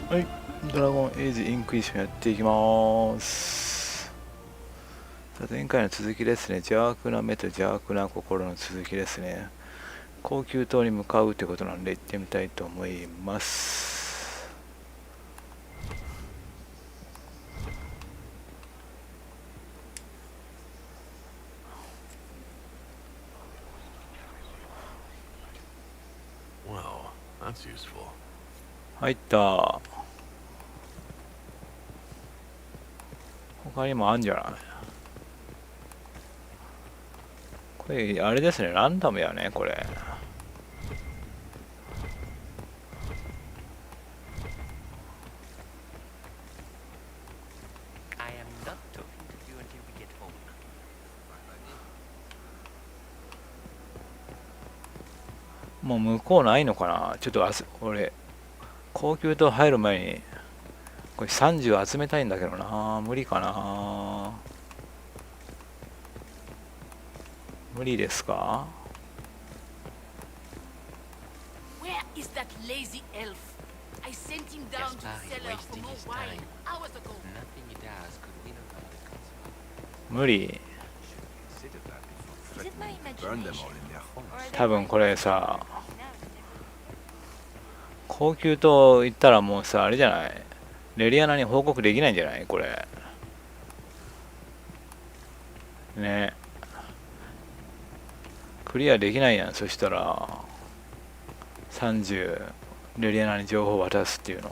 はい、ドラゴンエイジインクイジションやっていきます。さあ前回の続きですね。邪悪な目と邪悪な心の続きですね。高級島に向かうということなんで行ってみたいと思います。入った。他にもあんじゃない？これあれですね、ランダムやねこれ。もう向こうないのかな。ちょっと俺高級島入る前にこれ30集めたいんだけどな。無理かな。無理ですか？ Where is that lazy elf? I sent him down to the cellar for more wine hours ago. 無理。 Is it my imagination? 多分これさ、高級島行ったらもうさ、あれじゃない、レリアナに報告できないんじゃないこれね。クリアできないやん。そしたら30レリアナに情報を渡すっていうの。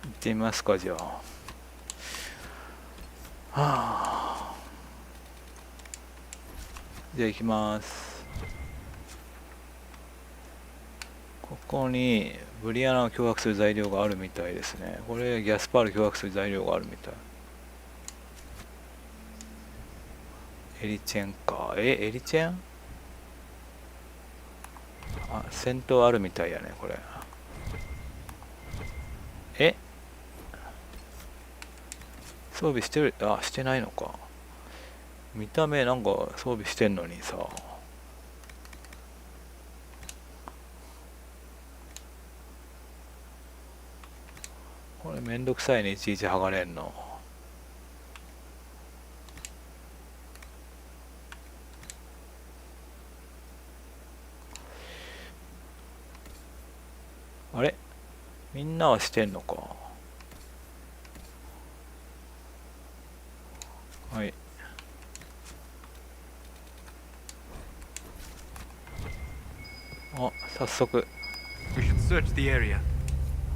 行ってみますか、じゃあ。はあ、じゃあ行きます。ここにブリアナを脅迫する材料があるみたいですね。これギャスパール脅迫する材料があるみたい。エリチェンか。エリチェン、あ、戦闘あるみたいやねこれ。装備してる？あ、してないのか。見た目なんか装備してんのにさ。これめんどくさいね、いちいち剥がれんの。あれ、みんなはしてんのか。はい。あ、早速。We should search the area.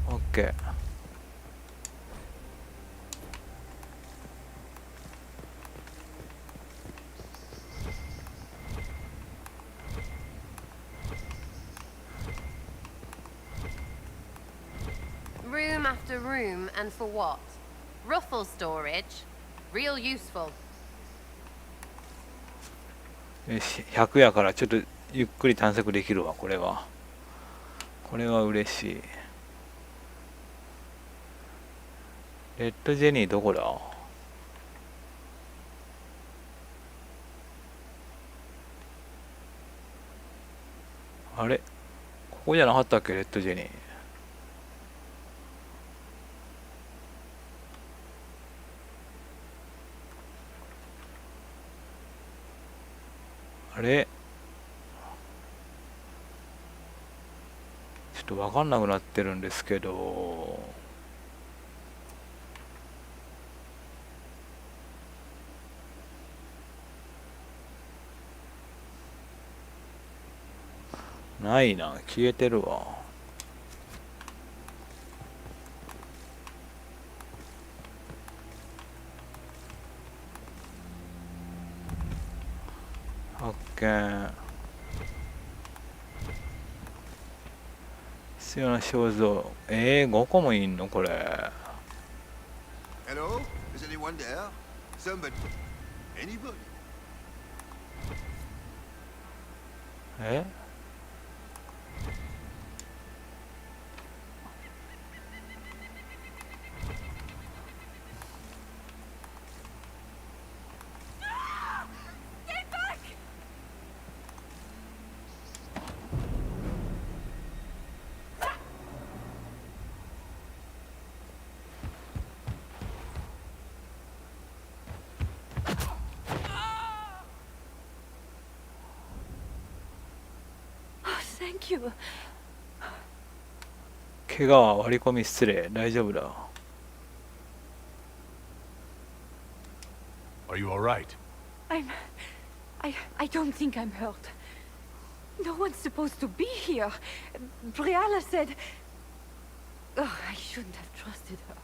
OK。Room after room, and for what? Ruffle storage? Real useful. よし、100やからちょっとゆっくり探索できるわ、これは。これは嬉しい。レッドジェニーどこだ？あれ、ここじゃなかったっけ、レッドジェニー。あれ、ちょっと分かんなくなってるんですけど。ないな、消えてるわ。発見。必要な肖像。5個もいんのこれ。Hello? Is anyone there? Somebody? Anybody? え、Thank you. 怪我は割り込み失礼。大丈夫だ。 Are you all right? I don't think I'm hurt. No one's supposed to be here. Briella said... Oh, I shouldn't have trusted her.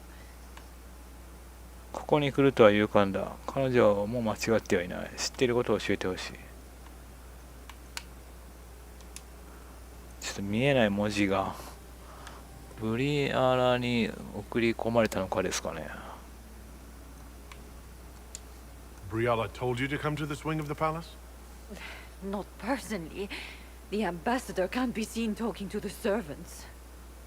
ここに来るとは勇敢だ。彼女はもう間違ってはいない。知っていることを教えてほしい。ちょっと見えない文字がブリアラに送り込まれたのかですかね。 Briella told you to come to this wing of the palace? Not personally. The ambassador can't be seen talking to the servants.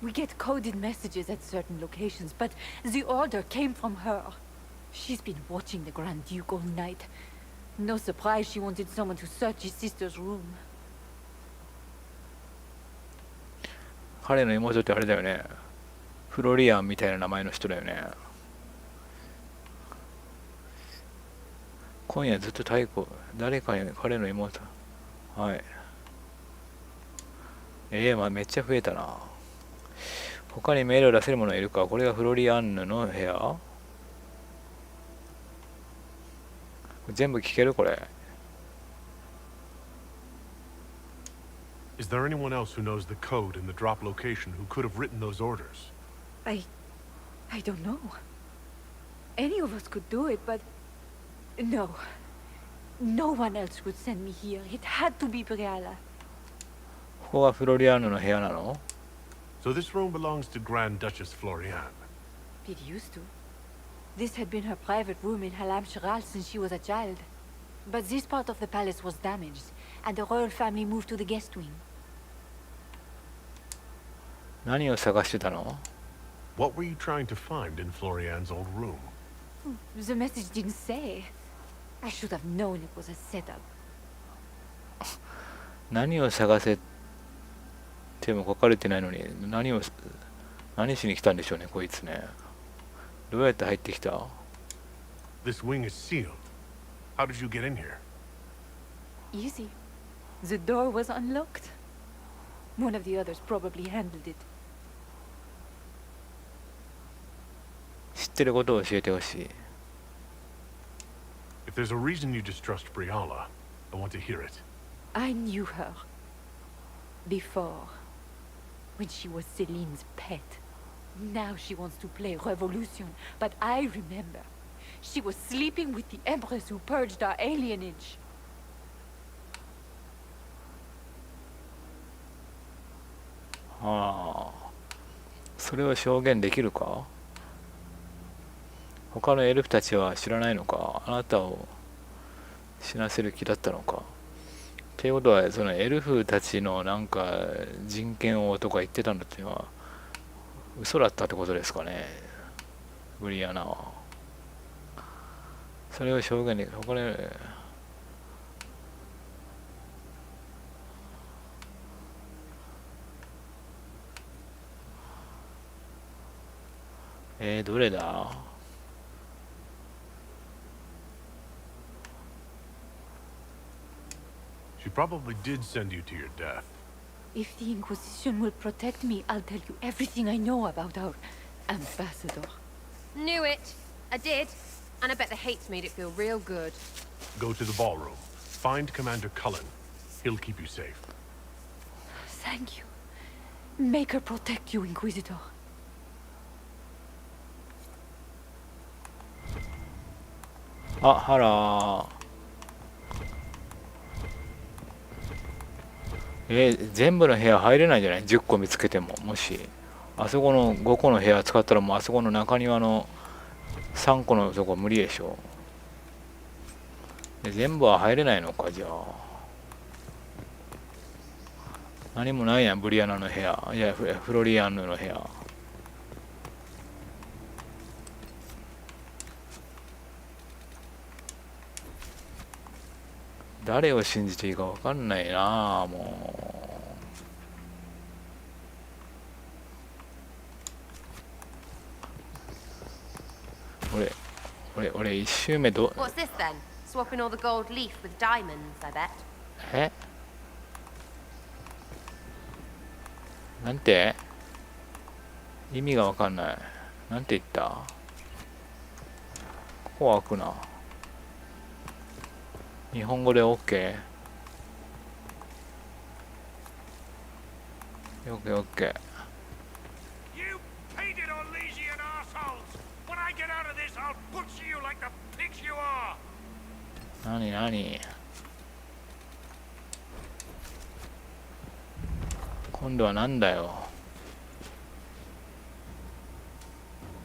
We get coded messages at certain locations, but the order came from her. She's been watching the Grand Duke all night. No surprise she wanted someone to search his sister's room. 彼の妹ってあれだよね。フロリアンみたいな名前の人だよね。今夜ずっと太鼓。誰かに彼の妹。はい。まあめっちゃ増えたな。他にメールを出せる者いるか。これがフロリアンヌの部屋。全部聞けるこれ。 Is there anyone else who knows the code in the drop location who could have written those orders? I don't know. Any of us could do it, but... No. No one else would send me here. It had to be Briella. ここがフロリアンヌの部屋なの？ So this room belongs to Grand Duchess Floriane. It used to. This had been her private room in Halam Shiral since she was a child. But this part of the palace was damaged, and the royal family moved to the guest wing. 何を探してたの？ What were you trying to find in Floriane's old room? The message didn't say. I should have known it was a setup. 何を探せっても書かれてないのに何しに来たんでしょうねこいつね。どうやって入ってきた？ This wing is sealed. How did you get in here? Easy. The door was unlocked. One of the others probably handled it. 知ってることを教えてほしい。 If there's a reason you distrust Briella, I want to hear it. I knew her. Before. When she was Celine's pet. Now she wants to play revolution. But I remember. She was sleeping with the Empress who purged our alienage. ああ、それを証言できるか？他のエルフたちは知らないのか？あなたを死なせる気だったのか？っていうことはそのエルフたちのなんか人権をとか言ってたんだっていうのは嘘だったってことですかね。ブリアナはそれを証言で他のどれだ？ She probably did send you to your death. If the Inquisition will protect me, I'll tell you everything I know about our ambassador. Knew it. I did. And I bet the hate's made it feel real good. Go to the ballroom. Find Commander Cullen. He'll keep you safe. Thank you. Make her protect you, Inquisitor. あ、ハラー。全部の部屋入れないんじゃない？ 10 個見つけても。もしあそこの5個の部屋使ったらもうあそこの中庭の3個のとこ無理でしょ。全部は入れないのかじゃあ。何もないやん、ブリアナの部屋。いや、フロリアンヌの部屋。誰を信じていいか分かんないなあ、もう。俺一周目ど、 What's this then? Swapping all the gold leaf with diamonds, I bet. えなんて意味が分かんない。なんて言った？ここ開くな。日本語で OK？ OK。 You painted Orlesian assholes! When I get out of this, I'll butcher you like the pigs you are! 何今度はなんだよ。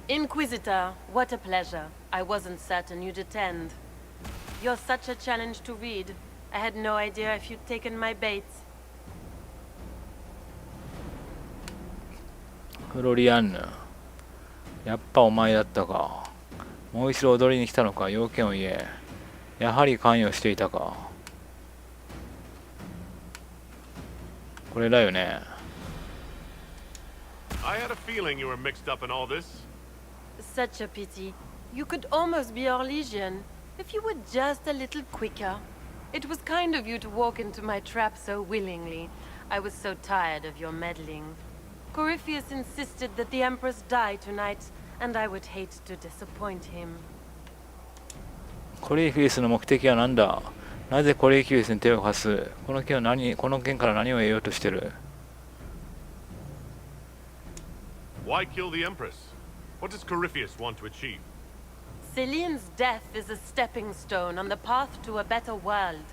Inquisitor, what a pleasure. I wasn't certain you'd attend. You're such a challenge to read. I had no idea if you'd taken my bait. フロリアンヌ、やっぱお前だったか。もう一度踊りに来たのか。要件を言え。やはり関与していたか。これだよね。 I had a feeling you were mixed up in all this. Such a pity. You could almost be Orlesian if you were just a little quicker. It was kind of you to walk into my trap so willingly. I was so tired of your meddling. Corypheus insisted that the Empress die tonight, and I would hate to disappoint him. コリフィウスの目的は何だ。なぜコリフィウスに手を貸す。この件から何を得ようとしてる。 Why kill the Empress? What does Corypheus want to achieve? Celine's death is a stepping stone on the path to a better world.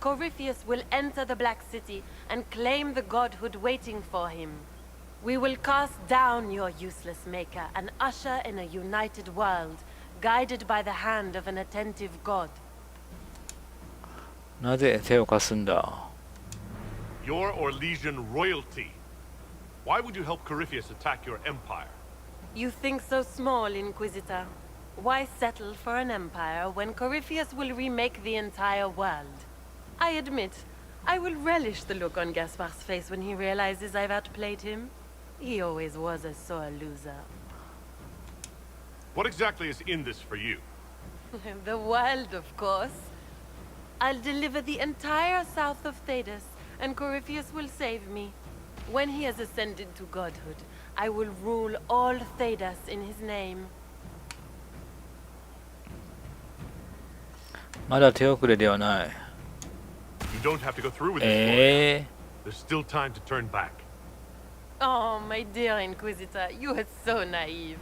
Corypheus will enter the Black City and claim the godhood waiting for him. We will cast down your useless maker and usher in a united world, guided by the hand of an attentive god. なぜ手を貸すんだ。 You're Orlesian royalty. Why would you help Corypheus attack your empire? You think so small, Inquisitor. Why settle for an empire when Corypheus will remake the entire world? I admit, I will relish the look on Gaspar's face when he realizes I've outplayed him. He always was a sore loser. What exactly is in this for you? The world, of course. I'll deliver the entire south of Thedas, and Corypheus will save me. When he has ascended to godhood, I will rule all Thedas in his name. まだ手遅れではない。 You don't have to go through with this. There's still time to turn back. Oh, my dear Inquisitor, you are so naive.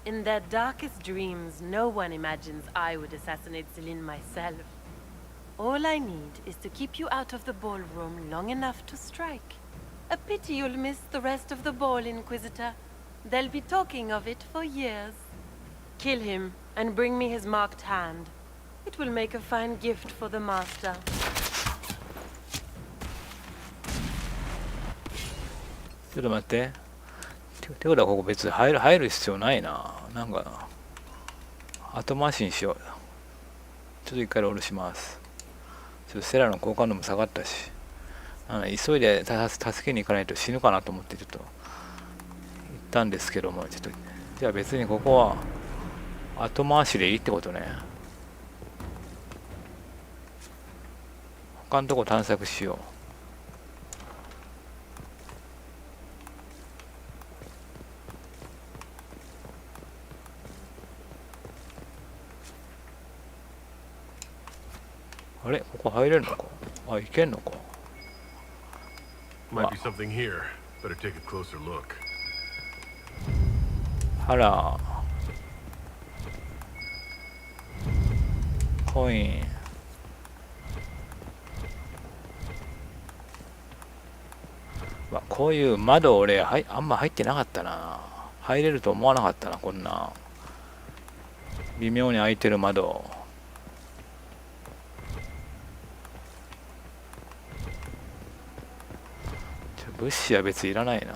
In their darkest dreams, no one imagines I would assassinate Celine myself. All I need is to keep you out of the ballroom long enough to strike. A pity you'll miss the rest of the ball, Inquisitor. They'll be talking of it for years. Kill him and bring me his marked hand. It will make a fine gift for the master. ちょっと待って。てことはここ別に入る必要ないな。なんか後回しにしよう。ちょっと一回ロールします。ちょっとセラの好感度も下がったし、急いで助けに行かないと死ぬかなと思ってちょっと行ったんですけども、ちょっとじゃあ別にここは後回しでいいってことね。他のとこ探索しよう。あれここ入れるのか。あ、行けんのか。 Might be something here. Better take a closer look. あら。コイン。こういう窓俺あんま入ってなかったな。入れると思わなかったな、こんな微妙に開いてる窓。物資は別にいらないな。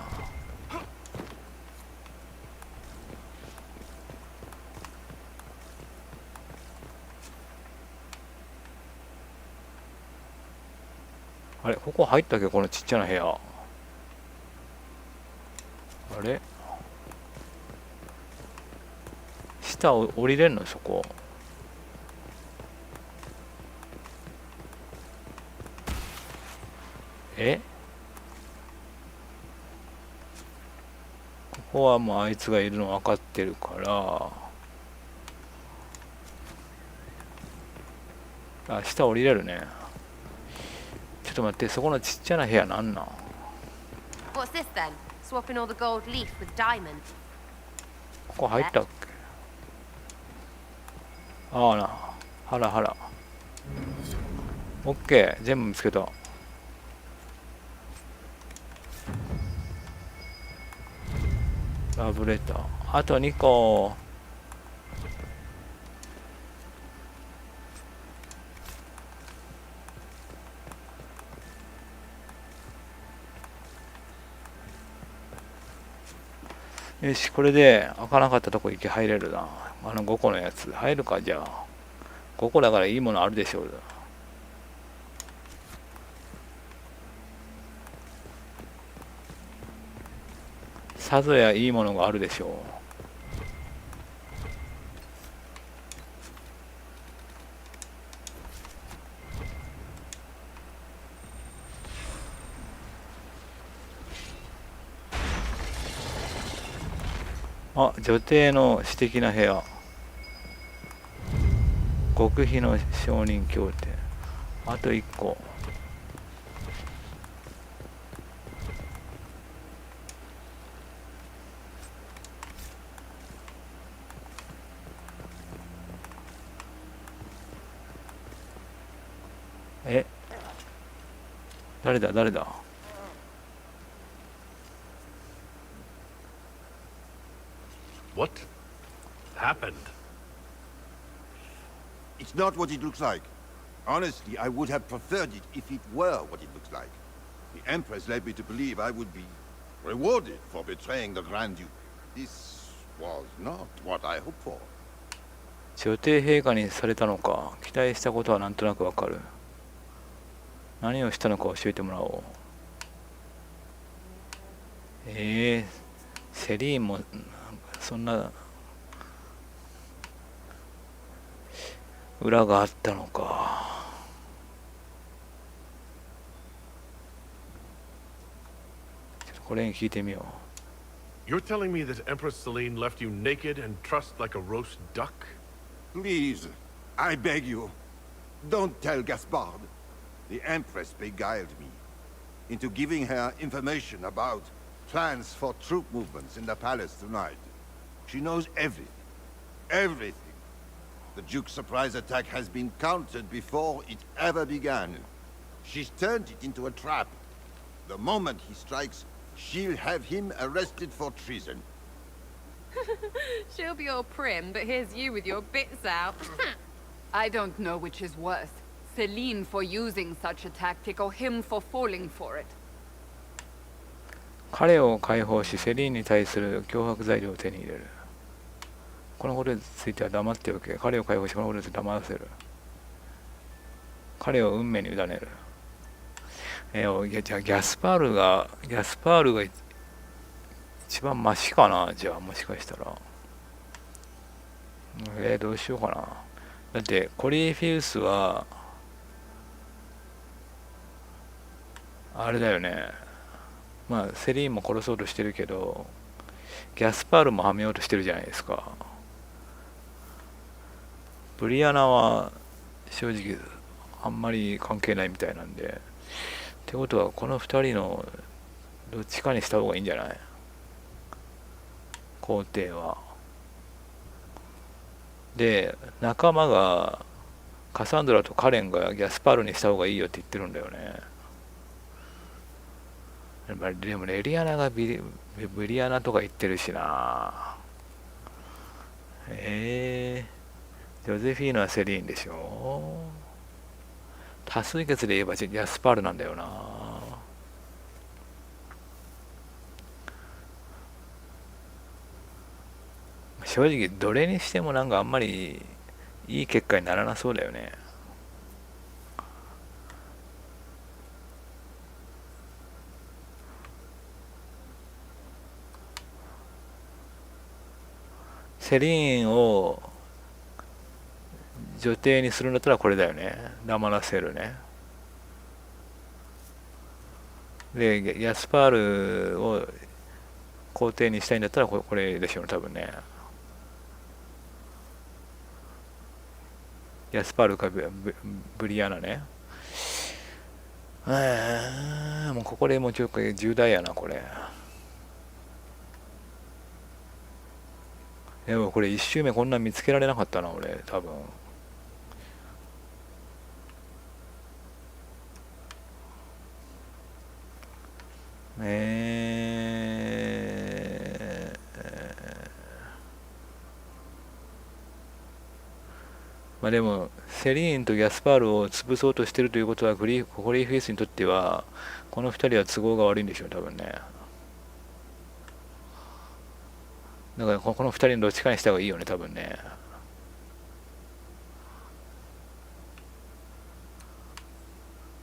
あれ、ここ入ったっけ、このちっちゃな部屋。あれ、下を降りれんの、そこ。え、ここはもうあいつがいるの分かってるから、あ、下降りれるね。ちょっと待って、そこのちっちゃな部屋なんなん？ What's this then? Swapping all the gold leaf with diamond. ここ入ったっけ？ああな、はらはら。オッケー、全部見つけた。ラブレター。あと2個。よし、これで開かなかったとこ行き入れるな。あの5個のやつ。入るか、じゃあ。5個だからいいものあるでしょう。さぞやいいものがあるでしょう。あ、女帝の私的な部屋。極秘の承認協定。あと1個。え、誰だ誰だ。What happened? It's not what it looks like. Honestly, I would have preferred it if it were what it looks like. The Empress led me to believe I would be rewarded for betraying the Grand Duke. This was not what I hoped for. 女帝陛下にされたのか。期待したことはなんとなくわかる。何をしたのか教えてもらおう。セリーンもそんな裏があったのか。ちょっとこれに聞いてみよう。 You're telling me that Empress Celine left you naked and trussed like a roast duck? Please, I beg you, don't tell Gaspard. The Empress beguiled me into giving her information about plans for troop movements in the palace tonight. She knows everything. Everything. The Duke's surprise attack has been countered before it ever began. She's turned it into a trap. The moment he strikes, she'll have him arrested for treason. She'll be all prim, but here's you with your bits out. I don't know which is worse. Celine for using such a tactic or him for falling for it. 彼を解放し、セリーンに対する脅迫材料を手に入れる。このことについては黙っておけ。彼を解放し、このことについて黙らせる。彼を運命に委ねる。じゃあギャスパールが一番マシかな。じゃあもしかしたらどうしようかな。だってコリー・フィウスはあれだよね。まあセリーンも殺そうとしてるけど、ギャスパールもはめようとしてるじゃないですか。ブリアナは正直あんまり関係ないみたいなんで、ってことはこの2人のどっちかにした方がいいんじゃない？皇帝は。で、仲間がカサンドラとカレンがギャスパールにした方がいいよって言ってるんだよね。でもレリアナがブリアナとか言ってるしな。ジョゼフィーナはセリーンでしょ。多数決で言えばギャスパールなんだよな。正直どれにしてもなんかあんまりいい結果にならなそうだよね。セリーンを女帝にするんだったらこれだよね。黙らせるね。でヤスパールを皇帝にしたいんだったらこれでしょうね、多分ね。ヤスパールかブリアナね。もうここでもうちょっと重大やなこれ。でもこれ1周目こんなん見つけられなかったな俺多分。まあでもセリーンとギャスパールを潰そうとしてるということはコリーフェイスにとってはこの2人は都合が悪いんでしょう多分ね。だからこの2人のどっちかにした方がいいよね多分ね。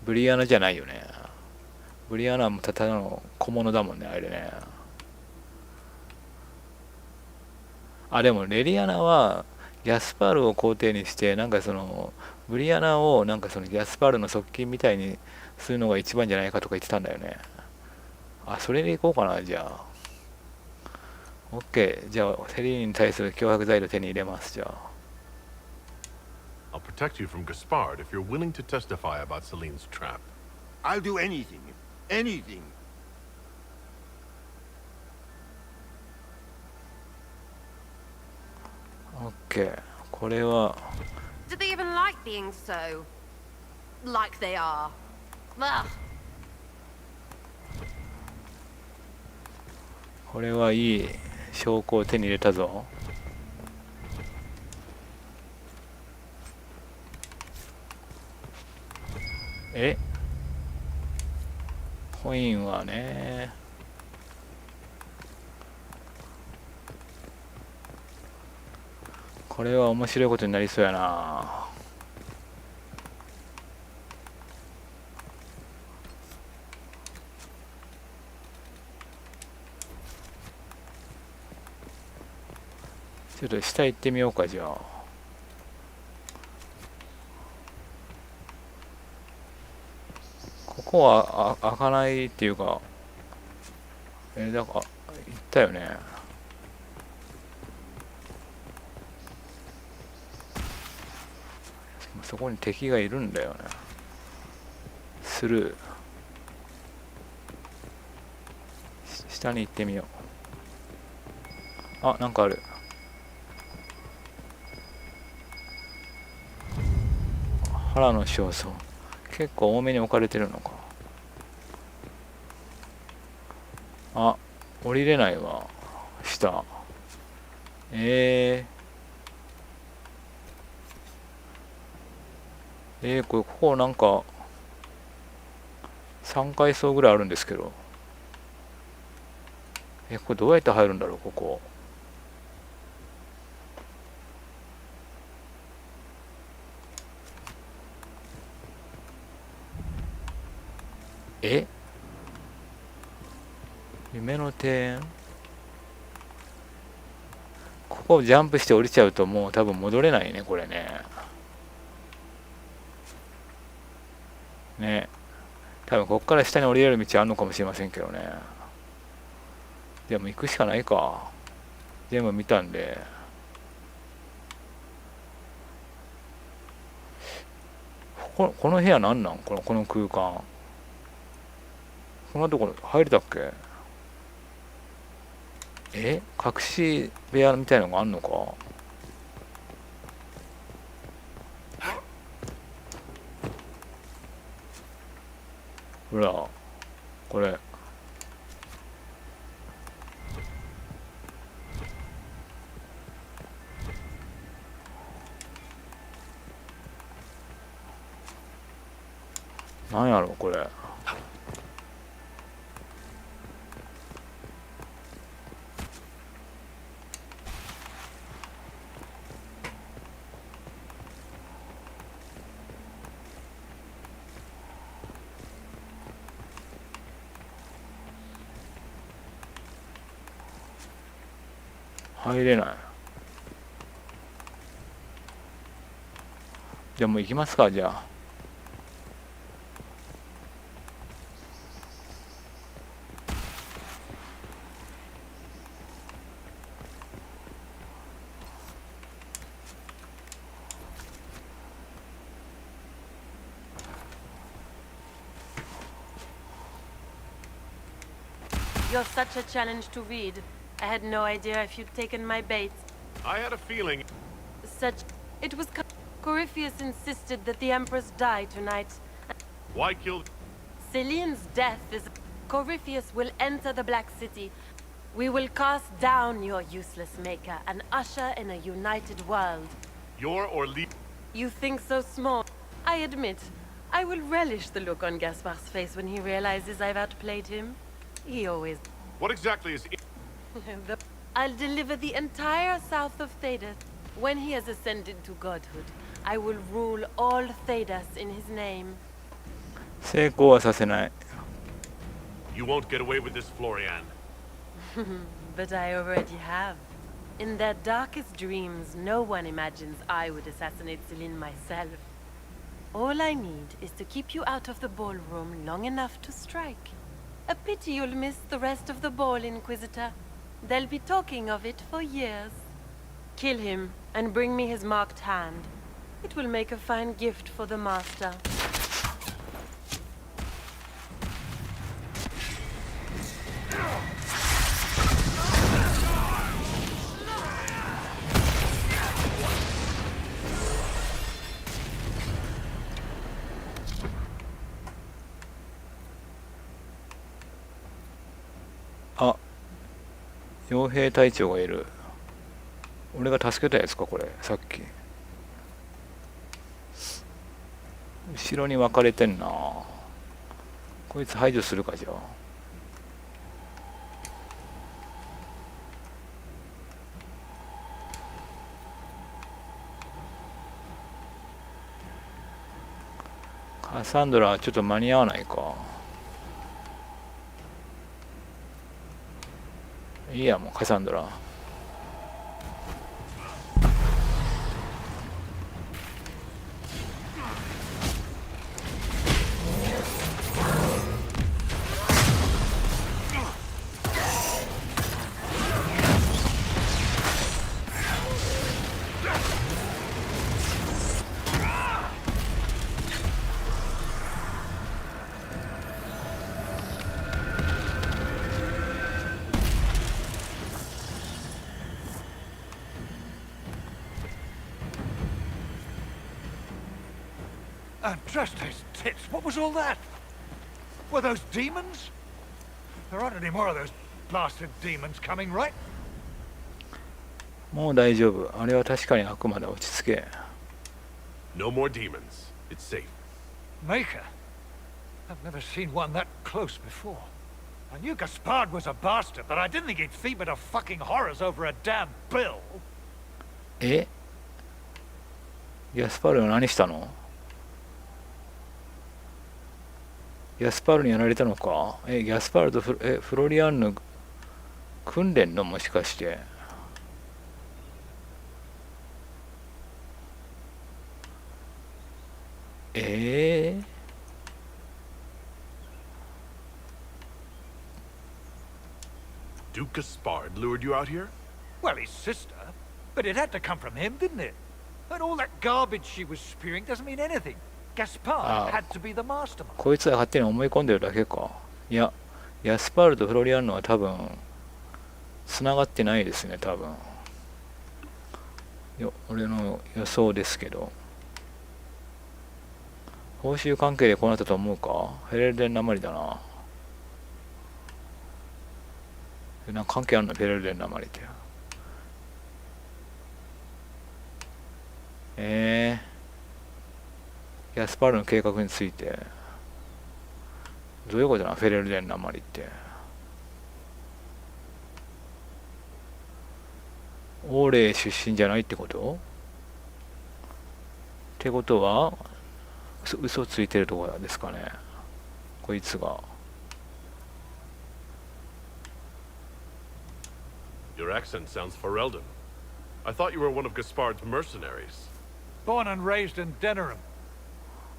ブリアナじゃないよね。ブリアナはもうただの小物だもんねあれね。あでもレリアナはギャスパールを皇帝にしてなんかそのブリアナをなんかそのギャスパールの側近みたいにするのが一番じゃないかとか言ってたんだよね。あそれでいこうかなじゃあ。OK じゃあセリーヌに対する脅迫材料手に入れますじゃあ。I'll protect you from Gaspard if you're willing to testify about Celine's trap. I'll do anything. Anything. OK これは Do they even like being so like they are? Ugh. これはいい証拠を手に入れたぞ。コインはねこれは面白いことになりそうやな。ちょっと下行ってみようかじゃあ。ここは開かないっていうかだから行ったよね。そこに敵がいるんだよね。スルー下に行ってみよう。あなんかある。腹の焦燥結構多めに置かれてるのか。あ降りれないわ下。これここなんか3階層ぐらいあるんですけどこれどうやって入るんだろうここ。夢の庭園。ここをジャンプして降りちゃうともう多分戻れないねこれね。多分こっから下に降りれる道あるのかもしれませんけどね。でも行くしかないか。全部見たんで。この部屋なんなんこの空間。こんなところ入れたっけ。隠し部屋みたいのがあんのか。ほらこれなんやろこれ。入れない。じゃあもう行きますか。じゃあYou're such a challenge to read. I had no idea if you'd taken my bait. I had a feeling. It was Corypheus insisted that the Empress die tonight. Why kill? Celine's death is... Corypheus will enter the Black City. We will cast down your useless maker and usher in a united world. Your or leave? You think so small. I admit, I will relish the look on Gaspar's face when he realizes I've outplayed him. He always... What exactly is... I'll deliver the entire south of Thedas. When he has ascended to godhood, I will rule all Thedas in his name. 成功はさせない。 You won't get away with this, Florian. But I already have. In their darkest dreams, no one imagines I would assassinate Celine myself. All I need is to keep you out of the ballroom long enough to strike. A pity you'll miss the rest of the ball, Inquisitor. They'll be talking of it for years. Kill him, and bring me his marked hand. It will make a fine gift for the Master. Ah, 傭兵隊長がいる。俺が助けたやつかこれ、さっき。後ろに分かれてんな。こいつ排除するか。じゃあカサンドラちょっと間に合わないか。いいや、もうカサンドラ。And trust his tits, what was all that? Were those demons? There aren't any more of those blasted demons coming, right? もう大丈夫。あれは確かに悪魔で落ち着け。No more demons. It's safe. Maker? I've never seen one that close before. I knew Gaspard was a bastard, but I didn't think he'd feed me to fucking horrors over a damn bill. え？ギャスパールは何したの？ギャスパールにやられたのか。ギャスパールとフロリアンヌ訓練のもしかして。Duke Gaspard lured you out here? Well, his sister. But it had to come from him, didn't it? And all that garbage she was spewing doesn't mean anything. Gaspard had to be the mastermind. こいつは勝手に思い込んでるだけか。いや、ギャスパールとフロリアンヌは多分つながってないですね、多分。俺の予想ですけど。報酬関係でこうなったと思うか。ヘレルデンなまりだな。なんか関係あるの、ヘレルデンなまりって。ギャスパールの計画についてどういうことなの、フェレルデンなまりって。オーレ出身じゃないってこと？ってことは嘘ついてるところですかね、こいつが。Your accent sounds Ferelden. I thought you were one of Gaspard's mercenaries. Born and raised in Denerim.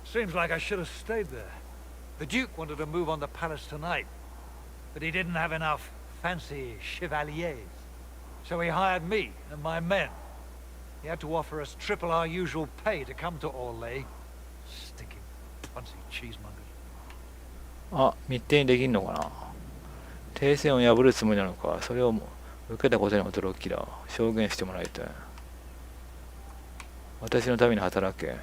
Seems like I should have stayed there. The Duke wanted to move on the palace tonight, but he didn't have enough fancy chevaliers. So he hired me and my men. He had to offer us triple our usual pay to come to Orlais. Stinking fancy cheesemongers. あ、密偵にできんのかな。停戦を破るつもりなのか。それを受けたことに驚きだ。証言してもらいたい。私のために働け。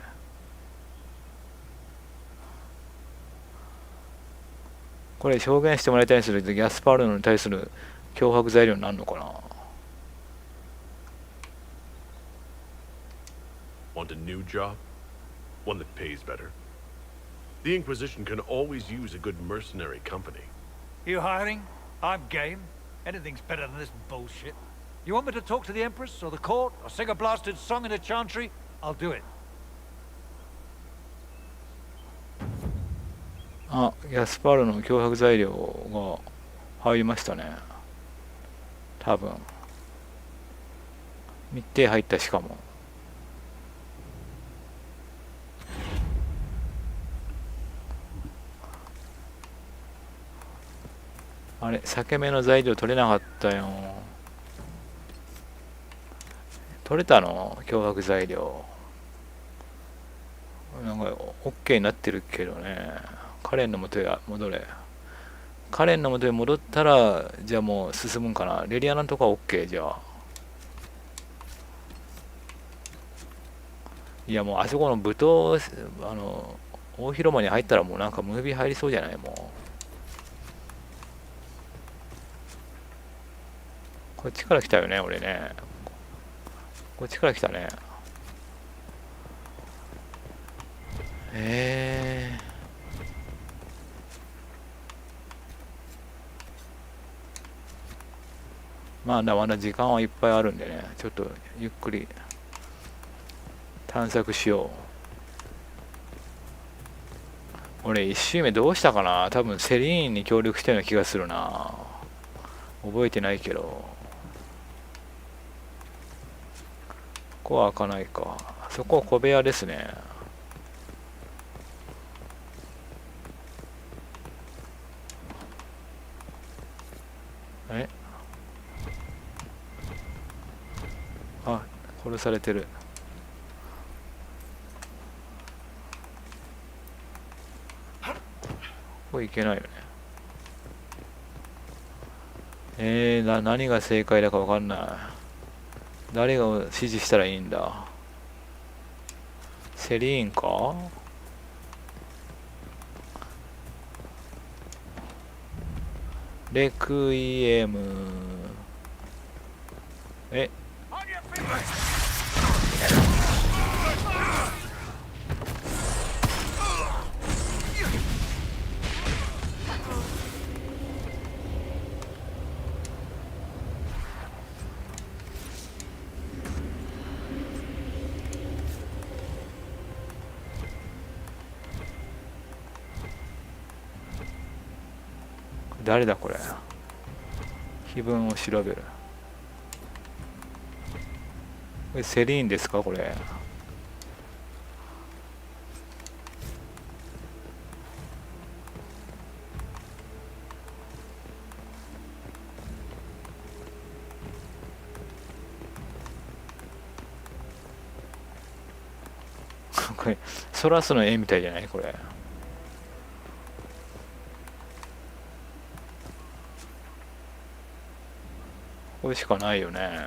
これ証言してもらいたいにするとギャスパールノに対する脅迫材料になるのかな。Want a new job? One that pays better? The Inquisition can always use a good mercenary company. You hiring? I'm game. Anything's better than this bullshit. You want me to talk to the Empress or the court or sing a blasted song in a chantry? I'll do it. あ、ギャスパールの脅迫材料が入りましたね。多分。密偵入ったしかも。あれ、裂け目の材料取れなかったよ。取れたの？脅迫材料。なんか OK になってるけどね。カレンの元へ戻れ。カレンの元へ戻ったら、じゃあもう進むんかな。レリアナのとこは OK じゃあ。いやもうあそこの舞踏、大広間に入ったらもうなんかムービー入りそうじゃないもう。こっちから来たよね、俺ね。こっちから来たね。まだ時間はいっぱいあるんでね、ちょっとゆっくり探索しよう。俺1周目どうしたかな。多分セリーンに協力したような気がするな。覚えてないけど。ここは開かないか。そこは小部屋ですね。あ、殺されてる。ここ行けないよね。何が正解だか分かんない。誰が指示したらいいんだ。セリーンか。レクイエム。誰だこれ。碑文を調べる。これセリーンですかこれ。これソラスの絵みたいじゃないこれ。これしかないよね。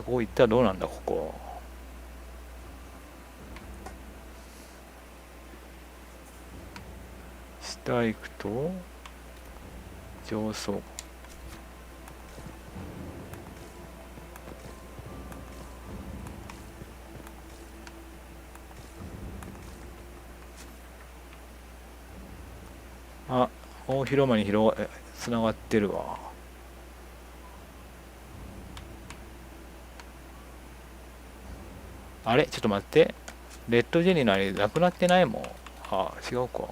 ここ行ったらどうなんだここ。下行くと上層。あ、大広間につながってるわ。あれちょっと待って。レッドジェニーのあれなくなってないもん。あ、違うか。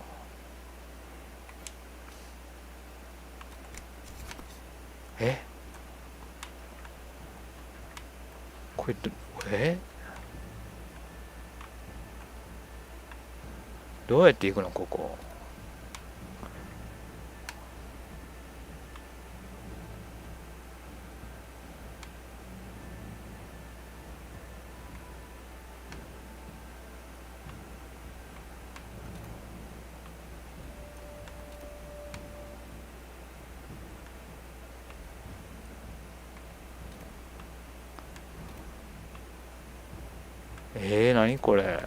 これどうやって行くのここ。何これ。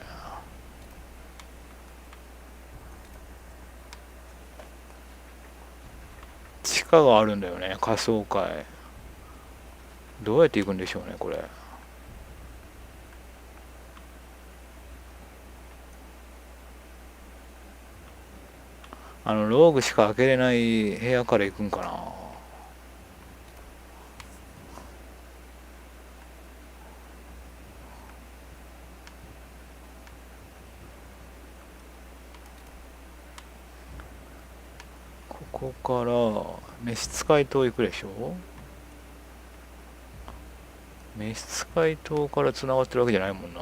地下があるんだよね、仮想会。どうやって行くんでしょうねこれ。ローグしか開けれない部屋から行くんかな。ここから召使い島行くでしょ。召使い島からつながってるわけじゃないもんな。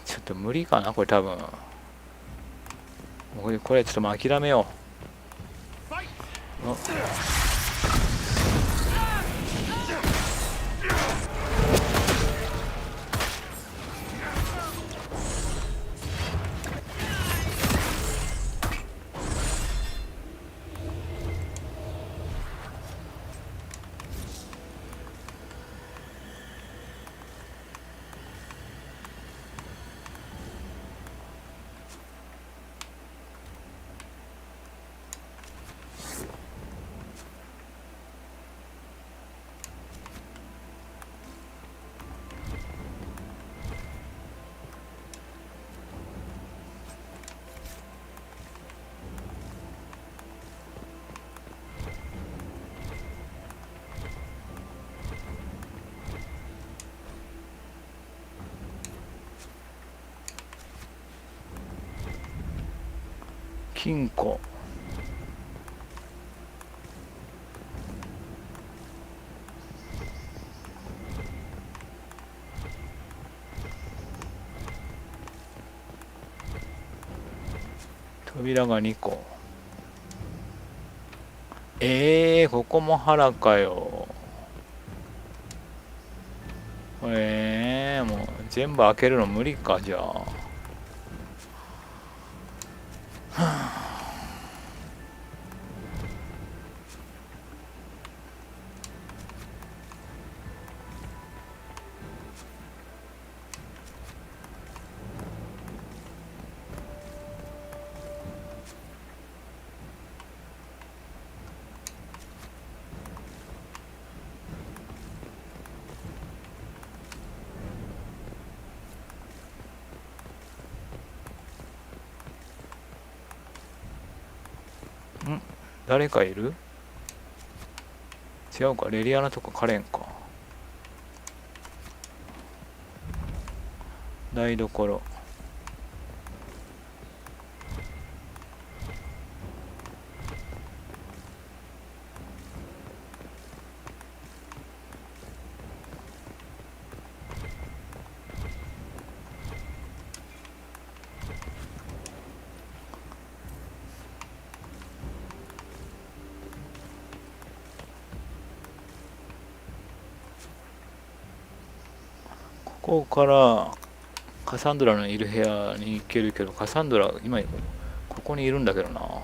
ちょっと無理かなこれ多分。これちょっともう諦めよう。金庫。扉が2個。ここも腹かよ。もう全部開けるの無理かじゃあ。誰かいる？違うか、レリアナとかカレンか。台所。ここからカサンドラのいる部屋に行けるけど、カサンドラ今ここにいるんだけどな。こ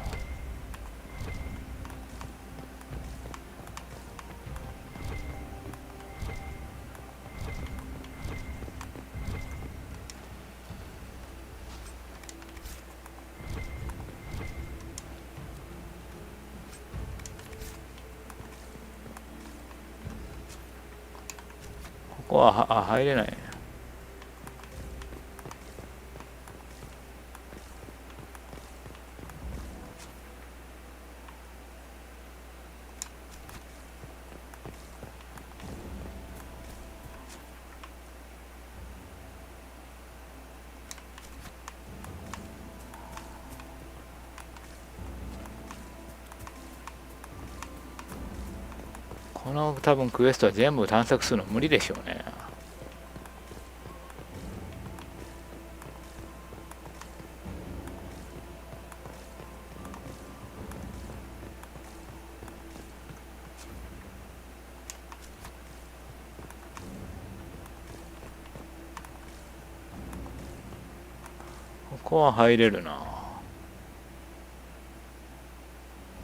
こは入れない。の多分クエストは全部探索するの無理でしょうね。ここは入れるな。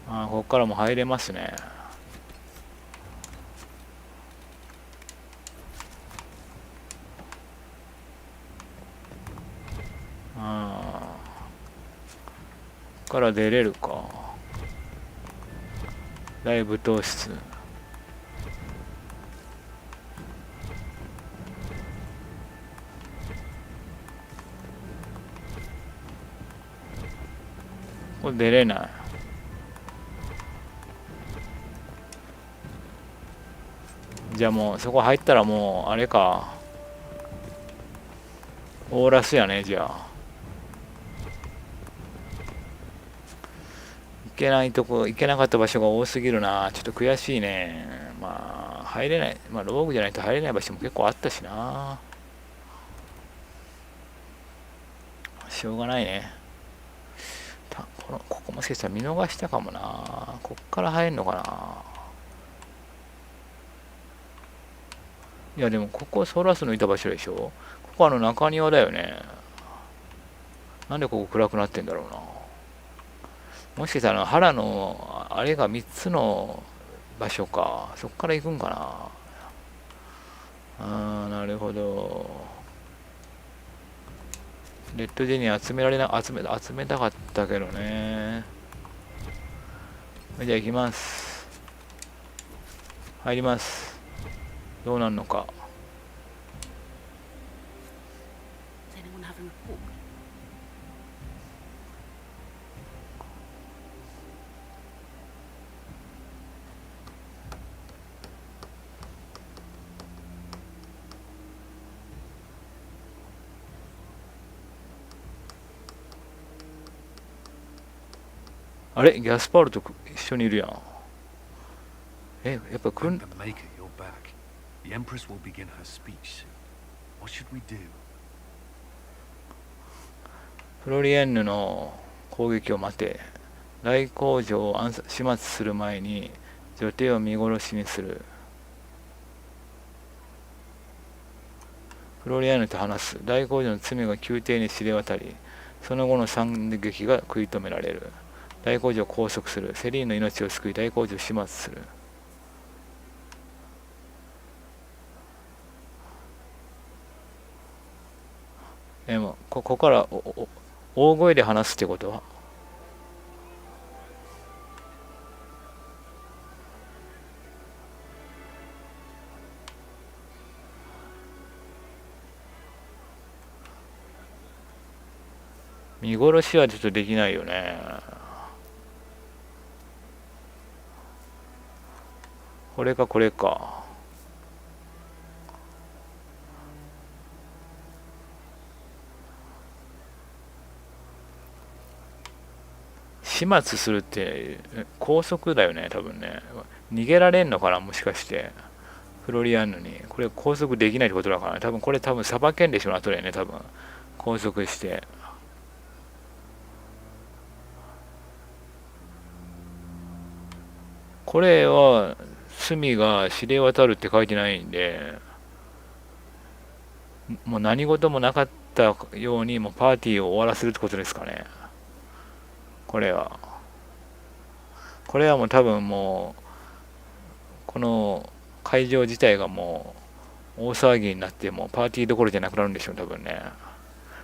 ああ、ここからも入れますね。ああ、ここから出れるか。大舞踏室。これ出れない。じゃあもうそこ入ったらもうあれか、オーラスやね。じゃあ行けないとこ、行けなかった場所が多すぎるな。ちょっと悔しいね。まあ入れない、まあローグじゃないと入れない場所も結構あったしな。しょうがないね。ここもしかしたら見逃したかもな。こっから入るのかな。いやでもここソーラスのいた場所でしょ。ここ中庭だよね。なんでここ暗くなってんだろうな。もしかしたら原のあれが3つの場所か。そっから行くんかな。ああ、なるほど。レッドジェニー集めたかったけどね。じゃあ行きます。入ります。どうなんのか。あれ、ギャスパールと一緒にいるやん。やっぱ来ん。フロリエンヌの攻撃を待て。大工場を始末する前に女帝を見殺しにする。フロリエンヌと話す。大工場の罪が宮廷に知れ渡り、その後の惨劇が食い止められる。大工場を拘束する。セリーンの命を救い大工場を始末する。もうここから大声で話すってことは、見殺しはちょっとできないよね。これかこれか。始末するって拘束だよね、多分ね。逃げられんのかな、もしかして。フロリアンヌに。これ拘束できないってことだからね。多分裁けんでしょうな、後でね、多分。拘束して。これは、罪が知れ渡るって書いてないんで、もう何事もなかったように、もうパーティーを終わらせるってことですかね。これはもう多分もうこの会場自体がもう大騒ぎになって、もうパーティーどころじゃなくなるんでしょう、多分ね。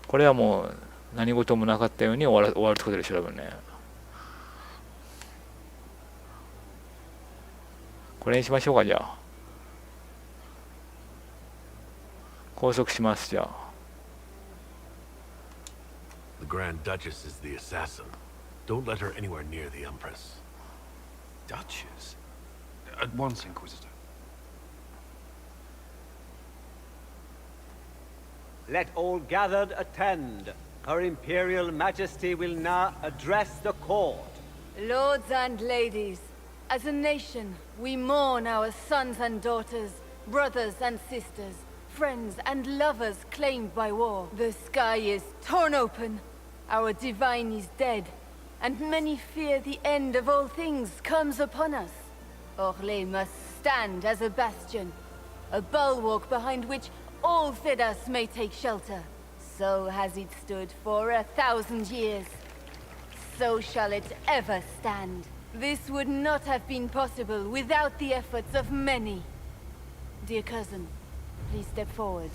これはもう何事もなかったように終わるってことでしょう、多分ね。これにしましょうか。じゃあ拘束します。じゃあ The Grand Duchess is the assassin. Don't let her anywhere near the Empress. Duchess? At once, Inquisitor. Let all gathered attend. Her Imperial Majesty will now address the court. Lords and ladies, As a nation, we mourn our sons and daughters, brothers and sisters, friends and lovers claimed by war. The sky is torn open, our divine is dead, and many fear the end of all things comes upon us. Orlais must stand as a bastion, a bulwark behind which all Fedas may take shelter. So has it stood for 1,000 years. So shall it ever stand. This would not have been possible without the efforts of many. Dear cousin, please step forward.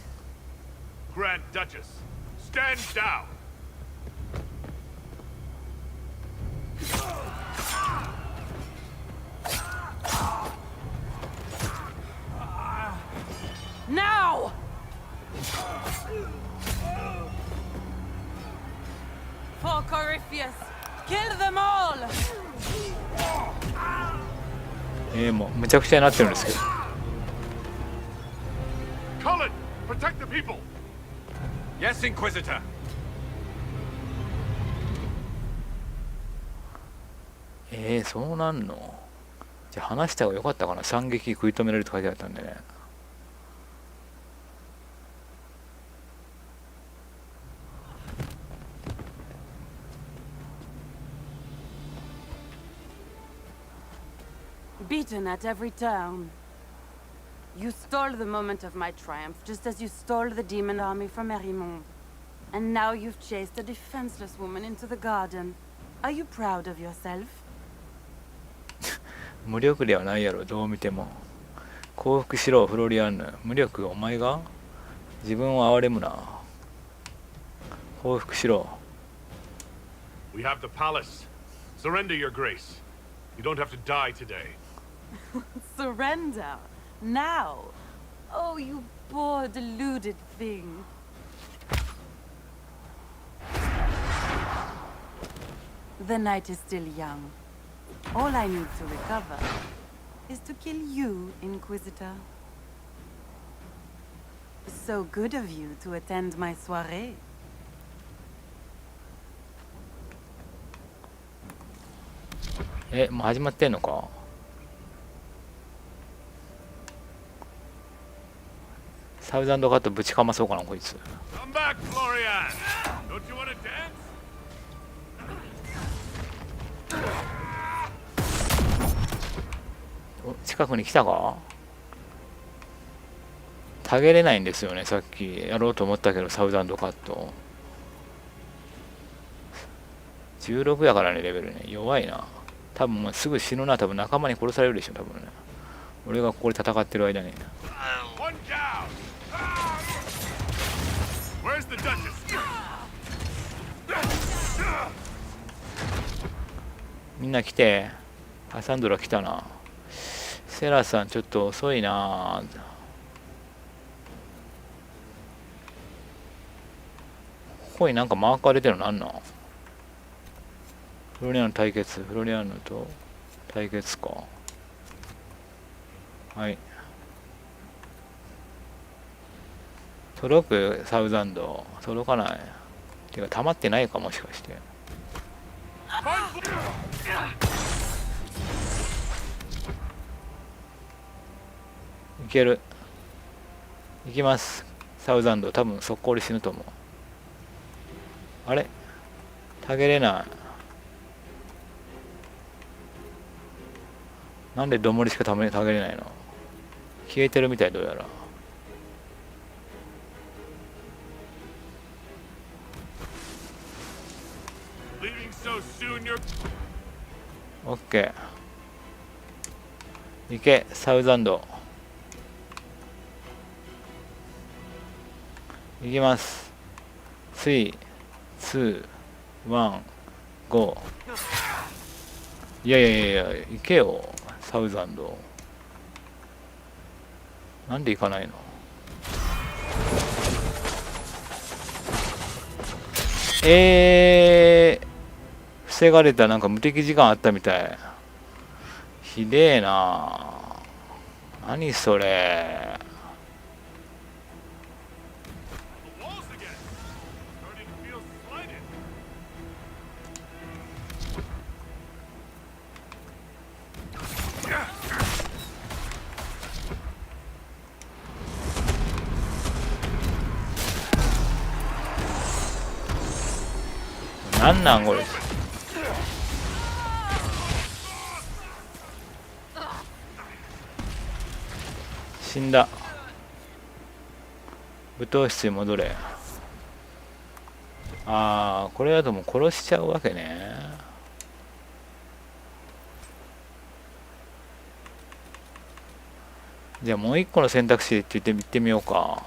Grand Duchess, stand down! Now! For Corypheus, kill them all! もうむちゃくちゃになってるんですけど。Cullen, protect the people! Yes, Inquisitor. そうなんの。じゃあ話した方が良かったかな。惨劇食い止められると書いてあったんでね。Beaten at every turn. You stole the moment of my triumph, just as you stole the demon army from Merimond. And now you've chased a defenseless woman into the garden. Are you proud of yourself? 無力ではないやろ、どう見ても。降伏しろ、フロリアンヌ。無力、お前が自分を憐れむな。降伏しろ。We have the palace. Surrender, your grace. You don't have to die today. Surrender? Now? Oh, you poor deluded thing. The night is still young. All I need to recover is to kill you, Inquisitor. So good of you to attend my soirée. もう始まってんのか。サウザンドカットぶちかまそうかなこいつ。Come back, Florian! Don't you want to dance? 近くに来たか。たげれないんですよね。さっきやろうと思ったけどサウザンドカット16やからね。レベルね、弱いな。多分もうすぐ死ぬな。多分仲間に殺されるでしょ多分ね。俺がここで戦ってる間に。みんな来て。カサンドラ来たな。セラさんちょっと遅いな。ここになんかマーカー出てるのなんなん。フロリアーノ対決。フロリアーノと対決か。はい。届くサウザンド。届かない。てか溜まってないかもしかして。いける。いきます。サウザンド。多分速攻で死ぬと思う。あれたげれない。なんでどもりしかたげれないの。消えてるみたいどうやら。オッケー。いけサウザンド。いきます。3、2、1、GO。いやいやいやいけよサウザンド。なんで行かないの。防がれた。なんか無敵時間あったみたい。ひでえな。何それ。なんなんこれ。死んだ。舞踏室に戻れ。ああ、これだともう殺しちゃうわけね。じゃあもう一個の選択肢って言ってみようか。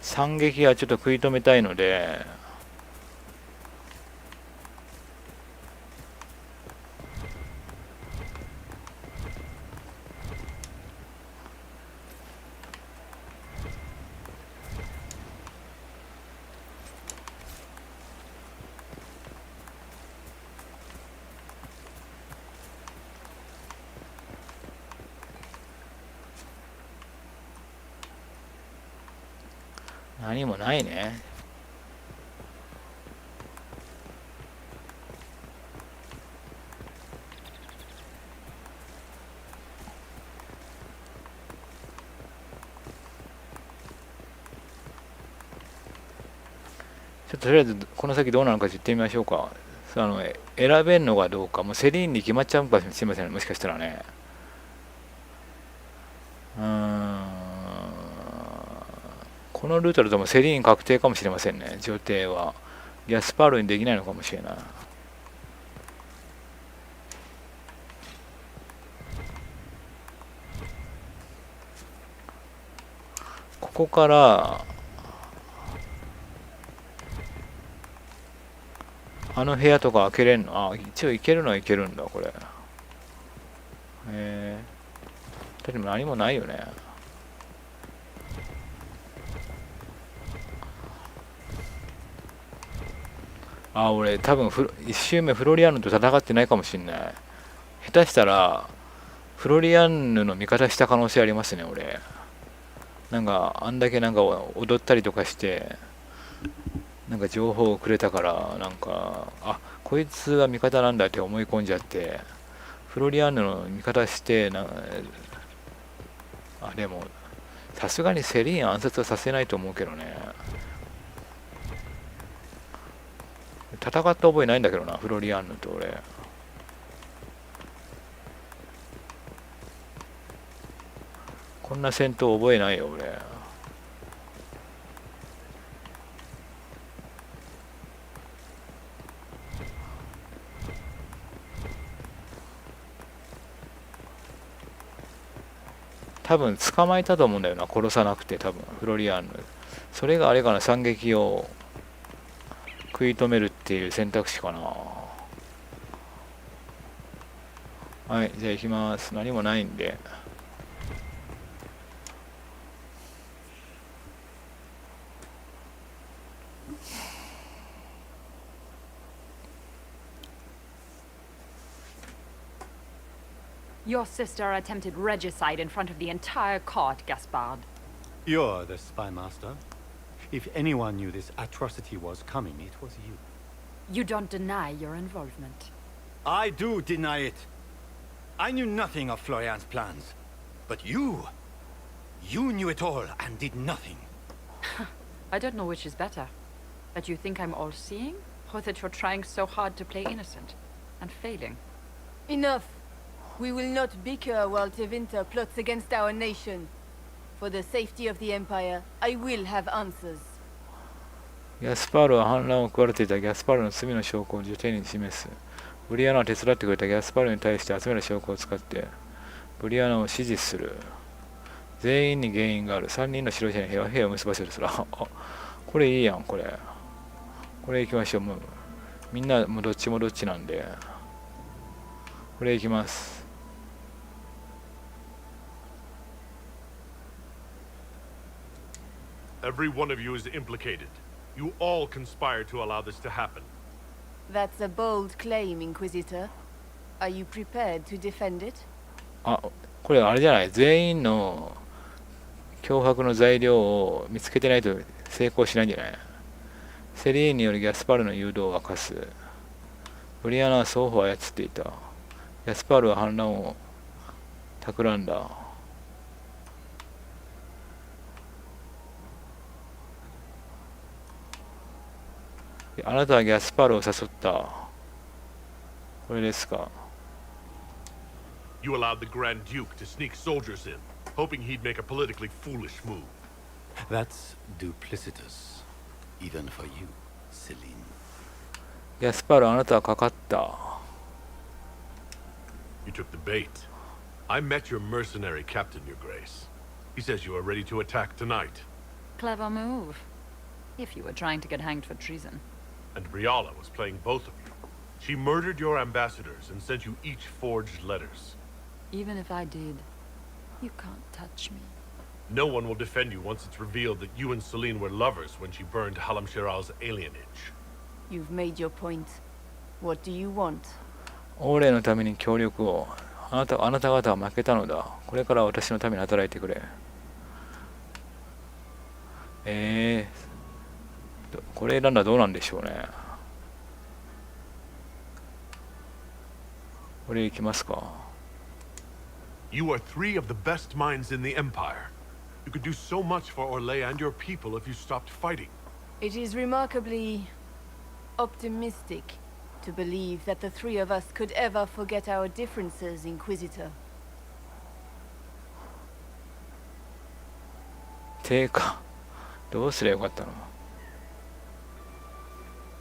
惨劇はちょっと食い止めたいので、何もないね。ちょっととりあえずこの先どうなのか言ってみましょうか。選べるのがどうか、もうセリーンに決まっちゃうかもしれませんね、もしかしたらね。このルートだともうセリーン確定かもしれませんね、女帝は。ギャスパールにできないのかもしれない。ここからあの部屋とか開けれんの？あ、一応行けるのは行けるんだ、これ。でも何もないよね。俺多分1周目フロリアンヌと戦ってないかもしんない。下手したらフロリアンヌの味方した可能性ありますね、俺。なんかあんだけなんか踊ったりとかしてなんか情報をくれたから、なんかこいつが味方なんだって思い込んじゃってフロリアンヌの味方してでもさすがにセリーン暗殺はさせないと思うけどね。戦った覚えないんだけどな、フロリアンヌと俺。こんな戦闘覚えないよ俺。多分捕まえたと思うんだよな、殺さなくて。多分フロリアンヌ、それがあれかな、惨劇を食い止めるっていう選択肢かな。はい、じゃあ行きます。何もないんで。Your sister attempted regicide in front of the entire court, Gaspard. You're the spy master. If anyone knew this atrocity was coming, it was you. You don't deny your involvement. I do deny it. I knew nothing of Florian's plans. But you knew it all and did nothing. I don't know which is better. That you think I'm all-seeing, or that you're trying so hard to play innocent and failing. Enough. We will not bicker while Tevinter plots against our nation. For the safety of the Empire, I will have answers. ギャスパールは反乱を食われていたギャスパールの罪の証拠を女帝に示す。ブリアナを手伝ってくれたギャスパールに対して集める証拠を使ってブリアナを支持する。全員に原因がある。3人の指導者に平和兵を結ばせる。そらこれいいやん。これ行きましょう。もうみんなもうどっちもどっちなんでこれ行きます。Every one of you is implicated. You all conspired to allow this to happen. That's a bold claim, Inquisitor. Are you prepared to defend it? これあれじゃない、全員の脅迫の材料を見つけてないと成功しないんじゃない。セリーンによるギャスパールの誘導を明かす。ブリアナは双方を操っていた。ギャスパールは反乱を企んだ。あなたはギャスパールを誘った。これですか。You allowed the Grand Duke to sneak soldiers in, hoping he'd make a politically foolish move. That's duplicitous, even for you, Celine. ギャスパール、あなたはかかった。You took the bait. I met your mercenary captain, Your Grace. He says you are ready to attack tonight. Clever move. If you were trying to get hanged for treason. And Briala was playing both of you. She murdered your ambassadors and sent you each forged letters. Even if I did, you can't touch me. No one will defend you once it's revealed that you and Celine were lovers when she burned Halam Shiral's alienage. You've made your point. What do you want? オーレのために協力を。あなた方は負けたのだ。これからは私のために働いてくれ。これ選んだらどうなんでしょうね。これいきますか。You are three of the best minds in the Empire. You could do so much for Orlais and your people if you stopped fighting. It is remarkably optimistic to believe that the three of us could ever forget our differences, Inquisitor. てか、どうすればよかったの。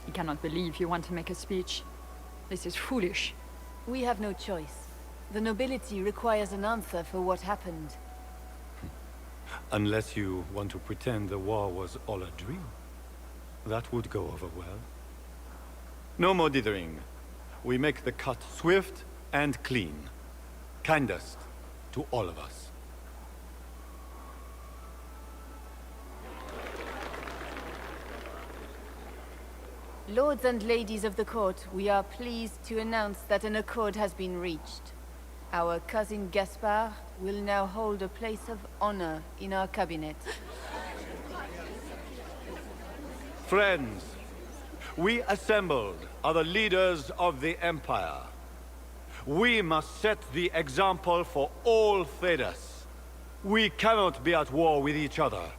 He cannot believe you want to make a speech. This is foolish. We have no choice. The nobility requires an answer for what happened. Unless you want to pretend the war was all a dream. That would go over well. No more dithering. We make the cut swift and clean. Kindest to all of us. Lords and ladies of the court, we are pleased to announce that an accord has been reached. Our cousin Gaspard will now hold a place of honor in our cabinet. Friends, we assembled are the leaders of the Empire. We must set the example for all Thedas. We cannot be at war with each other,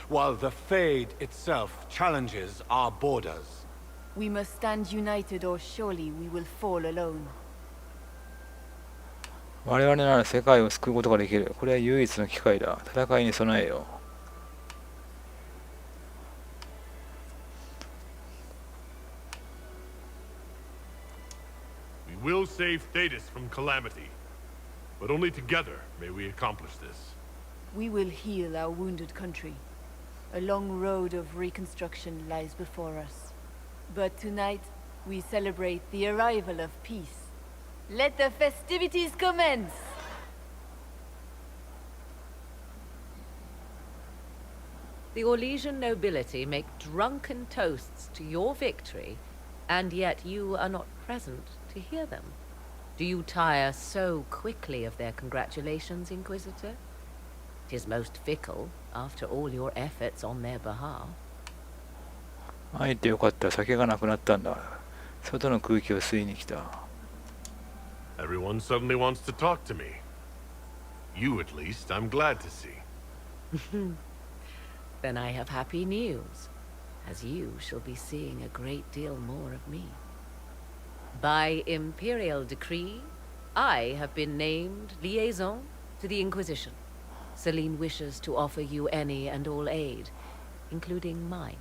while the Fade itself challenges our borders. We must stand united or surely we will fall alone. 我々なら世界を救うことができる。これは唯一の機会だ。戦いに備えよWe will save Thedas from calamity. But only together may we accomplish this. We will heal our wounded country. A long road of reconstruction lies before us. But tonight, we celebrate the arrival of peace. Let the festivities commence! The Orlesian nobility make drunken toasts to your victory, and yet you are not present to hear them. Do you tire so quickly of their congratulations, Inquisitor? 'Tis most fickle, after all your efforts on their behalf. 会えてよかった。酒がなくなったんだ。外の空気を吸いに来た。Everyone suddenly wants to talk to me. You, at least, I'm glad to see. Then I have happy news, as you shall be seeing a great deal more of me. By imperial decree, I have been named liaison to the Inquisition. Celine wishes to offer you any and all aid, including mine.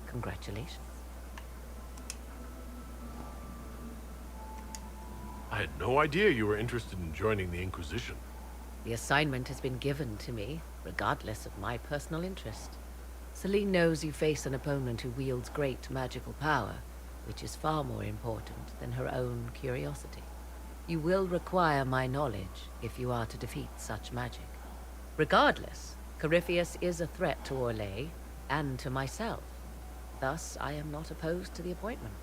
Congratulations. I had no idea you were interested in joining the Inquisition. The assignment has been given to me, regardless of my personal interest. Celine knows you face an opponent who wields great magical power, which is far more important than her own curiosity. You will require my knowledge if you are to defeat such magic. Regardless, Corypheus is a threat to Orlais and to myself. Thus, I am not opposed to the appointment.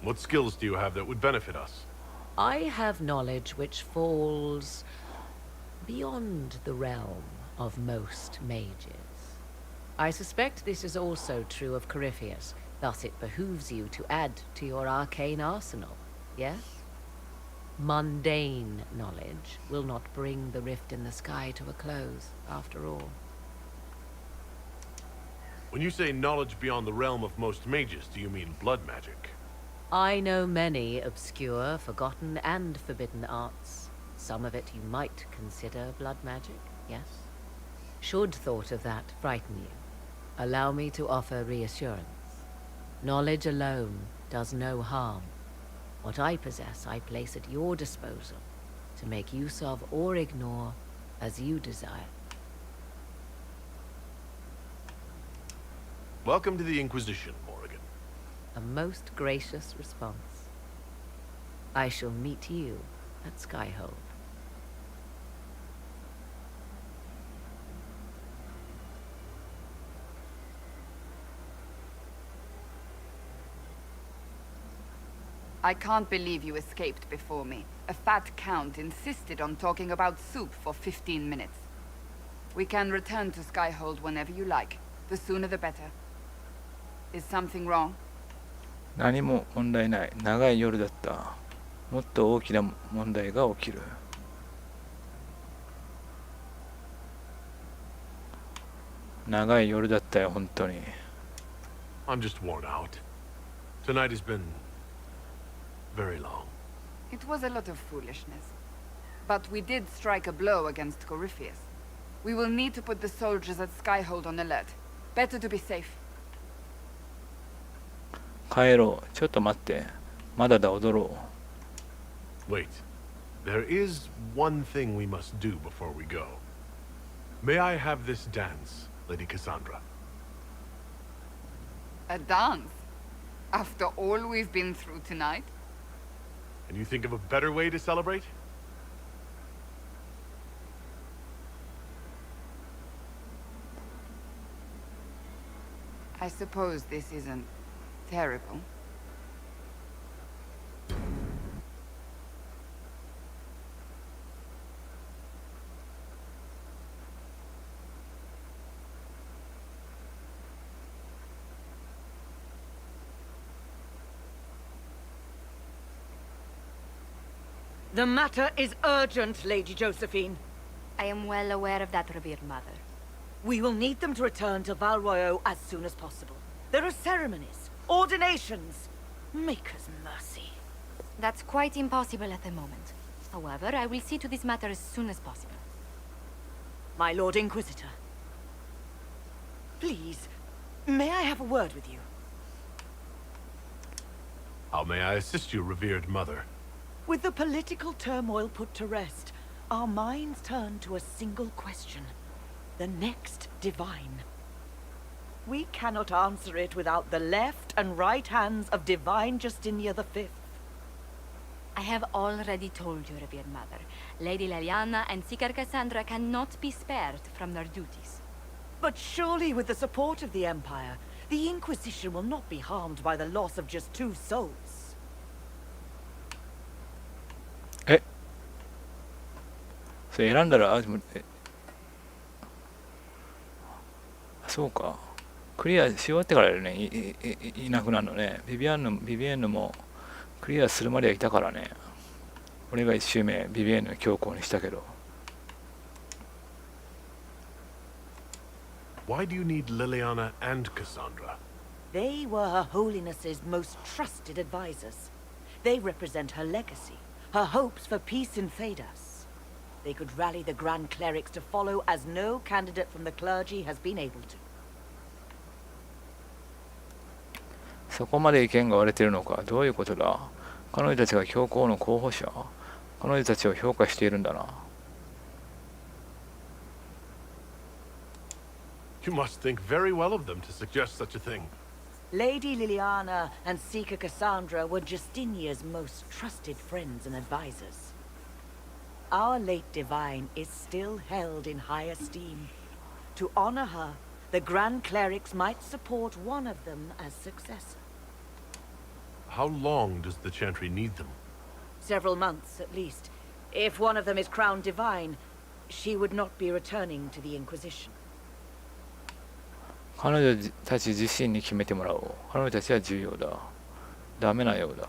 What skills do you have that would benefit us? I have knowledge which falls beyond the realm of most mages. I suspect this is also true of Corypheus, thus it behooves you to add to your arcane arsenal, yes? Mundane knowledge will not bring the rift in the sky to a close, after all. When you say knowledge beyond the realm of most mages, do you mean blood magic? I know many obscure, forgotten, and forbidden arts. Some of it you might consider blood magic, yes? Should thought of that frighten you, allow me to offer reassurance. Knowledge alone does no harm. What I possess, I place at your disposal to make use of or ignore as you desire. Welcome to the Inquisition, Morrigan. A most gracious response. I shall meet you at Skyhold. I can't believe you escaped before me. A fat count insisted on talking about soup for 15 minutes. We can return to Skyhold whenever you like. The sooner the better. Is something wrong? 何も問題ない。長い夜だった。もっと大きな問題が起きる。長い夜だったよ、本当に。I'm just worn out. Tonight has been very long. It was a lot of foolishness. But we did strike a blow against Corypheus. We will need to put the soldiers at Skyhold on alert. Better to be safe. 帰ろう。ちょっと待って。まだだ、踊ろう。 Wait. There is one thing we must do before we go. May I have this dance, Lady Cassandra? A dance? After all we've been through tonight? Can you think of a better way to celebrate? I suppose this isn't terrible. The matter is urgent, Lady Josephine. I am well aware of that, revered mother. We will need them to return to Val Royeaux as soon as possible. There are ceremonies, ordinations. Make us mercy. That's quite impossible at the moment. However, I will see to this matter as soon as possible. My Lord Inquisitor. Please, may I have a word with you? How may I assist you, revered mother? With the political turmoil put to rest, our minds turn to a single question. The next divine. We cannot answer it without the left and right hands of Divine Justinia V. I have already told you, revered mother. Lady Leliana and Seeker Cassandra cannot be spared from their duties. But surely with the support of the Empire, the Inquisition will not be harmed by the loss of just 2 souls. それ選んだら、そうか。クリアし終わってからやるね。いなくなるのね。ビビエンヌもクリアするまではいたからね。俺が1周目、ビビエンヌの強行にしたけど。Why do you need Liliana and Cassandra? They were Her Holiness's most trusted advisors. They represent her legacy, her hopes for peace in Thedas. They could rally the Grand Clerics to follow as no candidate from the clergy has been able to. そこまで意見が割れているのか。どういうことだ。彼女たちが教皇の候補者。彼女たちを評価しているんだな。You must think very well of them to suggest such a thing. Lady Liliana and Seeker Cassandra were Justinia's most trusted friends and advisors. Our late divine is still held in high esteem. To honor her, the Grand Clerics might support one of them as successor. How long does the Chantry need them? Several months, at least. If one of them is crowned divine, she would not be returning to the Inquisition. 彼女たち自身に決めてもらおう。彼女たちは重要だ。ダメなようだ。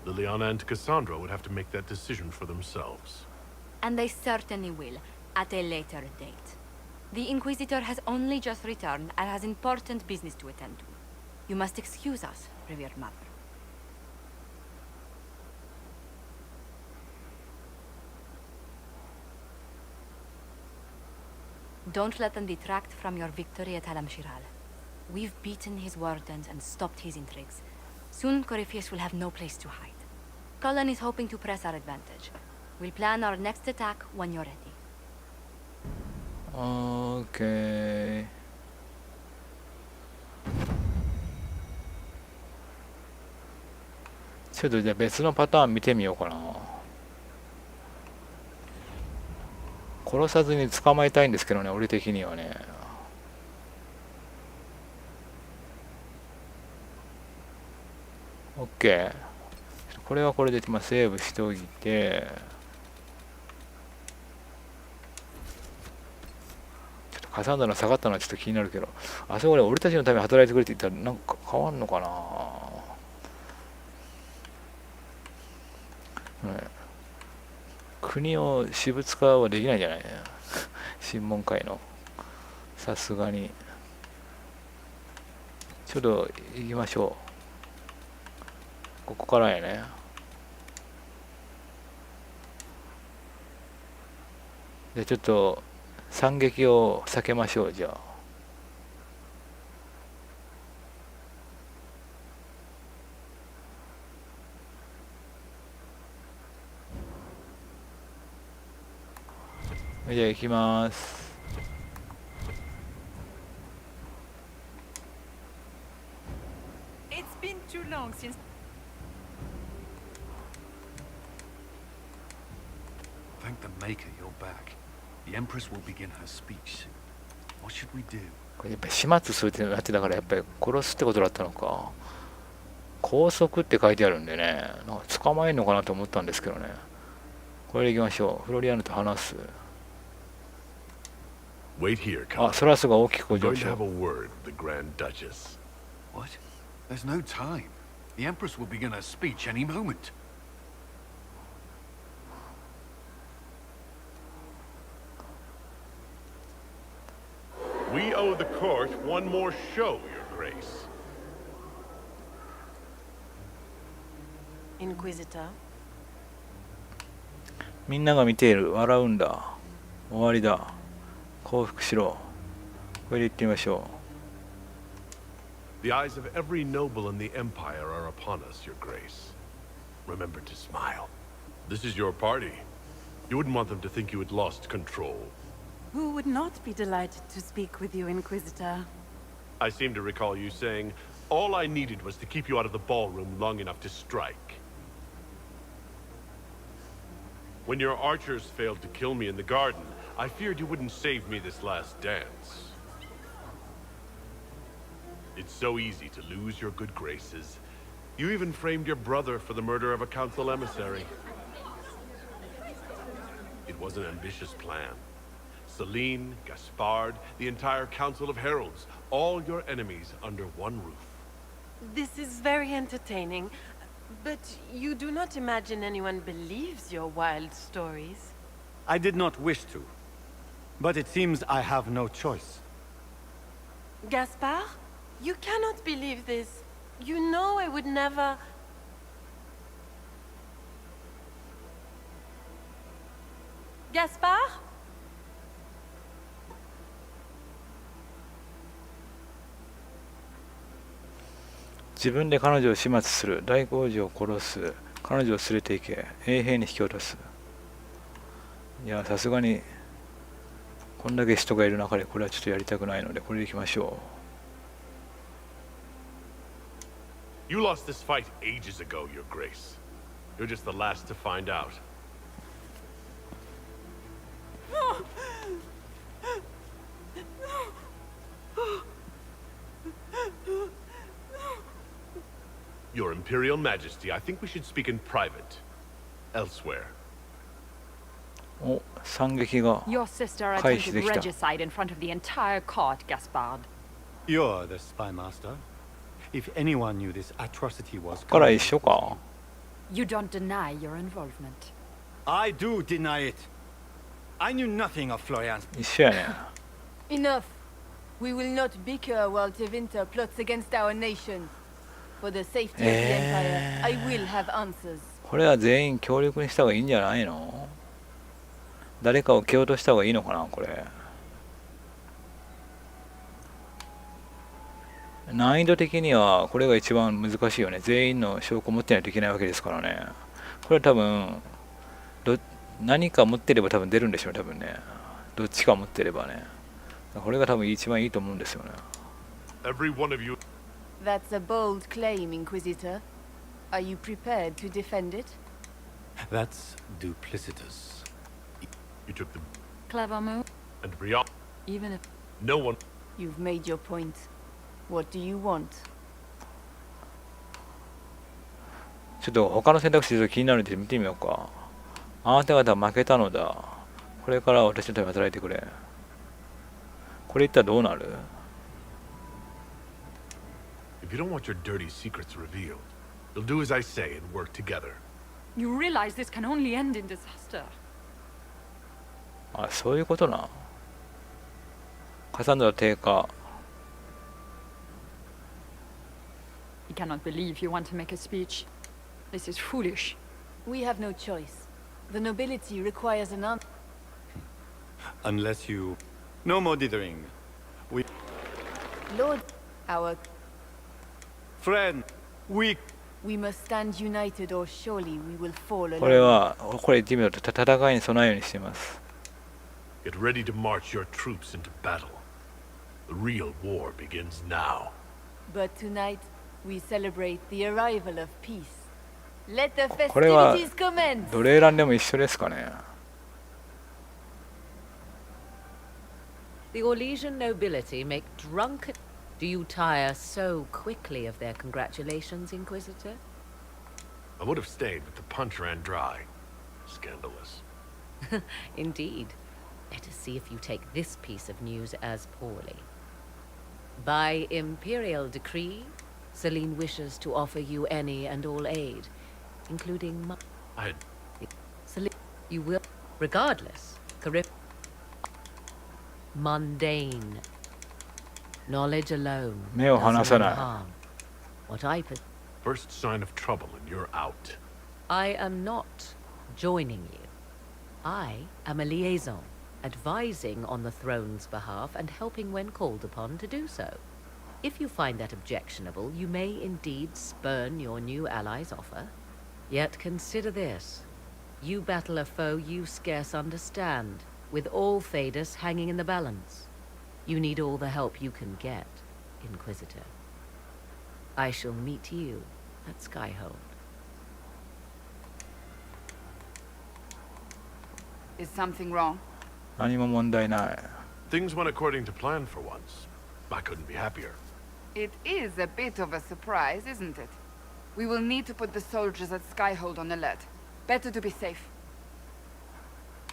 Liliana and Cassandra would have to make that decision for themselves. And they certainly will, at a later date. The Inquisitor has only just returned and has important business to attend to. You must excuse us, revered mother. Don't let them detract from your victory at Al-Amshiral. We've beaten his wardens and stopped his intrigues. Soon Corypheus will have no place to hide. Cullen is hoping to press our advantage. We'll plan our next attack when you're ready. Okay. ちょっとじゃあ別のパターン見てみようかな。殺さずに捕まえたいんですけどね、俺的にはね。OK。これはこれで、まあ、セーブしておいて。ちょっとカサンドラ下がったのはちょっと気になるけど、あそこで俺たちのために働いてくれって言ったらなんか変わんのかな。国を私物化はできないんじゃない審問会の。さすがに。ちょっと行きましょう。ここからやね。で、ちょっと惨劇を避けましょう、じゃあ。じゃあ行きます。It's been too long since. Thank the Maker you're back. The Empress will begin her speech soon. What should we do? これやっぱり始末するってなってたからやっぱり殺すってことだったのか。拘束って書いてあるんでね、なんか捕まえるのかなと思ったんですけどね。これで行きましょう。フロリアーヌと話す。Wait here, あ、それはすごい大きく向上 I'm going し to よ have う。 a word with the Grand Duchess. What? There's no time. The Empress will begin her speech any moment. We owe the court one more show, Your Grace. Inquisitor. みんなが見ている。笑うんだ。終わりだ。降伏しろ。これで行ってみましょう。The eyes of every noble in the Empire are upon us, Your Grace. Remember to smile. This is your party. You wouldn't want them to think you had lost control. Who would not be delighted to speak with you, Inquisitor? I seem to recall you saying, all I needed was to keep you out of the ballroom long enough to strike. When your archers failed to kill me in the garden, I feared you wouldn't save me this last dance. It's so easy to lose your good graces. You even framed your brother for the murder of a council emissary. It was an ambitious plan. Celine, Gaspard, the entire Council of Heralds, all your enemies under one roof. This is very entertaining, but you do not imagine anyone believes your wild stories. I did not wish to, but it seems I have no choice. Gaspard? You cannot believe this. You know I would never... Gaspard? 自分で彼女を始末する。大工事を殺す。彼女を連れて行け。永遠に引き落とす。いや、さすがにこんだけ人がいる中でこれはちょっとやりたくないので、これでいきましょう。You lost this fight ages ago, Your Grace. You're just the last to find out. Your Imperial Majesty, I think we should speak in private. Elsewhere. お、惨劇が Your sister 回避 attempted できた。 regicide in front of the entire court, Gaspard. You're the spy master. If anyone knew this atrocity was から一緒か。 You don't deny your involvement. I do deny it. I knew nothing of Florian's. 一緒やね。 Enough. We will not bicker while Tevinter plots against our nation. For the safety of the Empire, I will have answers. これは全員協力にした方がいいんじゃないの？誰かを蹴落とした方がいいのかなこれ。難易度的にはこれが一番難しいよね。全員の証拠を持ってないといけないわけですからね。これは多分何か持ってれば多分出るんでしょうね、多分ね。どっちか持ってればね。これが多分一番いいと思うんですよね。Every one of you. That's a bold claim, Inquisitor. Are you prepared to defend it? That's duplicitous. You took the Clever move. and Brian. Even if No one. You've made your point. What do you want? ちょっと他の選択肢ちょっと気になるんで見てみようか。あなた方負けたのだ。これから私のために働いてくれ。これ言ったらどうなる？ If you don't want your dirty secrets revealed, you'll do as I say and work together. you realize this can only end in disaster. あ、そういうことな。カサンドラ低下。He cannot believe you want to make a speech. This is foolish. We have no choice. The nobility requires an answer. Unless you... No more dithering. We... Lord, our... Friend, we... We must stand united or surely we will fall これ alone. は、これ言ってみると戦いに備えるようにしています。Get ready to march your troops into battle. The real war begins now. But tonight, we celebrate the arrival of peace. Let the これは festivities commence! どれ選んでも一緒ですかね。 The Orlesian nobility make drunken... Do you tire so quickly of their congratulations, Inquisitor? I would have stayed, but the punch ran dry. Scandalous. Indeed. Let us see if you take this piece of news as poorly. By imperial decree, Celine wishes to offer you any and all aid, including Celine, you will, regardless, mundane. Knowledge alone 目を離さ does な no い。 harm. What I First sign of trouble and you're out. I am not joining you. I am a liaison, advising on the throne's behalf and helping when called upon to do so. If you find that objectionable, you may indeed spurn your new ally's offer. Yet consider this. You battle a foe you scarce understand, with all Thedas hanging in the balance. You need all the help you can get, Inquisitor. I shall meet you at Skyhold. Is something wrong? 何も問題ない。 Things went according to plan for once. I couldn't be happier. It is a bit of a surprise, isn't it? We will need to put the soldiers at Skyhold on alert. Better to be safe.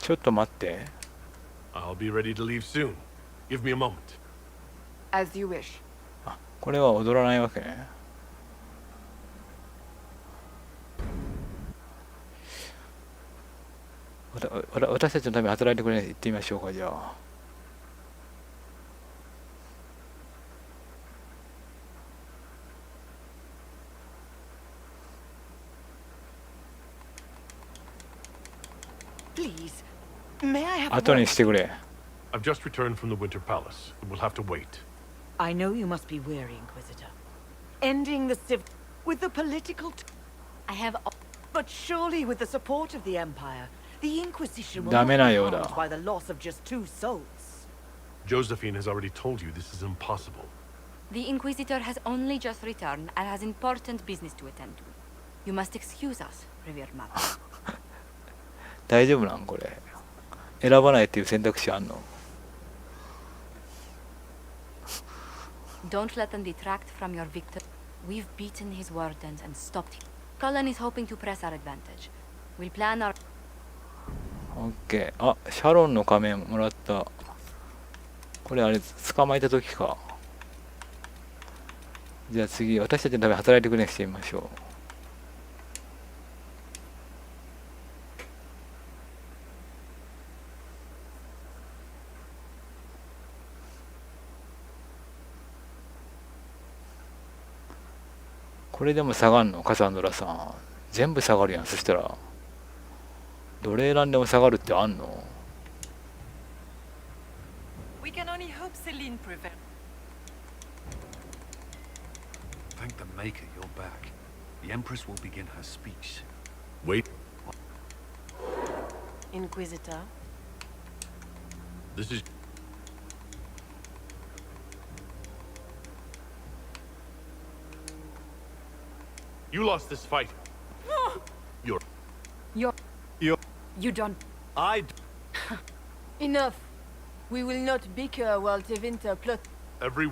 ちょっと待って。 I'll be ready to leave soon. Give me a moment. As you wish. あ、これは踊らないわけね。私たちのために働いてくれ、行ってみましょうか、じゃあ。Please, may I have 後にしてくれ。I've just returned from the Winter Palace. We'll have to wait. I know you must be weary, Inquisitor. Ending the civ... with the political... I have... But surely with the support of the Empire, the Inquisition will ダ not メ be なよう harmed だ。 by the loss of just 2 souls. Josephine has already told you this is impossible. The Inquisitor has only just returned and has important business to attend to. You must excuse us, revered mother. 大丈夫なんこれ。選ばないっていう選択肢あんの？ Don't let them detract from your victory. We've beaten his wardens and stopped him. Cullen is hoping to press our advantage. We'll plan our... OK。あ、シャロンの仮面もらった。これあれ、捕まえた時か。じゃあ次、私たちのために働いてくれにしてみましょう。これでも下がんのカサンドラさん。全部下がるやん。そしたらどれ選んでも下がるってあんの？ We can only hope Celine prevails. Thank the Maker you're back. The Empress will begin her speech soon. Wait. Inquisitor. This is... You lost this fight. You're... You don't... Enough. We will not bicker while Tevinter plot. Every...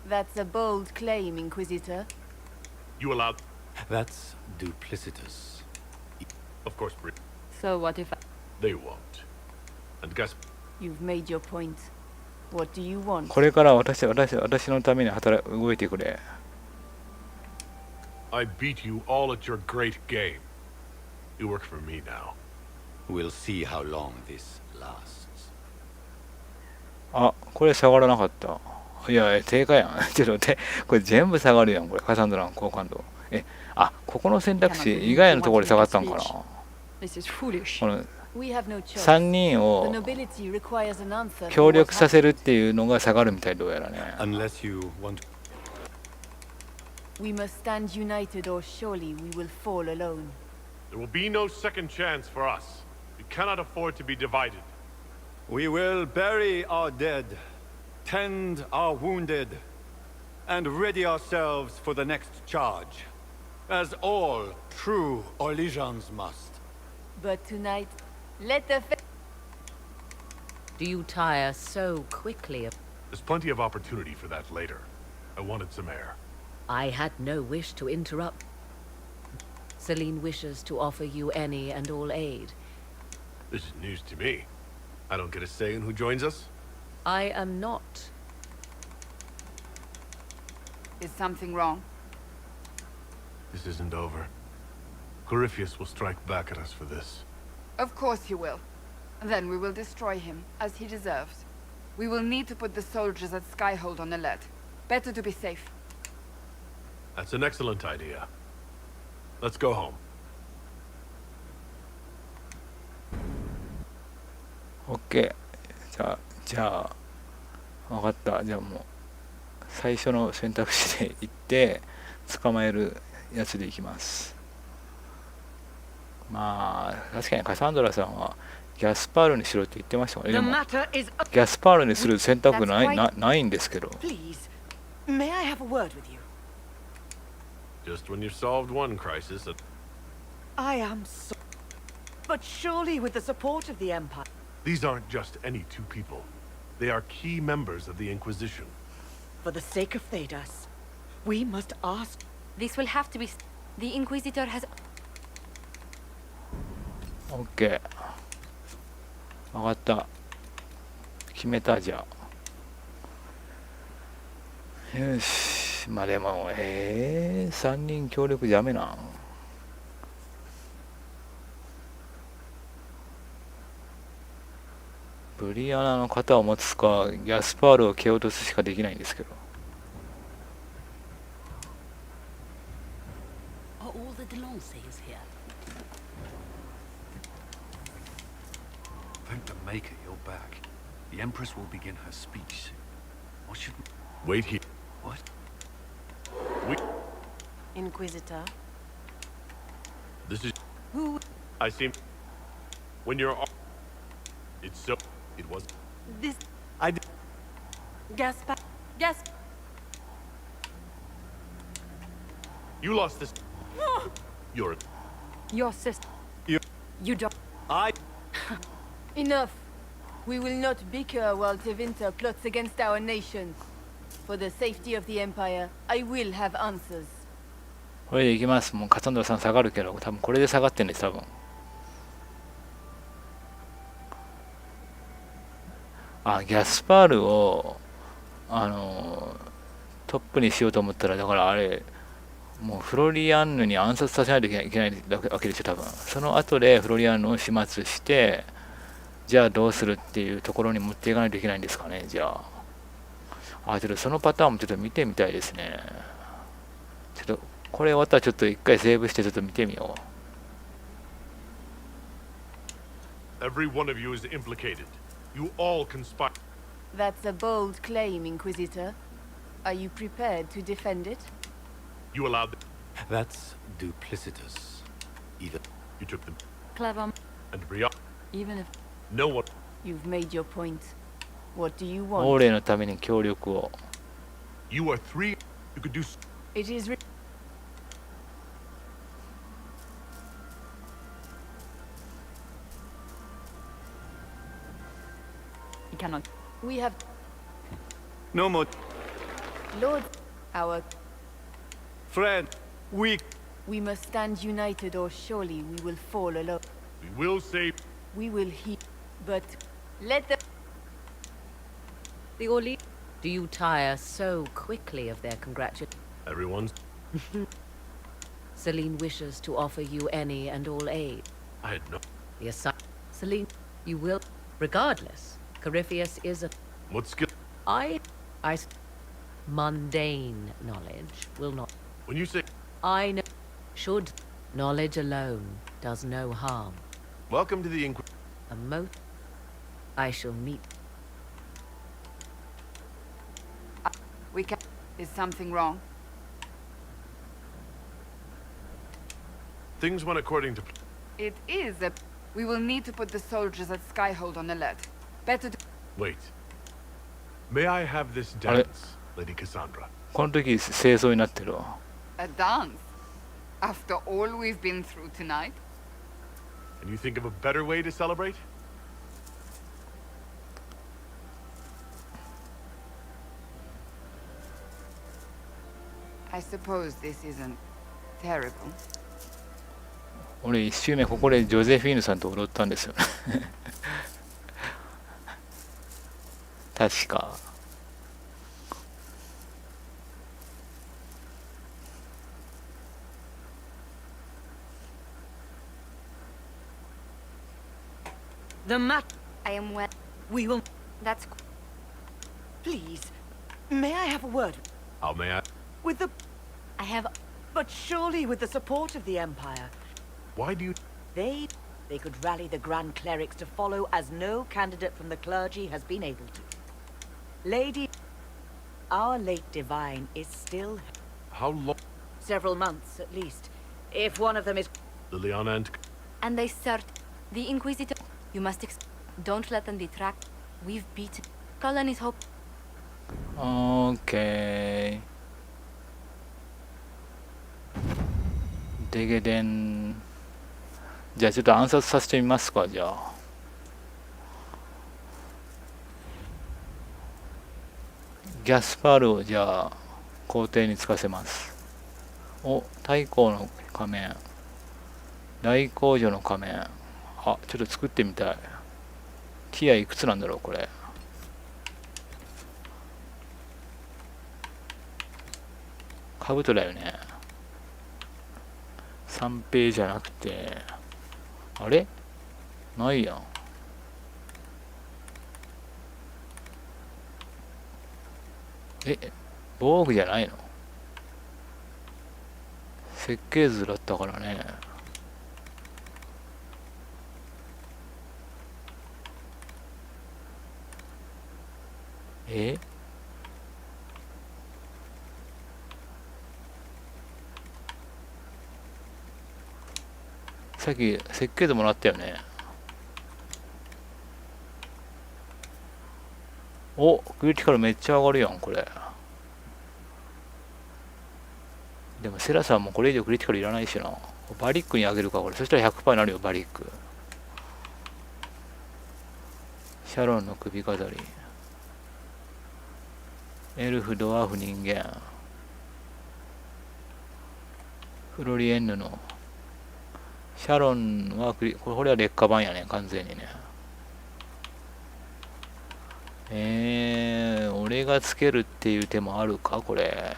That's a bold claim, Inquisitor. You allowed... That's duplicitous. Of course, Brit. So what if They won't. And guess... You've made your point. What do you want? これから私のために動いてくれ。I beat you all at your great game. You work for me now. We'll see how long this lasts. あ、これ下がらなかった。いや、低下やん。ちょっと待って、これ全部下がるやん、これ、カサンドラの好感度。あ、ここの選択肢以外のところで下がったんかな。この3人を協力させるっていうのが下がるみたいどうやらね。Unless you want... We must stand united or surely we will fall alone. There will be no second chance for us. We cannot afford to be divided. We will bury our dead, tend our wounded, and ready ourselves for the next charge, as all true Orleans must. But tonight, let the... Do you tire so quickly? There's plenty of opportunity for that later. I wanted some air. I had no wish to interrupt. Celine wishes to offer you any and all aid. This is news to me. I don't get a say in who joins us. I am not. Is something wrong? This isn't over. Corypheus will strike back at us for this. Of course he will. Then we will destroy him, as he deserves. We will need to put the soldiers at Skyhold on alert. Better to be safe. That's an excellent idea. Let's go home. OK。じゃあ、分かった。じゃあもう、最初の選択肢で行って、捕まえるやつで行きます。まあ、確かにカサンドラさんは、ギャスパールにしろって言ってましたもんね。でも、ギャスパールにする選択ないんですけど。Please, may I have a word with you? Just when you've solved one crisis... I am so... But surely with the support of the Empire... These aren't just any two people. They are key members of the Inquisition. For the sake of Thedas, we must ask... This will have to be... The Inquisitor has... OK。分かった。決めたじゃあ。よし。まあでも、3人協力ダメなん。ブリアナの肩を持つか、ギャスパールを蹴落とすしかできないんですけど。Are all the Delancey's here? Thank the Maker you're back. The Empress will begin her speech soon. What should we... Wait here. What? Inquisitor. This is... Who? I seem... When you're... It's so... It was... This... I did... Gaspar... You lost this... You're... Your sister. You don't... Enough. We will not bicker while Tevinter plots against our nation. For the safety of the Empire, I will have answers. これでいきます。もうカサンドラさん下がるけど、多分これで下がってんです、多分。あ、ギャスパールを、トップにしようと思ったら、だからあれ、もうフロリアンヌに暗殺させないといけないわけですよ、多分。その後でフロリアンヌを始末して、じゃあどうするっていうところに持っていかないといけないんですかね、じゃあ。ちょっとそのパターンもちょっと見てみたいですね。ちょっと、これ終わったらちょっと一回セーブしてちょっと見てみよう。Every one of you is implicated. You all conspire. That's a bold claim, Inquisitor. Are you prepared to defend it? You allowed them. That's duplicitous. Either you took them. Clever. And Brian. Even if no one. You've made your point. What do you う。 want? オーレのために協力を。You are three. You could do. It is. you cannot. We have. No more. Lord, our. Friend, we must stand united or surely we will fall alone. We will save. We will heal. But let the... The Orly. Do you tire so quickly of their congratulations? Everyone's. Celine wishes to offer you any and all aid. I had no. The Celine, you will. Regardless, Corypheus is a... What skill? I... Mundane knowledge will not... When you say... I know... Should... Knowledge alone does no harm. Welcome to the Inquisition. I shall meet... We can... Is something wrong? Things went according to... It is a... We will need to put the soldiers at Skyhold on alert. Better to... Wait. May I have this dance, Lady Cassandra? この時清掃になってるわ。A dance? After all we've been through tonight? Can you think of a better way to celebrate? I suppose this isn't terrible. 俺一周目ここでジョゼフィーヌさんと踊ったんですよ確か。The mat. I am well. We will. That's... Please, may I have a word? How may I? With the... I have... But surely with the support of the Empire. Why do you... They could rally the Grand Clerics to follow as no candidate from the clergy has been able to. Lady... Our late divine is still... How long? Several months, at least. If one of them is... Liliana and... And they start... The Inquisitor... You must... Don't let them detract. We've beaten... Cullen is hope... OK。デゲデン。じゃあちょっと暗殺させてみますか、じゃあ。ギャスパールをじゃあ皇帝につかせます。お、太閤の仮面。大工女の仮面。あ、ちょっと作ってみたい。ティアいくつなんだろう、これ。カブトだよね。三平じゃなくて、あれないやん。防具じゃないの？設計図だったからね。さっき設計図もらったよね。お、クリティカルめっちゃ上がるやん、これ。でもセラさんもこれ以上クリティカルいらないしな。バリックに上げるか、これ。そしたら 100% になるよ、バリック。シャロンの首飾り。エルフ、ドワーフ、人間。フロリエンヌのシャロンはこれは劣化版やね、完全にね。俺がつけるっていう手もあるか、これ。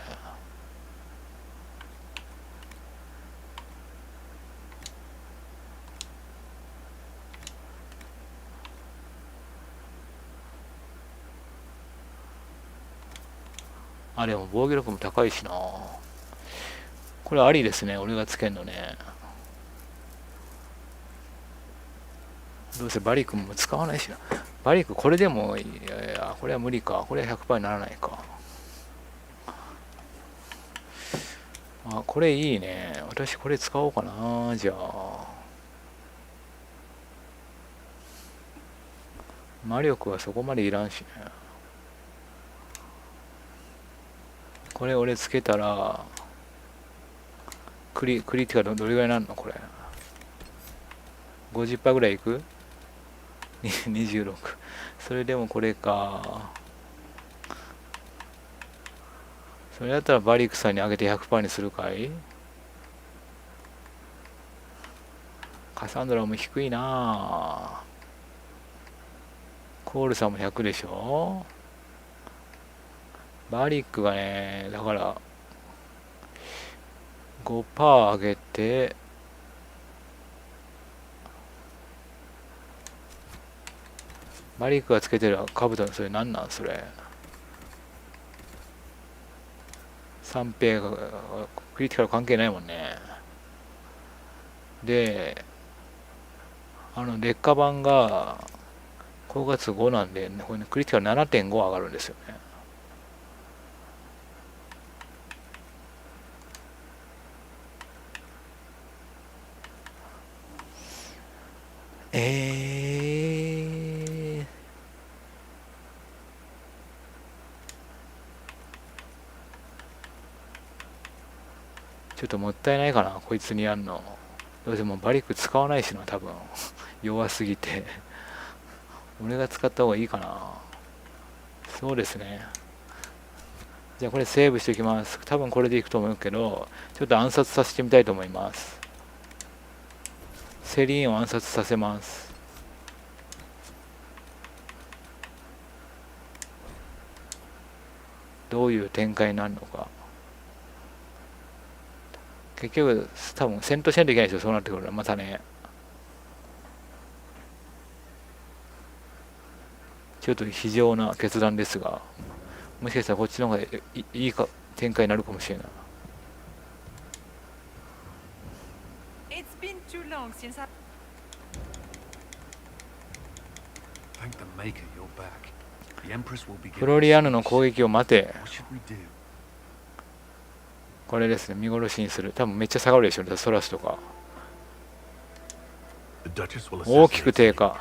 あ、でも防御力も高いしな。これありですね、俺がつけんのね。どうせバリックも使わないしな。バリックこれでも、いや、これは無理か。これは 100% にならないか。あ、これいいね。私これ使おうかな。じゃあ。魔力はそこまでいらんしね。これ俺つけたらクリってかどれぐらいなるのこれ。50% ぐらいいく26。それでもこれか。それだったらバリックさんに上げて 100% にするかい。カサンドラも低いな。コールさんも100でしょ。バリックがね、だから5% 上げてバリックがつけてるカブトのそれ何なんそれ。3ペがクリティカル関係ないもんね。で劣化版が高月5なんで、これね、クリティカル 7.5 上がるんですよね。ちょっともったいないかな、こいつにやんの。どうせもうバリック使わないしな、多分弱すぎて俺が使った方がいいかな。そうですね。じゃあこれセーブしておきます。多分これでいくと思うけど、ちょっと暗殺させてみたいと思います。セリーンを暗殺させます。どういう展開になるのか。結局多分戦闘しないといけないですよ、そうなってくるのまたね。ちょっと非常な決断ですが、もしかしたらこっちの方がいいか展開になるかもしれない。フロリアヌの攻撃を待て。これですね、見殺しにする。多分めっちゃ下がるでしょうね、ソラスとか。大きく低下。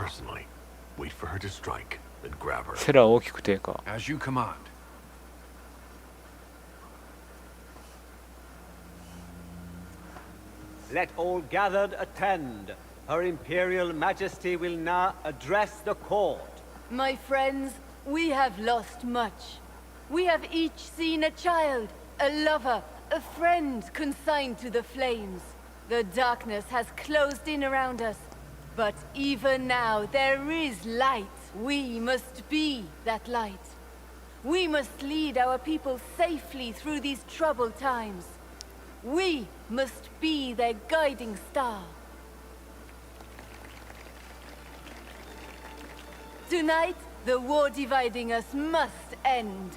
セラ大きく低下。Let all gathered attend. Her Imperial Majesty will now address the court. My friends, we have lost much. We have each seen a child, a lover, a friend consigned to the flames. The darkness has closed in around us. But even now, there is light. We must be that light. We must lead our people safely through these troubled times. We must be their guiding star. Tonight, the war dividing us must end.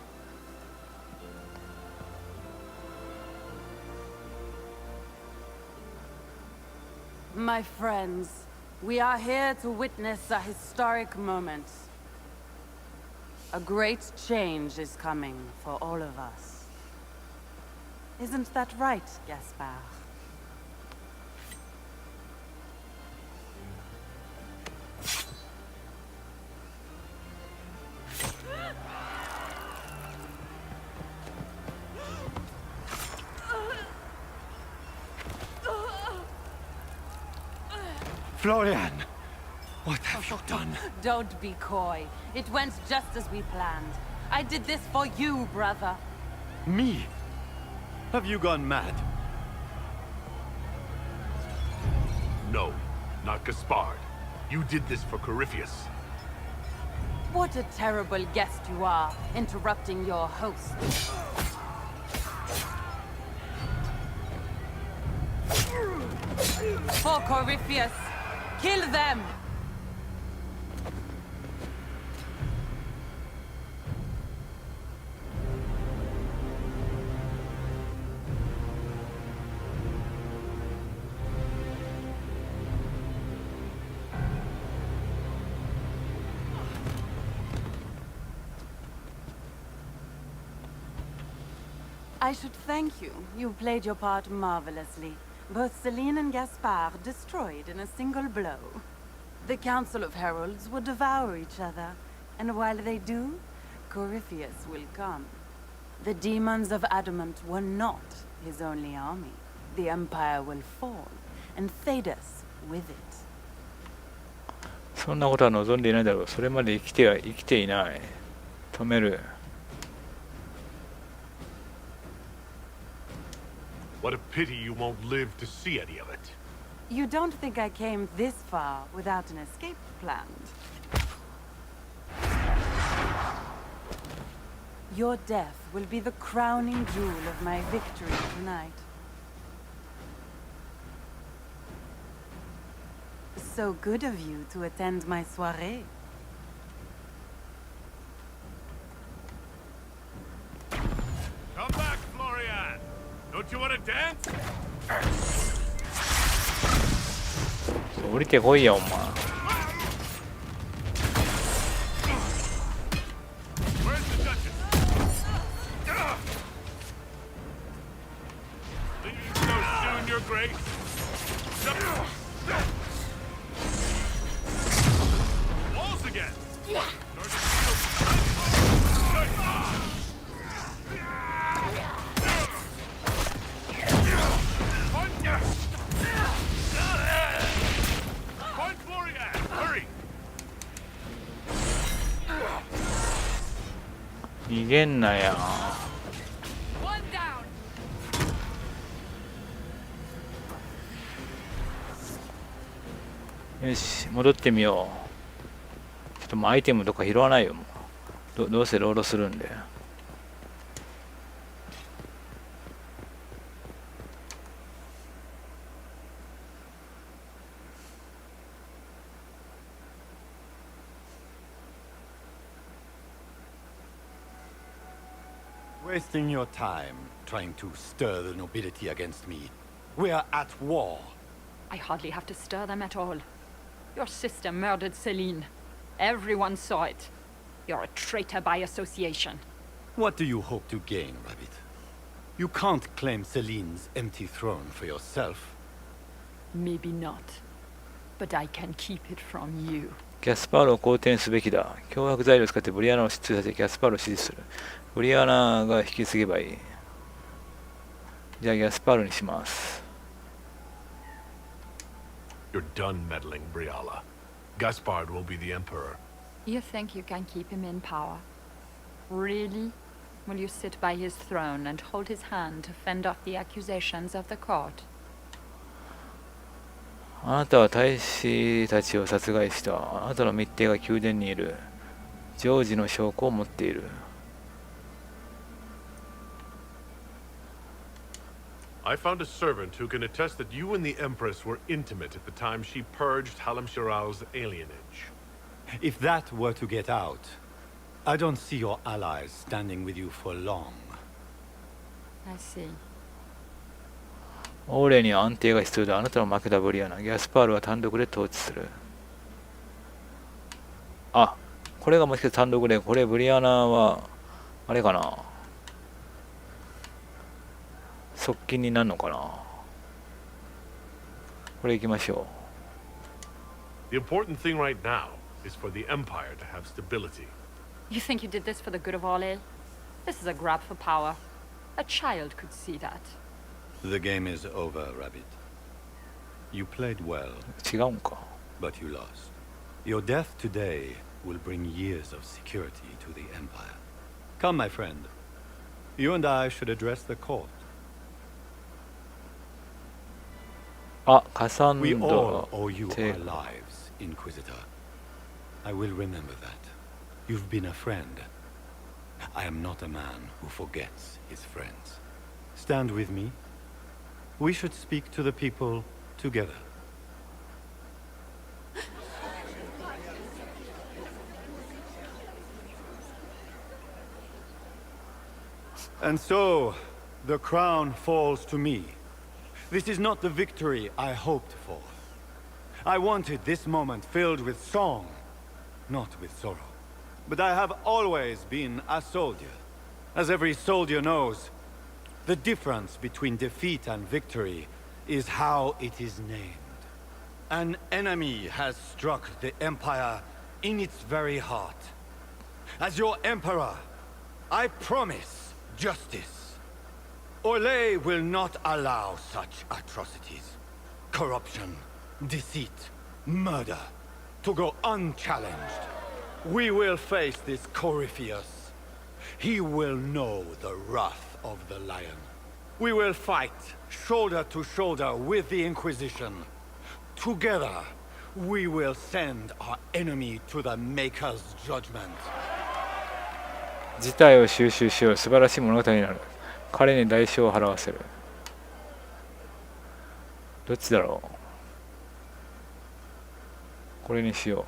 My friends, we are here to witness a historic moment. A great change is coming for all of us. Isn't that right, Gaspard? Florian! What have you done? Don't be coy. It went just as we planned. I did this for you, brother. Me? Have you gone mad? No, not Gaspard. You did this for Corypheus. What a terrible guest you are, interrupting your host. For Corypheus, kill them! I should thank you. You played your part marvelously. Both Celine and Gaspard destroyed in a single blow. The Council of Heralds will devour each other, and while they do, Corypheus will come. The demons of Adamant were not his only army. The Empire will fall, and Thedas with it. そんなことは望んでいないだろう。それまで生きていない。止める。What a pity you won't live to see any of it. You don't think I came this far without an escape planned? Your death will be the crowning jewel of my victory tonight. So good of you to attend my soirée. Come back, Florian! Don't you want to dance? 降りてこいよお前。逃げんなや。よし、戻ってみよう。ちょっともうアイテムとか拾わないよ。もうどうせロードするんで。Wasting your time trying to stir the nobility against me. We are at war. I hardly have to stir them at all. Your sister murdered Celine. Everyone saw it. You're a traitor by association. What do you hope to gain, Rabbit? You can't claim Celine's empty throne for yourself. Maybe not. But I can keep it from you. ギャスパールを肯定にすべきだ。脅迫材料を使ってブリアナを失墜させギャスパールを支持する。ブリアナが引き継げばいい。じゃあギャスパールにします。You're done meddling, Briala. Gaspard will be the Emperor. You think you can keep him in power? Really? Will you sit by his throne and hold his hand to fend off the accusations of the court? あなたは大使たちを殺害した。あなたの密偵が宮殿にいる。ジョージの証拠を持っている。I found a servant who can attest that you and the Empress were intimate at the time she purged Halam-Shiral's alienage. If that were to get out, I don't see your allies standing with you for long. I see. オーレには安定が必要だ。あなたの負けたブリアナ。ギャスパールは単独で統治する。あ、これがもしかして単独で、これブリアナは、あれかな。側近になるのかな。これ行きましょう。The important thing right now is for the Empire to have stability. You think you did this for the good of Orlais? This is a grab for power. A child could see that. The game is over, Rabbit. You played well. 違うんか。But you lost. Your death today will bring years of security to the Empire. Come, my friend. You and I should address the court. あ、カサン We ド all owe you ラ our lives, Inquisitor. I will remember that. You've been a friend. I am not a man who forgets his friends. Stand with me. We should speak to the people together. And so, the crown falls to me. This is not the victory I hoped for. I wanted this moment filled with song, not with sorrow. But I have always been a soldier. As every soldier knows, the difference between defeat and victory is how it is named. An enemy has struck the Empire in its very heart. As your Emperor, I promise justice. Orlais will not allow such atrocities. Corruption, deceit, murder, to go unchallenged. We will face this Corypheus. He will know the wrath of the Lion. We will fight shoulder to shoulder with the Inquisition. Together, we will send our enemy to the Maker's judgment. 事態を収集しよう。素晴らしい物語になる。彼に代償を払わせる。どっちだろう。これにしよ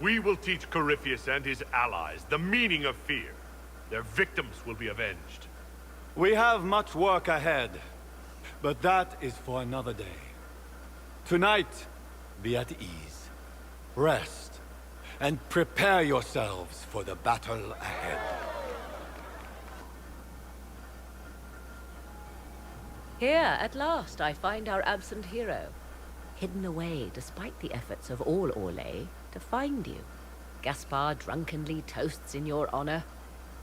う。We will teach Corypheus and his allies the meaning of fear. Their victims will be avenged. We have much work ahead, but that is for another day. Tonight, be at ease, rest, and prepare yourselves for the battle ahead. Here, at last, I find our absent hero. Hidden away, despite the efforts of all Orlais, to find you. Gaspard drunkenly toasts in your honor.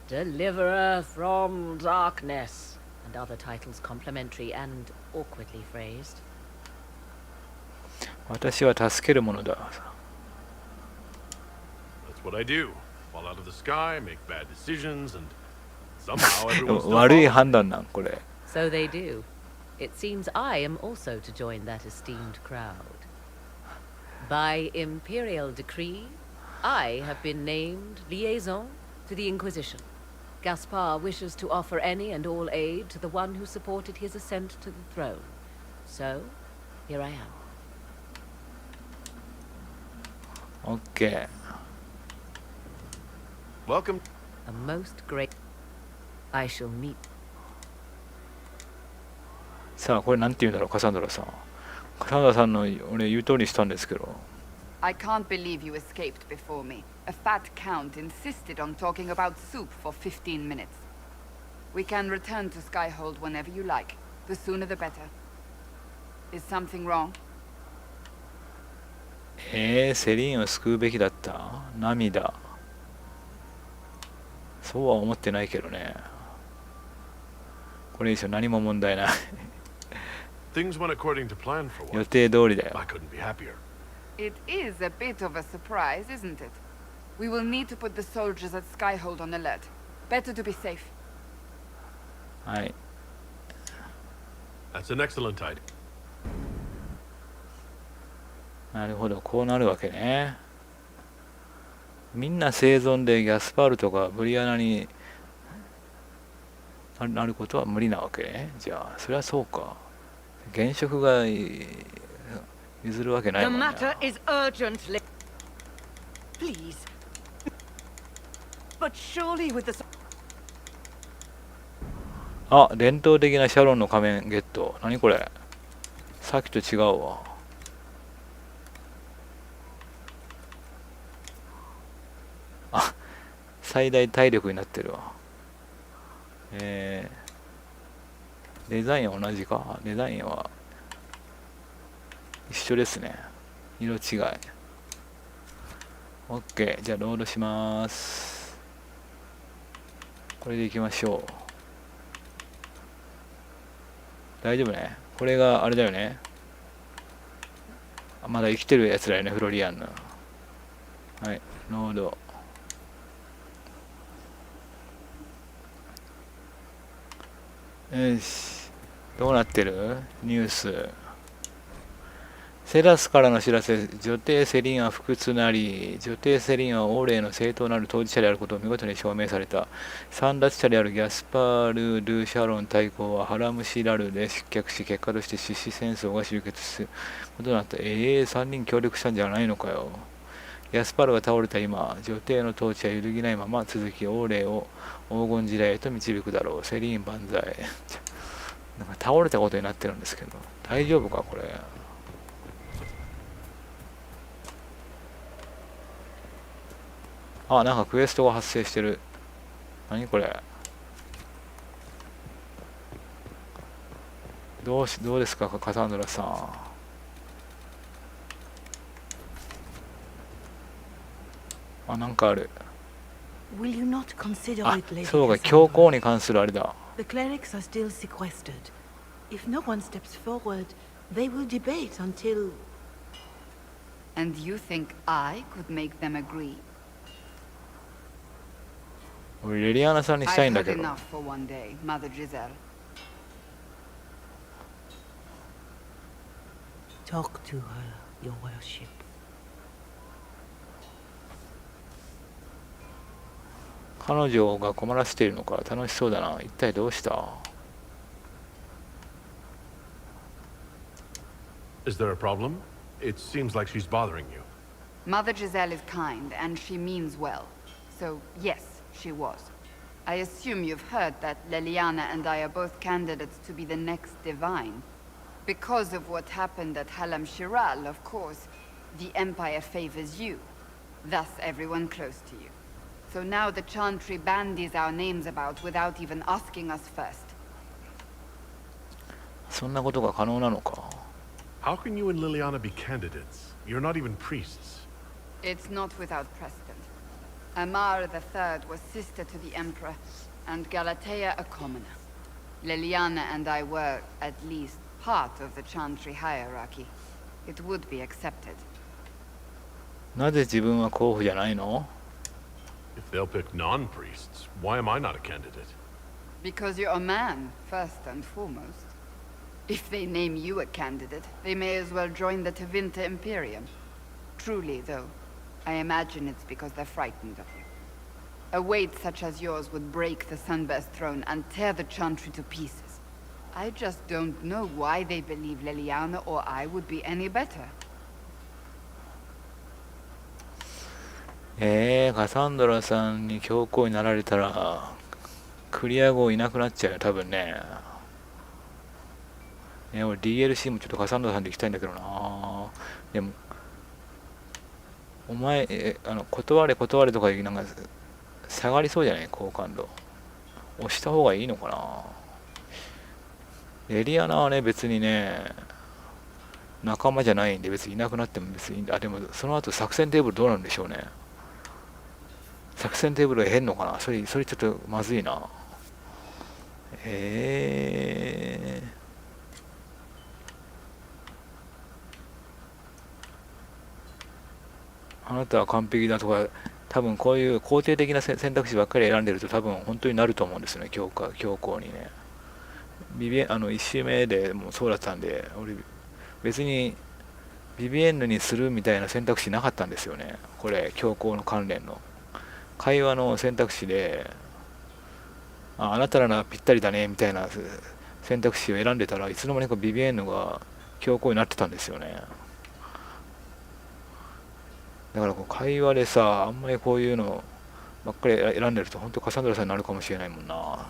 Deliverer from darkness. And other titles complimentary and awkwardly phrased. 私は助けるものだ。That's what I do. Fall out of the sky, make bad decisions, and somehow everyone's still 悪い判断なんこれ。 So they do. It seems I am also to join that esteemed crowd. By imperial decree, I have been named liaison to the Inquisition. Gaspard wishes to offer any and all aid to the one who supported his ascent to the throne. So, here I am. OK。Welcome. A most great. I shall meet. さあ、これなんて言うんだろう、カサンドラさん。カサンドラさんの俺言う通りにしたんですけど。I can't believe you escaped before me. A fat count insisted on talking about soup for 15 minutes. We can return to Skyhold whenever you like. The sooner the better. Is something wrong? セリーンを救うべきだった。涙。そうは思ってないけどね。これ以上何も問題ない。Things went according to plan for 予 once. 定通りだよ。 I couldn't be happier. It is a bit of a surprise, isn't it? We will need to put the soldiers at Skyhold on alert. Better to be safe. はい。That's an excellent idea. なるほど、こうなるわけね。みんな生存でギャスパールとかブリアナになることは無理なわけね。じゃあ、それはそうか。現職が譲るわけないもんな。 The matter is urgently. Please. But surely with the. あ、伝統的なシャロンの仮面ゲット。何これ。さっきと違うわ。あ、最大体力になってるわ。デザインは同じか。デザインは一緒ですね。色違い。OK。じゃあロードします。これでいきましょう。大丈夫ね。これがあれだよね。まだ生きてるやつらよね、フロリアンの。はい、ロード。よし。どうなってる？ニュース。セラスからの知らせ、女帝セリンは不屈なり、女帝セリンはオーレイの正当なる当事者であることを見事に証明された。参列者であるギャスパール・ドゥ・シャロン大公はハラムシラルで失脚し、結果として獅子戦争が終結することになった。3人協力したんじゃないのかよ。ギャスパールが倒れた今、女帝の統治は揺るぎないまま続き、オーレイを黄金時代へと導くだろう。セリン万歳。なんか倒れたことになってるんですけど、大丈夫かこれ。あ、なんかクエストが発生してる。何これ。どうですか、カサンドラさん。あ、なんかある。Will you not consider あ、 it, Lady そうか、 Cassandra? 教皇に関するあれだ。The clerics are still sequestered. If no one steps forward, they will debate until... And you think I could make them agree? 俺レリアーナさんにしたいんだ I've け had ど。 enough for one day, Mother Giselle. Talk to her, your worship. 彼女が困らせているのか楽しそうだな。一体どうした？ Is there a problem? It seems like she's bothering you. Mother Giselle is kind, and she means well. So, yes, she was. I assume you've heard that Leliana and I are both candidates to be the next divine. Because of what happened at Halam Shiral, of course, the Empire favors you. Thus, everyone close to you. So now the Chantry bandies our names about without even asking us first. そんなことが可能なのか。 How can you and Liliana be candidates? You're not even priests. It's not without precedent. Amar III was sister to the Emperor, and Galatea a commoner. Liliana and I were, at least, part of the Chantry hierarchy. It would be accepted. なぜ自分は候補じゃないの？ If they'll pick non-priests, why am I not a candidate? Because you're a man, first and foremost. If they name you a candidate, they may as well join the Tevinter Imperium. Truly, though, I imagine it's because they're frightened of you. A weight such as yours would break the Sunburst throne and tear the Chantry to pieces. I just don't know why they believe Leliana or I would be any better. カサンドラさんに教皇になられたらクリア後いなくなっちゃうよ多分ね。俺 DLC もちょっとカサンドラさんで行きたいんだけどな。でもお前断れとかなんか下がりそうじゃない？好感度押した方がいいのかな。エリアナはね別にね仲間じゃないんで別にいなくなっても別にいいんだ。でもその後作戦テーブルどうなるんでしょうね。作戦テーブルが変のかな。それちょっとまずいな。あなたは完璧だとか多分こういう肯定的な選択肢ばっかり選んでると多分本当になると思うんですよね。教皇にね。1周目でもうそうだったんで俺別にビビエンヌにするみたいな選択肢なかったんですよね。これ教皇の関連の会話の選択肢であなたらならぴったりだねみたいな選択肢を選んでたらいつの間にかビビエンヌが教皇になってたんですよね。だから会話でさあんまりこういうのばっかり選んでると本当カサンドラさんになるかもしれないもんな。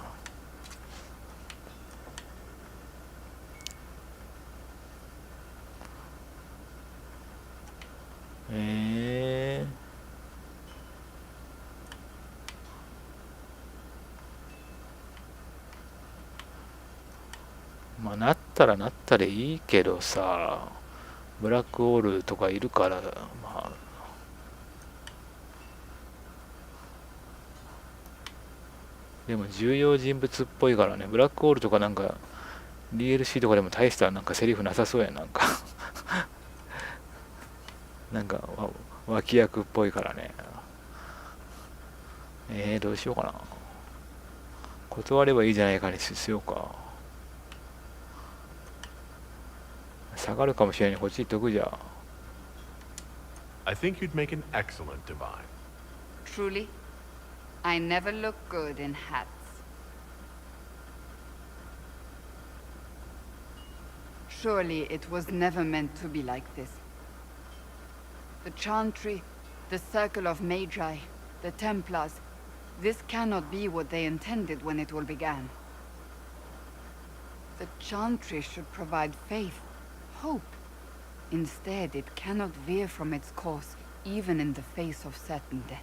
まあなったでいいけどさブラックオールとかいるからまあでも重要人物っぽいからね。ブラックオールとかなんか DLC とかでも大したなんかセリフなさそうやなんかなんか脇役っぽいからね。どうしようかな。断ればいいじゃないかにしようか。下がるかもしれない。こっち行っとくじゃ。I think you'd make an excellent divine. Truly? I never look good in hats. Surely it was never meant to be like this. The Chantry, the Circle of Magi, the Templars, this cannot be what they intended when it all began. The Chantry should provide faith, hope. Instead, it cannot veer from its course, even in the face of certain death.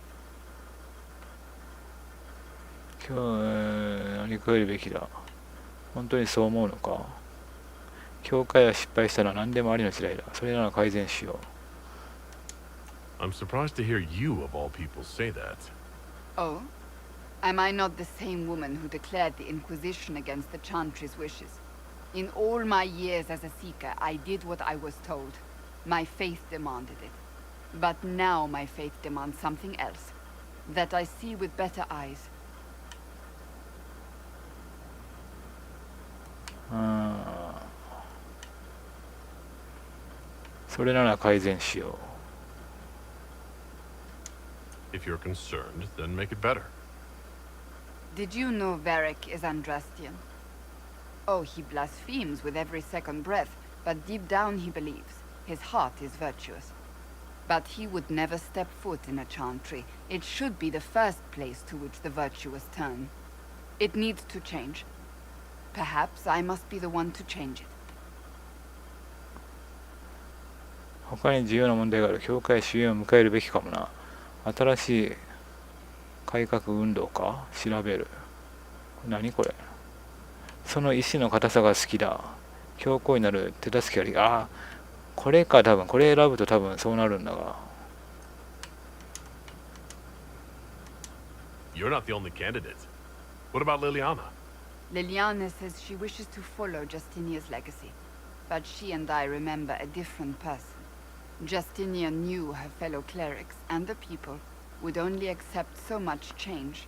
今日乗り越えるべきだ。本当にそう思うのか。教会は失敗したら何でもありの時代だ。それなら改善しよう。 I'm surprised to hear you, of all people, say that. Oh? Am I not the same woman who declared the Inquisition against the Chantry's wishes? In all my years as a seeker, I did what I was told. My faith demanded it. But now my faith demands something else. That I see with better eyes. それなら改善しよう。 If you're concerned, then make it better. Did you know Varric is Andrastian? Oh, he blasphemes with every second breath, but deep down he believes. His heart is virtuous. But he would never step foot in a Chantry. It should be the first place to which the virtuous turn. It needs to change. Perhaps I must be the one to change it. 他に重要な問題がある。教会終焉を迎えるべきかもな。新しい改革運動か調べる。何これ。その意志の固さが好きだ。強硬になる手助けあり。ああ、これか。多分これ選ぶと多分そうなるんだが。 You're not the only candidate. What about Liliana? Liliana says she wishes to follow Justinia's legacy. But she and I remember a different person. Justinia knew her fellow clerics and the people would only accept so much change.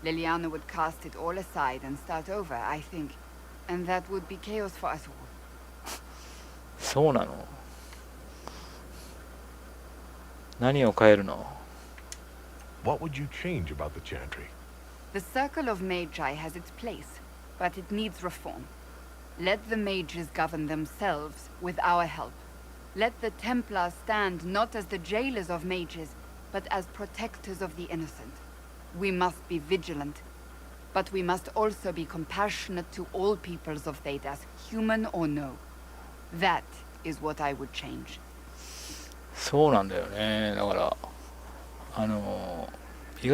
Liliana would cast it all aside and start over, I think. And that would be chaos for us all. そうなの？何を変えるの？ What would you change about the Chantry? The Circle of Magi has its place, but it needs reform. Let the mages govern themselves with our help. Let the Templars stand not as the jailers of mages, but as protectors of the innocent. We must be vigilant, but we must also be compassionate to all peoples of Thedas, human or no. That is what I would change. そうなんだよね。だから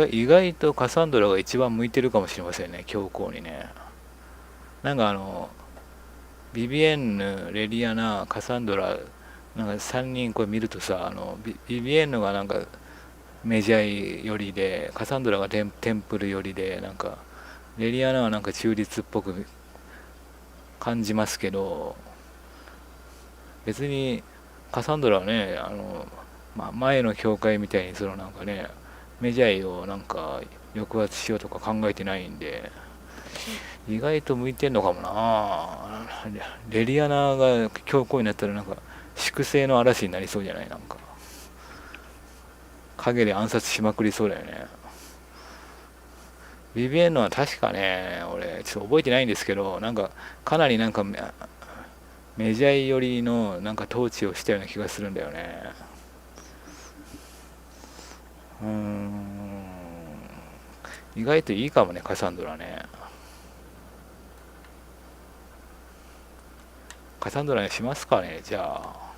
意外とカサンドラが一番向いてるかもしれませんね。強硬にね。なんかビビエンヌ、レリアナ、カサンドラなんか3人これ見るとさ、ビビエンヌがなんかメジャー寄りで、カサンドラがテンプル寄りで、なんかレリアナはなんか中立っぽく感じますけど、別にカサンドラはね、前の教会みたいになんかね、メジャーをなんか抑圧しようとか考えてないんで、意外と向いてんのかもな。レリアナが強硬になったらなんか粛清の嵐になりそうじゃない？なんか影で暗殺しまくりそうだよね。ビビエンヌは確かね、俺ちょっと覚えてないんですけど、なんかかなりなんかメジャー寄りのなんか統治をしたような気がするんだよね。意外といいかもね、カサンドラね。カサンドラにしますかね。じゃあ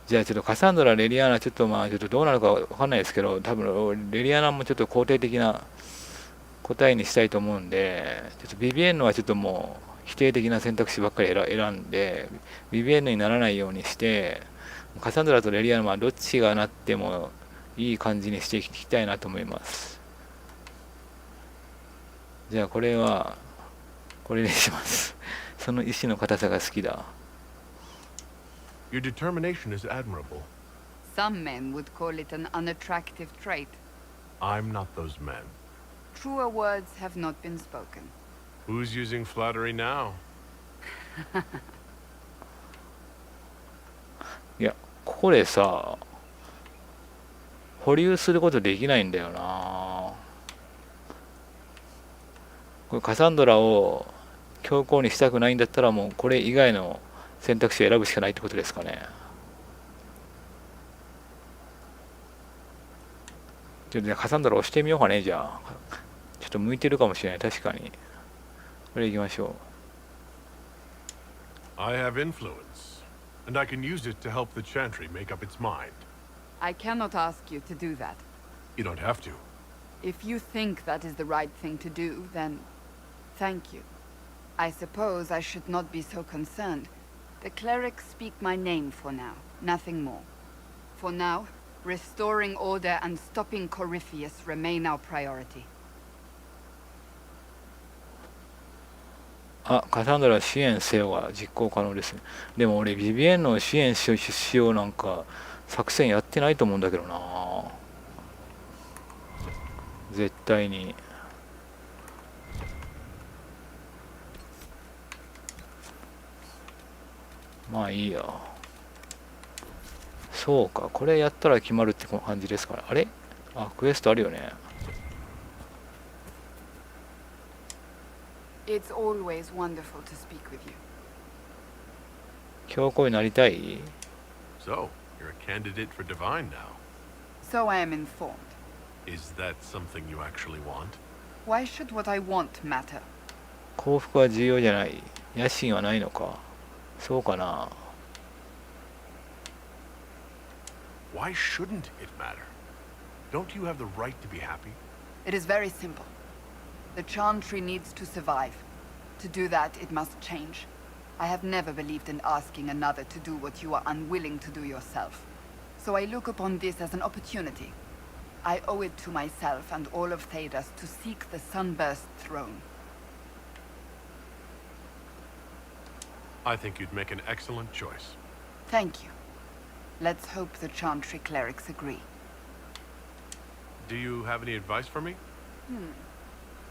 ちょっとカサンドラ、レリアナちょっとちょっとどうなるかわかんないですけど、多分レリアナもちょっと肯定的な答えにしたいと思うんで、ちょっとビビエンヌはちょっともう否定的な選択肢ばっかり選んで、ビビエンヌにならないようにして、カサンドラとレリアナはどっちがなってもいい感じにしていきたいなと思います。じゃあこれはこれにします。その意志の固さが好きだ。Your determination is admirable. Some men would call it an unattractive trait. I'm not those men. Truer words have not been spoken. Who's using flattery now? いやここでさ保留することできないんだよな。これカサンドラを強行にしたくないんだったらもうこれ以外の選択肢を選ぶしかないってことですかね。ちょっとねカサンドラ押してみようかね。じゃあちょっと向いてるかもしれない。確かにこれいきましょう。 I have influence, and I can use it to help the Chantry make up its mind. I cannot ask you to do that. You don't have to. If you think that is the right thing to do, then thank you. I suppose I should not be so concerned. The clerics speak my name for now, nothing more. For now, restoring order and stopping Corypheus remain our priority. あ、カサンドラ支援せよが実行可能ですね。でも俺ビビエンの支援しようなんか作戦やってないと思うんだけどな。絶対に。まあいいや。そうか、これやったら決まるって感じですから。あれ？あ、クエストあるよね。It's always wonderful to speak with you. 教皇になりたい？ So, you're a candidate for Divine now. So I am informed. Is that something you actually want? Why should what I want matter? 幸福は重要じゃない。野心はないのか。そうかな。Why shouldn't it matter? Don't you have the right to be happy? It is very simple. The Chantry needs to survive. To do that, it must change. I have never believed in asking another to do what you are unwilling to do yourself. So I look upon this as an opportunity. I owe it to myself and all of Thedas to seek the Sunburst throne. I think you'd make an excellent choice. Thank you. Let's hope the Chantry clerics agree. Do you have any advice for me?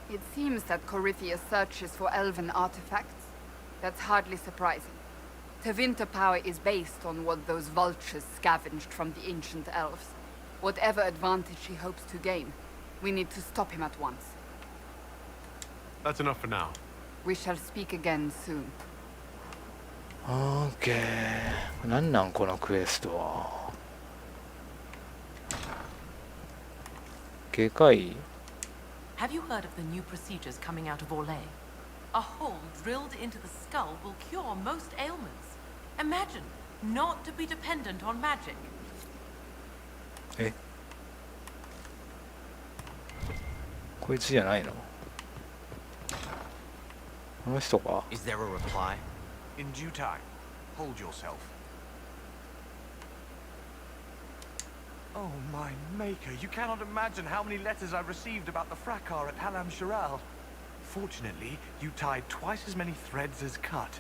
It seems that Corypheus searches for elven artifacts. That's hardly surprising. Tevinter power is based on what those vultures scavenged from the ancient elves. Whatever advantage he hopes to gain, we need to stop him at once. That's enough for now. We shall speak again soon. オーケー。なんなんこのクエストは。外科医？ Have you heard of the new procedures coming out of Orlais? A hole drilled into the skull will cure most ailments. Imagine not to be dependent on magic. え？こいつじゃないの？この人か？ Is there a reply? In due time. Hold yourself. Oh, my maker, you cannot imagine how many letters I've received about the fracas at Halam Shiral. Fortunately, you tied twice as many threads as cut,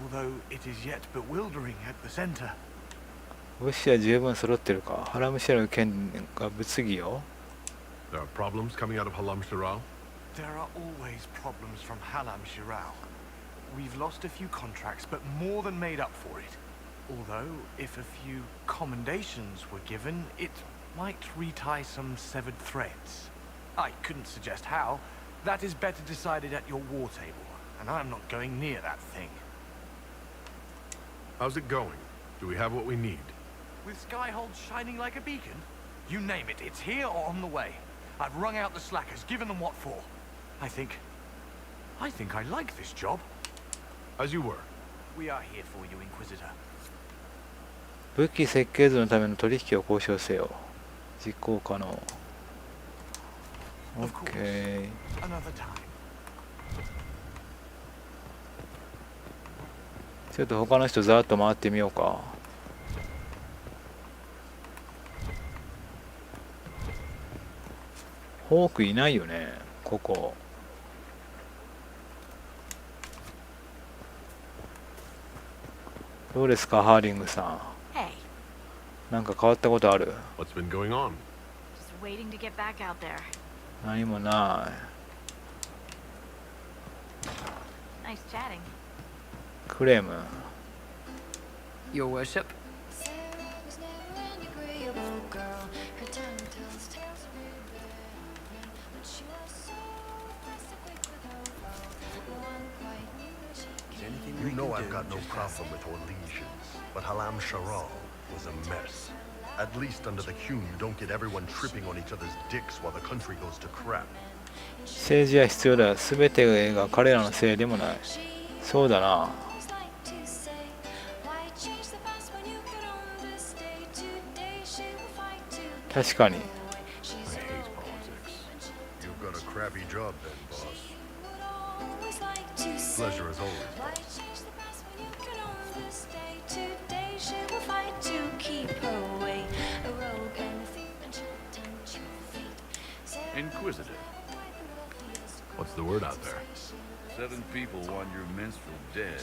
although it is yet bewildering at the center. 物資は十分揃ってるか。ハラムシャル剣が物議を。 There are problems coming out of Halam Shiral? There are always problems from Halam Shiral. We've lost a few contracts, but more than made up for it. Although, if a few commendations were given, it might retie some severed threads. I couldn't suggest how. That is better decided at your war table, and I'm not going near that thing. How's it going? Do we have what we need? With Skyhold shining like a beacon? You name it, it's here or on the way. I've wrung out the slackers, given them what for. I think I like this job. As you were. We are here for you, Inquisitor. 武器設計図のための取引を交渉せよ。実行可能。OK。ちょっと他の人ざーっと回ってみようか。ホークいないよね、ここ。どうですか、ハーリングさん。Hey. なんか変わったことある？ What's been going on? Just waiting to get back out there. 何もない。Nice chatting. クレーム。 Your worship? You know I've got no problem with Orlesians, but Halam Sharal was a mess. At least under the Hume, you don't get everyone tripping on each other's dicks while the country goes to crap. 政治は必要だ。すべてが彼らのせいでもない。そうだな。確かに。I hate politics. You've got a crappy job then, boss. Pleasure as always, boss. Inquisitive. What's the word out there? 7 people want your minstrel dead.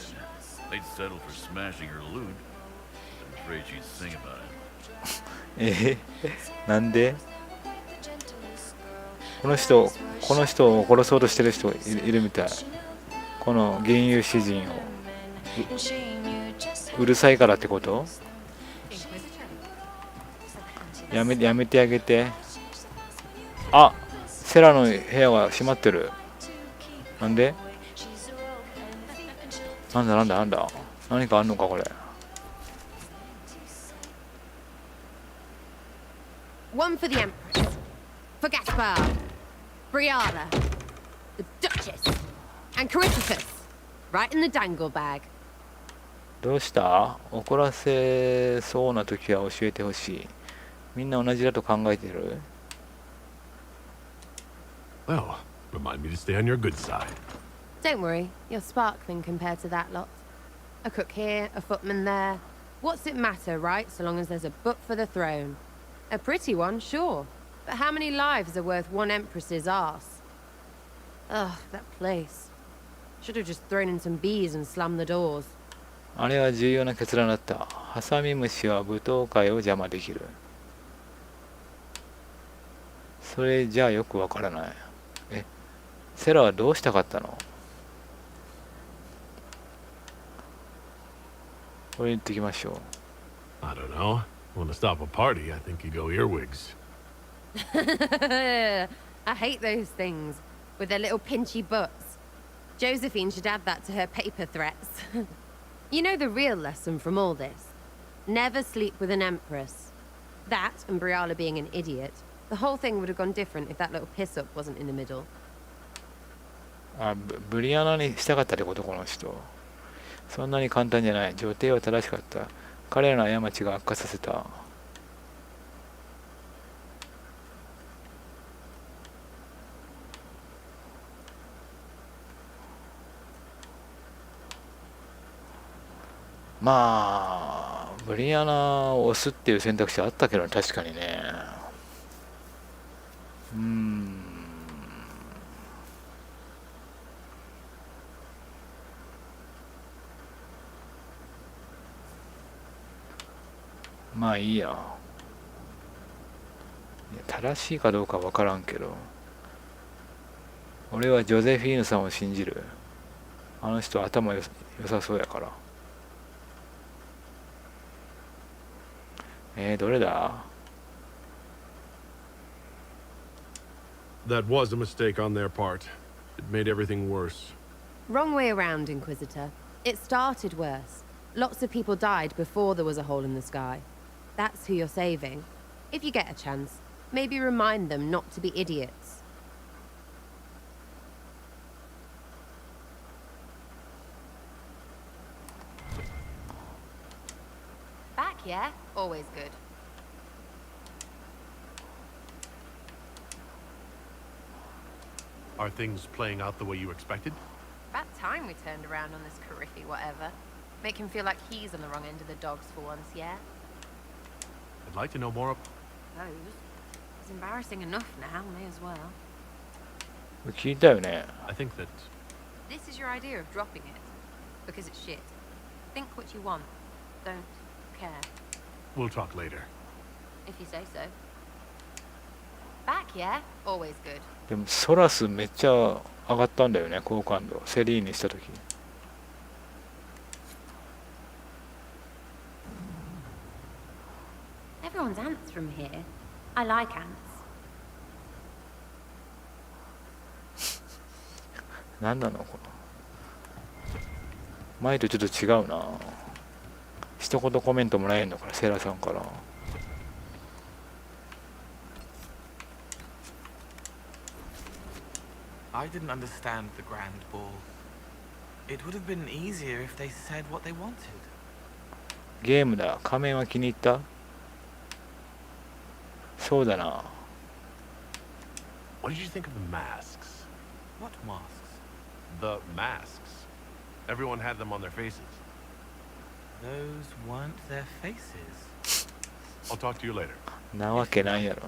They'd settle for smashing her loot. I'm afraid she'd sing about it. なんでこの人を殺そうとしてる人いるみたい。この原油詩人を うるさいからってこと？やめてあげて。あ、セラの部屋が閉まってる。なんで？なんだ何かあんのかこれ。One for the Empress, for Gaspar, Brianna, the Duchess, and Coryphus, right in the dangle bag. どうした？怒らせそうな時は教えてほしい。みんな同じだと考えてる？ Well, remind me to stay on your good side. Don't worry, you're sparkling compared to that lot. A cook here, a footman there. What's it matter, right, so long as there's a book for the throne? A pretty one, sure. But how many lives are worth one empress's arse? Ugh, that place. Should have just thrown in some bees and slammed the doors. あれは重要な決断だった。ハサミムシは舞踏会を邪魔できる。それじゃあよくわからない。セラはどうしたかったの？これに行ってきましょう。I don't know. Want to stop a party, I think you go earwigs. I hate those things, with their little pinchy butts. Josephine should add that to her paper threats. You know the real lesson from all this? Never sleep with an empress. That, and Briala being an idiot. The whole thing would have gone different if that little piss-up wasn't in the middle. あ、ブリアナにしたかったってことこの人。そんなに簡単じゃない。女帝は正しかった。彼らの過ちが悪化させた。まあブリアナを押すっていう選択肢あったけど確かにね。まあいいや。正しいかどうかわからんけど、俺はジョゼフィーヌさんを信じる。あの人頭良さそうやから。どれだ？ That was a mistake on their part. It made everything worse. Wrong way around, Inquisitor. It started worse. Lots of people died before there was a hole in the sky. That's who you're saving. If you get a chance, maybe remind them not to be idiots. Back, yeah? Always good. Are things playing out the way you expected? About time we turned around on this Coryphy whatever. Make him feel like he's on the wrong end of the dogs for once, yeah? I'd like to know more. Those. It's embarrassing enough now, may as well. 聞いたよね。 I think that This is your idea of dropping it. Because it's shit. Think what you want. Don't care. we'll talk later. If you say so. Back, yeah? Always good. でもソラスめっちゃ上がったんだよね、好感度。セリーにした時。Everyone's ants from here. I like ants. 何なのこの前とちょっと違うな。一言コメントもらえんのかな、セイラさんから。I didn't understand the grand ball. It would have been easier if they said what they wanted. ゲームだ。仮面は気に入った？そうだな。What did you think of the masks? What masks? The masks. Everyone had them on their faces. Those weren't their faces. I'll talk to you later. なわけないやろ。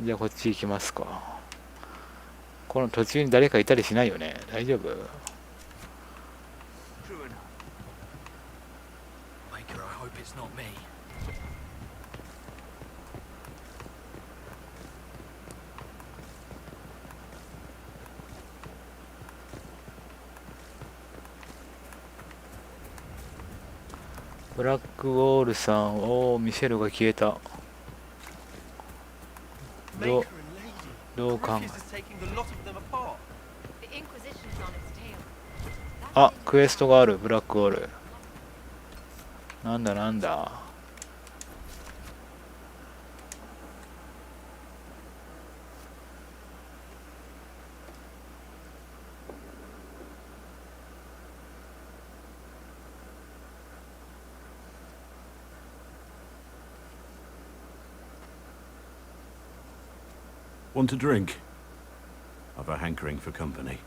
じゃあこっち行きますか。この途中に誰かいたりしないよね。大丈夫？ Maker, I hope it's not me. ブラックウォールさん。おお、ミシェルが消えた。どう考え。あ、クエストがある。ブラックウォール。なんだなんだ。Want a drink? I've a hankering for company.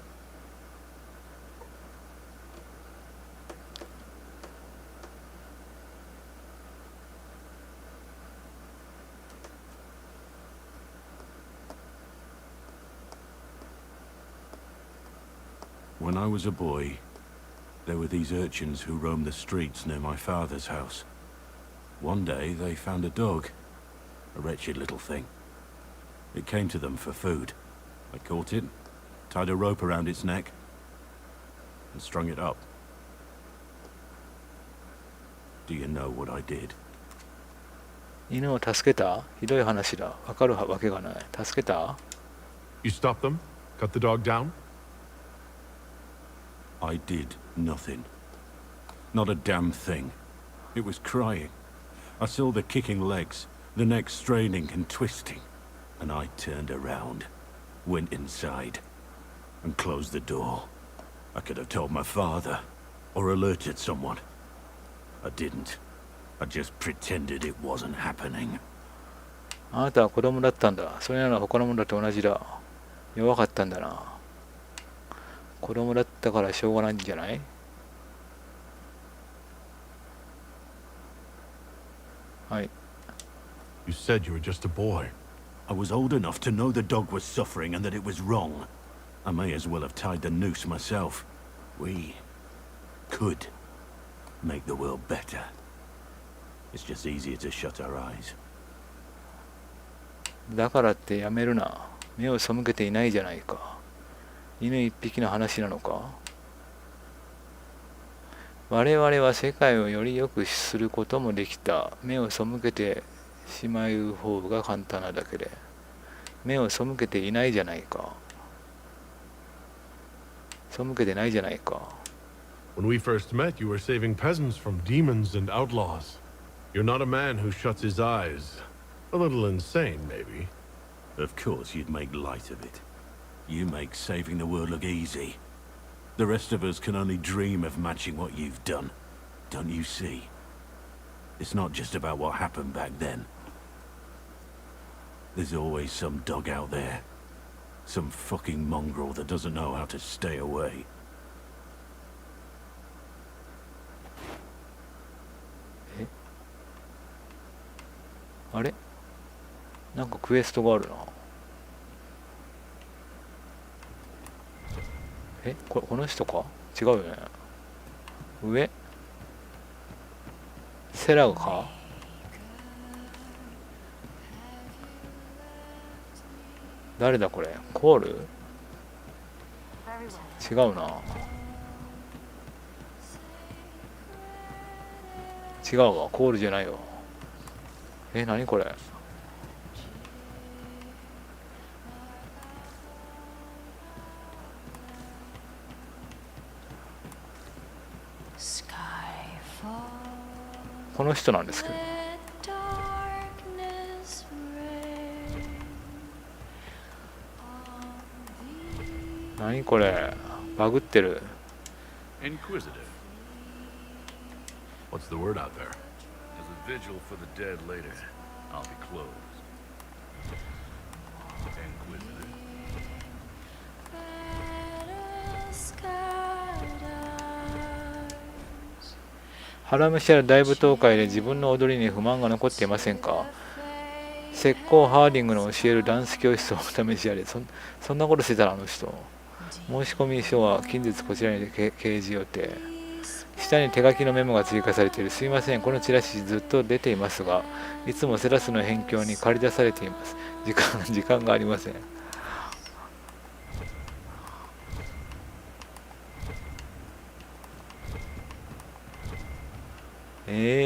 When I was a boy, there were these urchins who roamed the streets near my father's house. One day, they found a dog. A wretched little thing. It came to them for food. I caught it, tied a rope around its neck, and strung it up. Do you know what I did? 犬を助けた？ひどい話だ。わかるわけがない。助けた？ You stopped them? Cut the dog down? I did nothing. Not a damn thing. It was crying. I saw the kicking legs, the neck straining and twisting. And I turned around, went inside, and closed the door. I could have told my father, or alerted someone. I didn't. I just pretended it wasn't happening. あなたは子供だったんだ。それなら他のものだと同じだ。弱かったんだな。子供だったからしょうがないんじゃない？ はい。 You said you were just a boy. I was old enough to know the dog was suffering and that it was wrong. I may as well have tied the noose myself. We could make the world better. It's just easier to shut our eyes. だからってやめるな。目を背けていないじゃないか。犬一匹の話なのか？我々は世界をより良くすることもできた。目を背けてしまう方が簡単なだけで。目を背けていないじゃないか。背けてないじゃないか。When we first met, you were saving peasants from demons and outlaws. You're not a man who shuts his eyes. A little insane, maybe. Of course you'd make light of it. You make saving the world look easy. The rest of us can only dream of matching what you've done. Don't you see? It's not just about what happened back then. There's always some dog out there. Some fucking mongrel that doesn't know how to stay away. え？あれ？なんかクエストがあるな。え？この人か？違うよね。上？セラか？誰だこれ？コール？違うな。違うわ、コールじゃないわ。何これ。この人なんですけど。何これ、バグってる。Inquisitive. What's the word out there? There's a vigil for the dead later. I'll be closed. Inquisitive. ハラムシャル大舞踏会で自分の踊りに不満が残っていませんか？石膏ハーディングの教えるダンス教室をお試しあれ。そんなことしてたらあの人。申し込み書は近日こちらに掲示予定。下に手書きのメモが追加されている。すいません、このチラシずっと出ていますが、いつもセラスの辺境に借り出されています。時間がありません。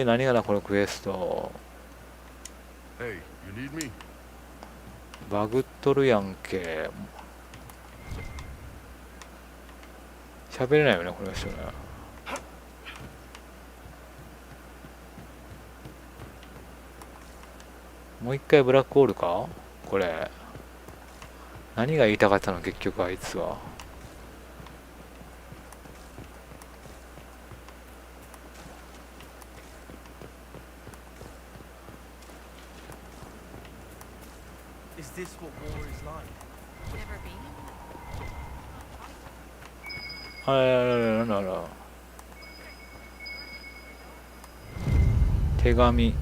何がなこのクエスト。Hey, you need me? バグっとるやんけ。喋れないよね、この人ね。もう一回ブラックホールかこれ。何が言いたかったの結局あいつは。Is this what war is like? Never been? 手紙。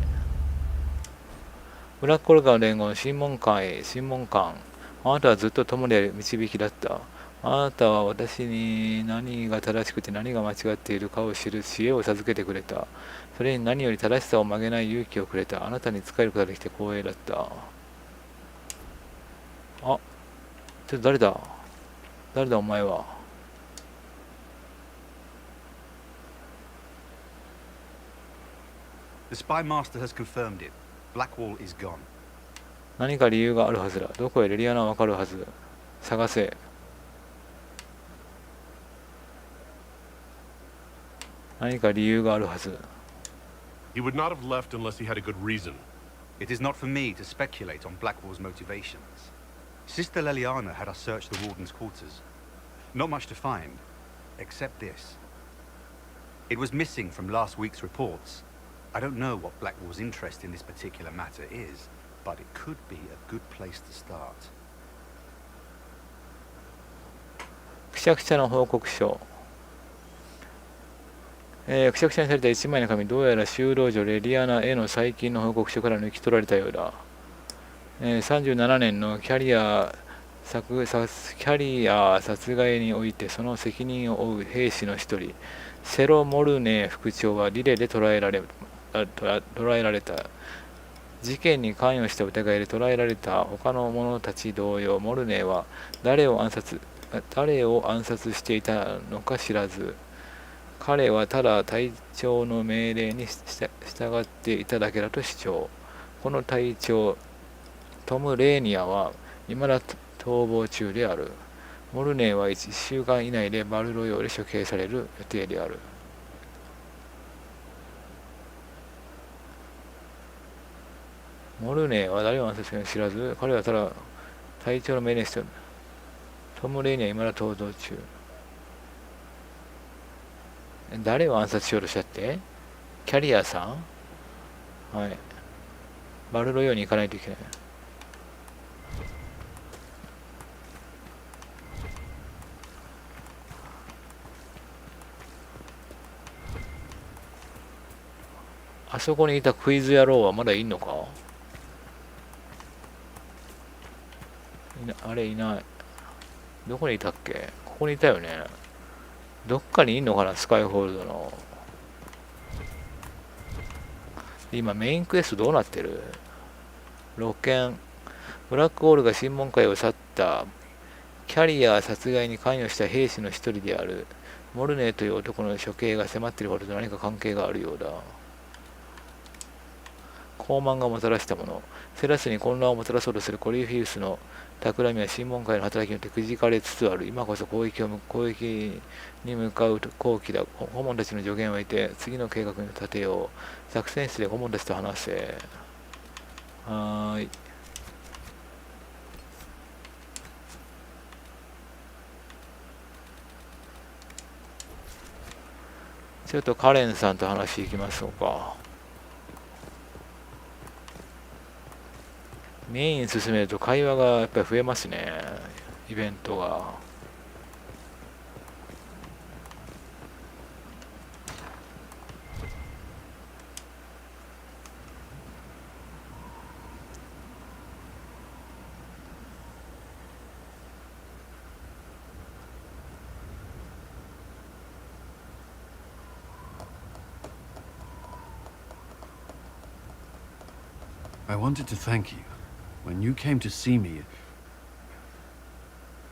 ブラックホールからの伝言、審問官。あなたはずっと友で導きだった。あなたは私に何が正しくて何が間違っているかを知る知恵を授けてくれた。それに何より正しさを曲げない勇気をくれた。あなたに仕えることができて光栄だった。ちょっと誰だお前は。The spy master has confirmed it. Blackwall is gone. 何か理由があるはずだ。どこへレリアナはわかるはず。探せ。何か理由があるはず。He would not have left unless he had a good reason. It is not for me to speculate on Blackwall's motivations. Sister Leliana had us search the warden's quarters. Not much to find, except this. It was missing from last week's reports. I don't know what Blackwall's interest in this particular matter is, but it could be a good place to start. くしゃくしゃの報告書。くしゃくしゃにされた一枚の紙、どうやら修道女レリアナへの最近の報告書から抜き取られたようだ。37年のキャリア殺害においてその責任を負う兵士の一人、セロ・モルネー副長はリレーで捕らえられた。事件に関与した疑いで捕らえられた他の者たち同様、モルネーは誰を暗殺していたのか知らず、彼はただ隊長の命令に従っていただけだと主張。この隊長トム・レーニアは未だ逃亡中である。モルネーは1週間以内でバルロヨーで処刑される予定である。モルネーは誰を暗殺したのか知らず、彼はただ隊長の命令にしている。トム・レーニアは未だ逃亡中。誰を暗殺しようとしたって？キャリアさん？はい。バルロヨーに行かないといけない。あそこにいたクイズ野郎はまだいんのか？あれいない。どこにいたっけ？ここにいたよね。どっかにいんのかな、スカイホールドの。今メインクエストどうなってる？露見。ブラックホールが審問会を去った。キャリア殺害に関与した兵士の一人であるモルネーという男の処刑が迫っていることと何か関係があるようだ。高慢がもたらしたもの。セラスに混乱をもたらそうとするコリフィウスの企みは審問会の働きによってくじかれつつある。今こそ攻撃に向かう好機だ。顧問たちの助言を得て次の計画に立てよう。作戦室で顧問たちと話せ。はーい。ちょっとカレンさんと話していきましょうか。メイン進めると会話がやっぱり増えますね、イベントが。I wanted to thank you. When you came to see me,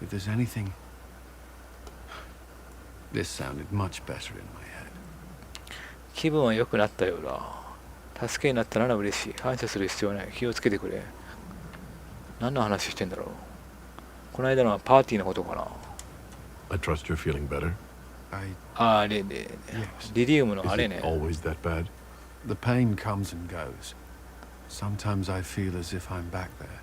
if there's anything... This sounded much better in my head. 気分は良くなったようだ。助けになったなら嬉しい。感謝する必要はない。気をつけてくれ。何の話してんだろう。この間のはパーティーのことかな。I trust you're feeling better. あれで、リリウムのあれね。Always that bad? The pain comes and goes. Sometimes I feel as if I'm back there.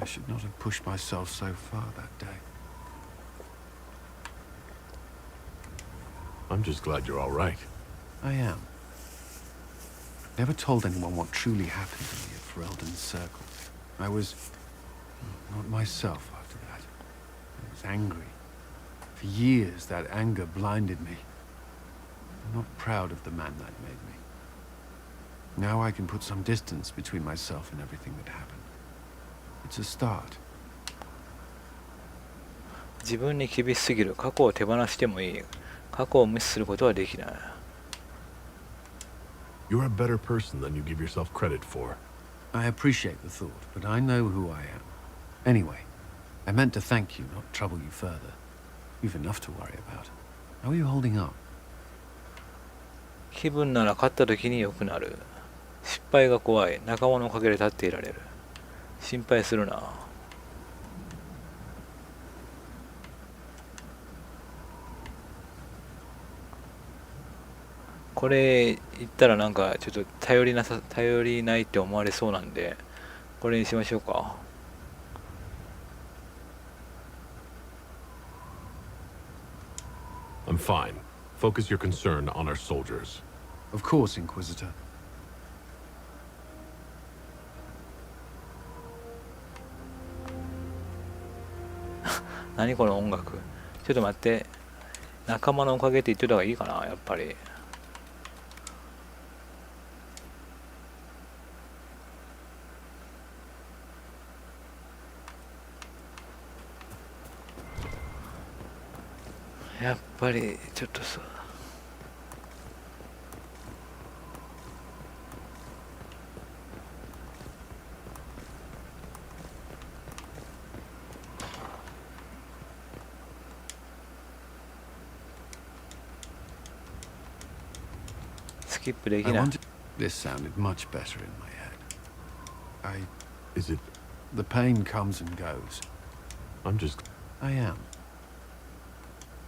I should not have pushed myself so far that day. I'm just glad you're all right. I am. Never told anyone what truly happened to me at Ferelden's Circle. I was not myself after that. I was angry. For years, that anger blinded me. I'm not proud of the man that made me. Now I can put some distance between myself and everything that happened. It's a start. 自分に厳しすぎる。過去を手放してもいい。過去を無視することはできない。You're a better person than you give yourself credit for. I appreciate the thought, but I know who I am. Anyway, I meant to thank you, not trouble you further. You've enough to worry about. How are you holding up? 気分なら勝った時に良くなる。失敗が怖い。仲間のおかげで立っていられる。心配するな。これ言ったらなんかちょっと頼りないって思われそうなんで、これにしましょうか。I'm fine. Focus your concern on our soldiers. Of course, Inquisitor. 何この音楽。ちょっと待って。仲間のおかげって言ってた方がいいかな、やっぱり。やっぱりちょっとさ。スキップできない。This sounded much better in my head. Is it? The pain comes and goes. I'm just... I am.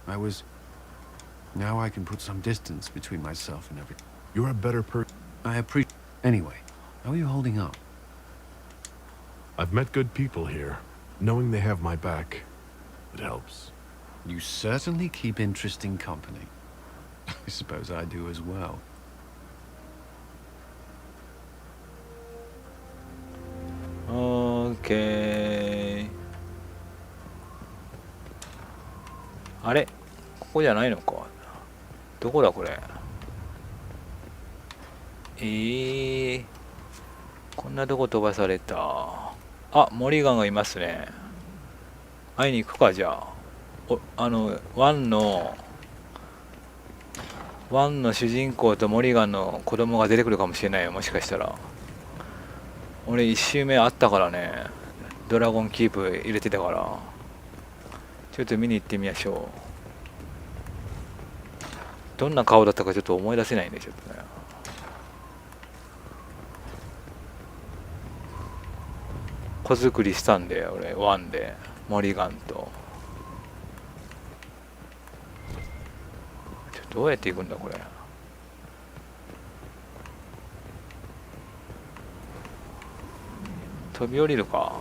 I was... Now I can put some distance between myself and everything. You're a better person. I appreciate... Anyway, how are you holding up? I've met good people here. Knowing they have my back, it helps. You certainly keep interesting company. I suppose I do as well. Okay. あれここじゃないのか。どこだこれ。こんなとこ飛ばされた。あ、モリガンがいますね。会いに行くか、じゃあ。ワンの主人公とモリガンの子供が出てくるかもしれないよ、もしかしたら。俺1周目あったからね。ドラゴンキープ入れてたから。ちょっと見に行ってみましょう。どんな顔だったかちょっと思い出せないんで、ちょっとね。子作りしたんで俺1でモリガンと。どうやって行くんだこれ。飛び降りるか。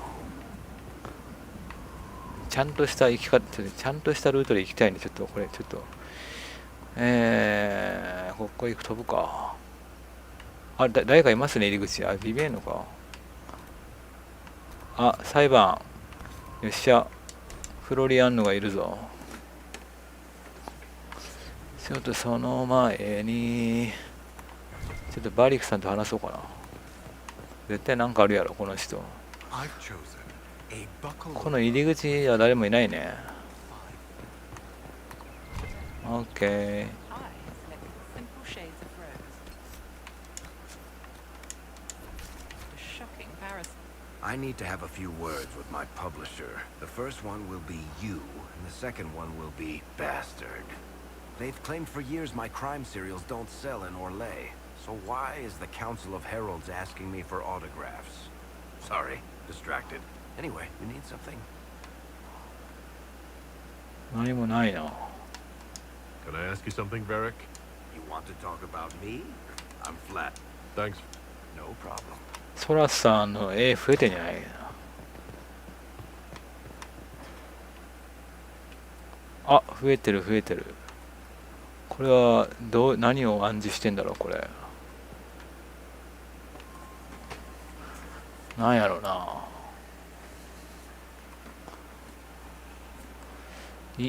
ちゃんとした行き方、ちゃんとしたルートで行きたいんで、ちょっとこれちょっとここ行く飛ぶか。あ、誰かいますね入り口。あ、ビビんのか。あ、裁判。よっしゃ。フロリアンヌがいるぞ。ちょっとその前にちょっとバリクさんと話そうかな。絶対なんかあるやろこの人。この入り口は誰もいないね。オッケー。I need to have a few words with my publisher. The first one will be you, and the second one will be Bastard. They've claimed for years my crime serials don't sell in Orlais. So why is the Council of Heralds asking me for autographs? Sorry, distracted. Anyway, you need something? 何もないな。 Can I ask you something, Varric? You want to talk about me? I'm flat. Thanks. No problem. ソラスさんの絵増えてんじゃない。あ、増えてる増えてる。これは何を暗示してんだろうこれ。なんやろうな。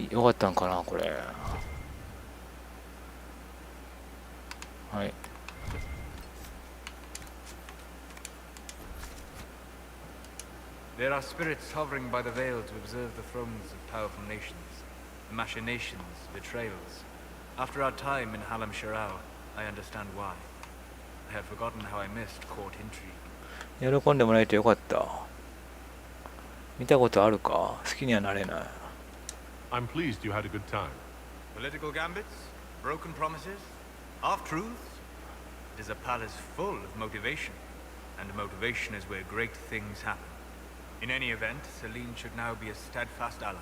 よかったんかなこれ。はい。There are spirits hovering by the veil to observe the thrones of powerful nations, machinations, betrayals. After our time in Halam Shirao, I understand why. I had forgotten how I missed court intrigue. 喜んでもらえてよかった。見たことあるか。好きにはなれない。I'm pleased you had a good time. Political gambits, broken promises, half-truths. It is a palace full of motivation, and motivation is where great things happen. In any event, Celine should now be a steadfast ally,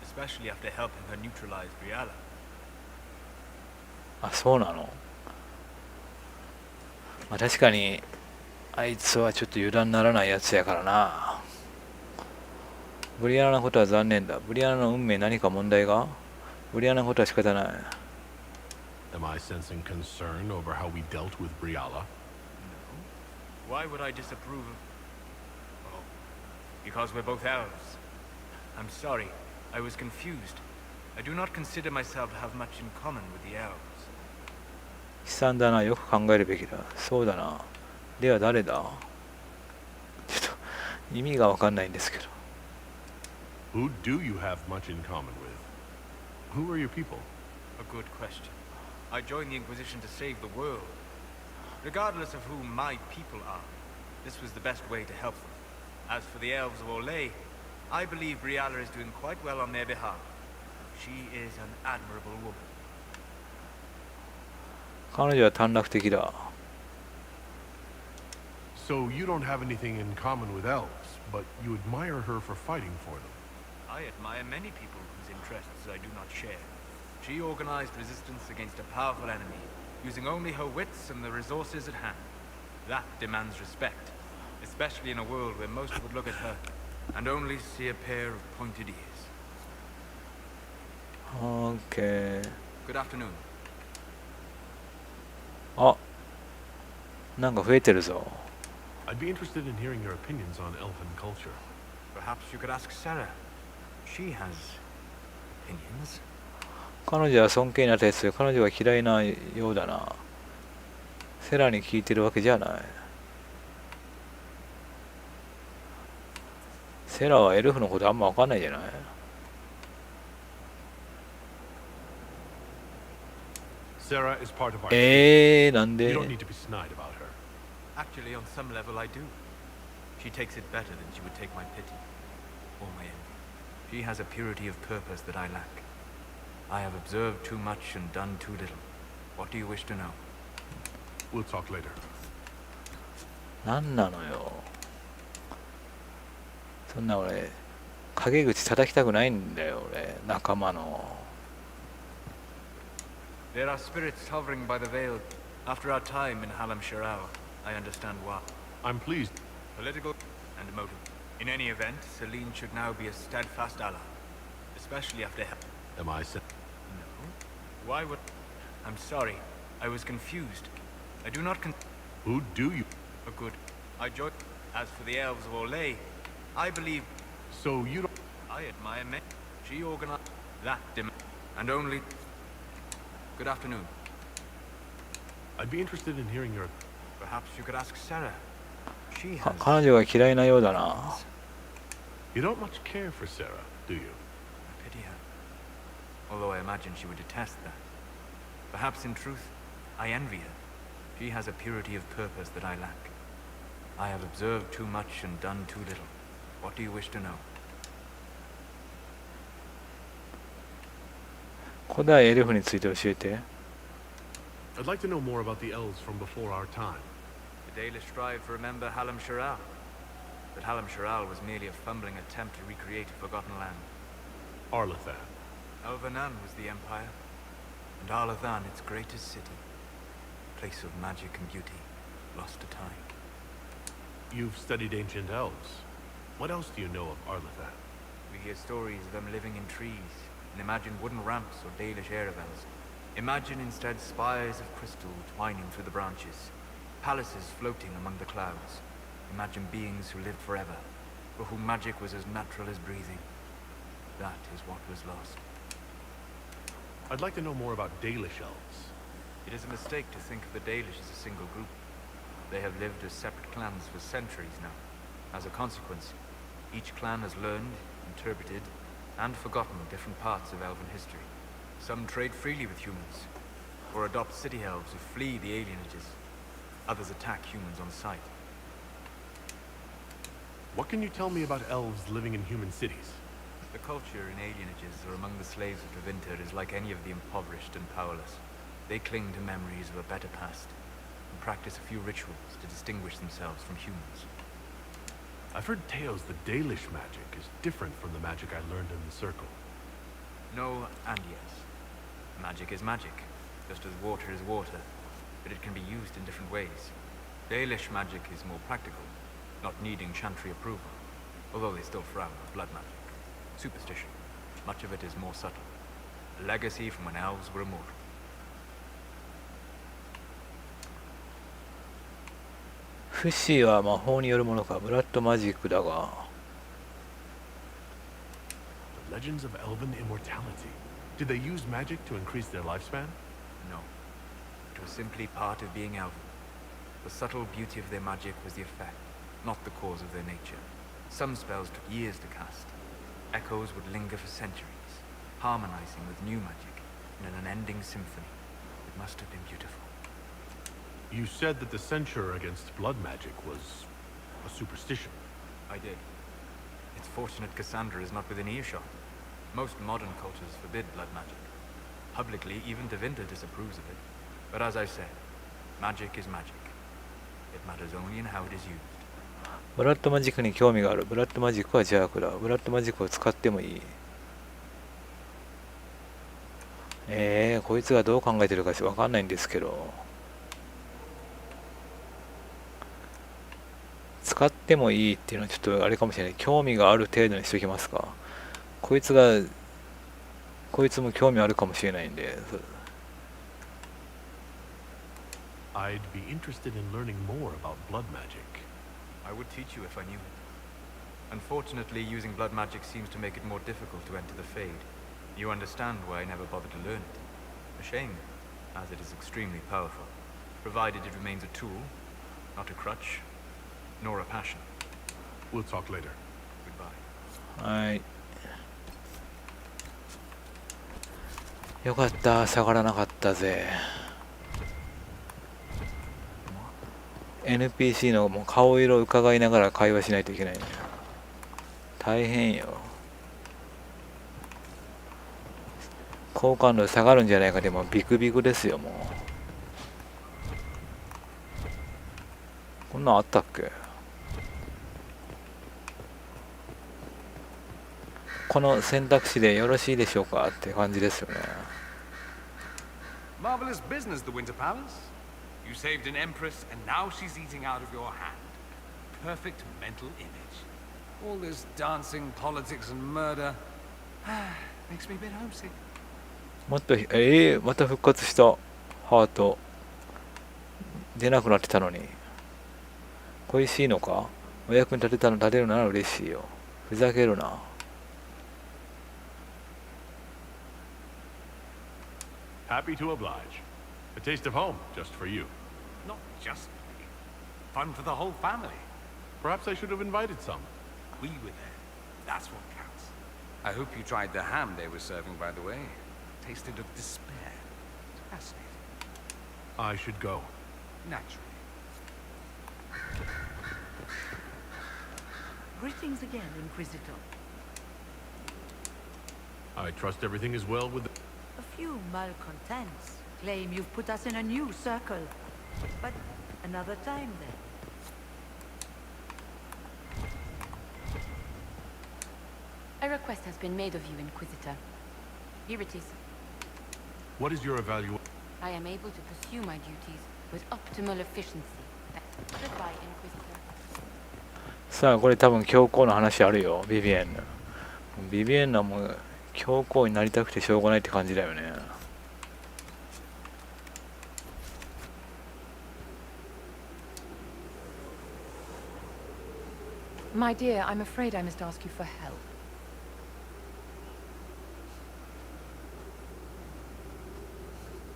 especially after helping her neutralize Briala. あ、そうなの。まあ確かにあいつはちょっと油断ならないやつやからな。ブリアナのことは残念だ。ブリアナの運命何か問題が。ブリアナのことは仕方ない。Am I sensing concern over how we dealt with Briala? No. Why would I disapprove of... Oh, because we're both elves. I'm sorry, I was confused. I do not consider myself to have much in common with the elves. 悲惨だな。よく考えるべきだ。そうだな。では誰だ。ちょっと意味がわかんないんですけど。Who do you have much in common with? Who are your people? A good question. I joined the Inquisition to save the world. Regardless of who my people are, this was the best way to help them. As for the elves of Orlais, I believe Briala is doing quite well on their behalf. She is an admirable woman. 彼女は短絡的だ。So you don't have anything in common with elves, but you admire her for fighting for them. I admire many people whose interests I do not share. She organized resistance against a powerful enemy, using only her wits and the resources at hand. That demands respect, especially in a world where most would look at her and only see a pair of pointed ears. Okay. Good afternoon. あ、なんか増えてるぞ。I'd be interested in hearing your opinions on elfin culture. Perhaps you could ask Sarah. She has opinions. 彼女は尊敬に値する。彼女は嫌いなようだな。セラに聞いてるわけじゃない。セラはエルフのことあんま分かんないじゃない。Sarah is part of our なんで You don't need to be snide about her. Actually, on some level, I do. She takes it better than she would take my pity or my envy. She has a purity of purpose that I lack. I have observed too much and done too little. What do you wish to know? We'll talk later. なんなのよ。そんな俺陰口叩きたくないんだよ俺、仲間の。 There are spirits hovering by the veil. After our time in Halam Shirao, I understand why. I'm pleased. Political and motive. In any event, Celine should now be a steadfast ally. Especially after help. Am I sent? No. Why would... I'm sorry. I was confused. I do not Who do you? Oh, good. I join... As for the elves of Orlais, I believe... So you don't... I admire me. She organized that demand. And only... Good afternoon. I'd be interested in hearing your... Perhaps you could ask Sarah. She has... 彼女が嫌いなようだな。 You don't much care for Sarah, do you? I pity her. Although I imagine she would detest that. Perhaps in truth, I envy her. She has a purity of purpose that I lack. I have observed too much and done too little. What do you wish to know? 古代エルフについて教えて。 I'd like to know more about the elves from before our time. The Dalish strive to remember Halam Shirao. But Halam Shirao was merely a fumbling attempt to recreate a forgotten land. Arlathan. Elvanan was the empire, and Arlathan its greatest city. Place of magic and beauty, lost to time. You've studied ancient elves. What else do you know of Arlathan? We hear stories of them living in trees, and imagine wooden ramps or Dalish aeravels. Imagine instead spires of crystal twining through the branches, palaces floating among the clouds. Imagine beings who lived forever, for whom magic was as natural as breathing. That is what was lost. I'd like to know more about Dalish elves. It is a mistake to think of the Dalish as a single group. They have lived as separate clans for centuries now. As a consequence, each clan has learned, interpreted, and forgotten different parts of elven history. Some trade freely with humans, or adopt city elves who flee the alienages. Others attack humans on sight. What can you tell me about elves living in human cities? The culture in alienages or among the slaves of Tevinter is like any of the impoverished and powerless. They cling to memories of a better past, and practice a few rituals to distinguish themselves from humans. I've heard tales that Dalish magic is different from the magic I learned in the Circle. No and yes. Magic is magic, just as water is water, but it can be used in different ways. Dalish magic is more practical, not needing chantry approval, although they still frown on blood magic. Superstition. Much of it is more subtle. A legacy from when elves were immortal. フシは魔法によるものか、ブラッドマジックだが。 The legends of elven immortality. Did they use magic to increase their lifespan? No. It was simply part of being elven. The subtle beauty of their magic was the effect, not the cause of their nature. Some spells took years to cast. Echoes would linger for centuries, harmonizing with new magic in an unending symphony. It must have been beautiful. You said that the censure against blood magic was a superstition. I did. It's fortunate Cassandra is not within earshot. Most modern cultures forbid blood magic. Publicly, even Tevinter disapproves of it. But as I said, magic is magic. It matters only in how it is used. ブラッドマジックに興味がある。ブラッドマジックは邪悪だ。ブラッドマジックを使ってもいい。こいつがどう考えてるかわかんないんですけど。使ってもいいっていうのはちょっとあれかもしれない。興味がある程度にしておきますか。こいつも興味あるかもしれないんで。I'd be interested in learning more about blood magic. I would teach you if I knew it. Unfortunately, using blood magic seems to make it more difficult to enter the Fade. You understand why I never bothered to learn it. A shame, as it is extremely powerful, provided it remains a tool, not a crutch, nor a passion. We'll talk later. Goodbye. はい。よかった、下がらなかったぜ。NPC のもう顔色を伺いながら会話しないといけないね。大変よ。好感度下がるんじゃないか。でもビクビクですよ。もうこんなんあったっけ。この選択肢でよろしいでしょうかって感じですよね。 Marvelous business, the Winter Palace. You saved an empress, and now she's eating out of your hand. Perfect mental image. All this dancing, politics, and murder makes me a bit homesick. もっとまた復活したハート出なくなってたのに恋しいのか。お役に立てるなら嬉しいよ。ふざけるな。 Happy to oblige. A taste of home, just for you. Not just me. Fun for the whole family. Perhaps I should have invited some. We were there. That's what counts. I hope you tried the ham they were serving, by the way. Tasted of despair. Fascinating. I should go. Naturally. Greetings again, Inquisitor. I trust everything is well with the... A few malcontents claim you've put us in a new circle. But another time then. A request has been made of you, Inquisitor. Here it is. What is your evaluation? I am able to pursue my duties with optimal efficiency. Goodbye, Inquisitor. さあこれ多分教皇の話あるよ。ビビエンヌ。ビビエンヌはもう教皇になりたくてしょうがないって感じだよね。 My dear, I'm afraid I must ask you for help.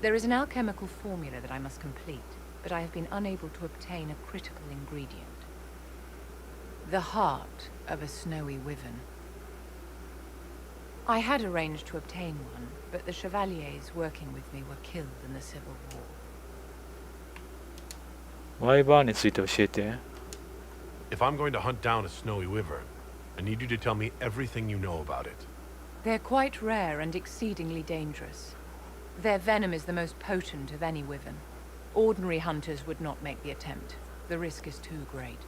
There is an alchemical formula that I must complete, but I have been unable to obtain a critical ingredient. The heart of a snowy wyvern. I had arranged to obtain one, but the chevaliers working with me were killed in the civil war. ワイバーンについて教えて。 If I'm going to hunt down a snowy wyvern, I need you to tell me everything you know about it. They're quite rare and exceedingly dangerous. Their venom is the most potent of any wyvern. Ordinary hunters would not make the attempt. The risk is too great.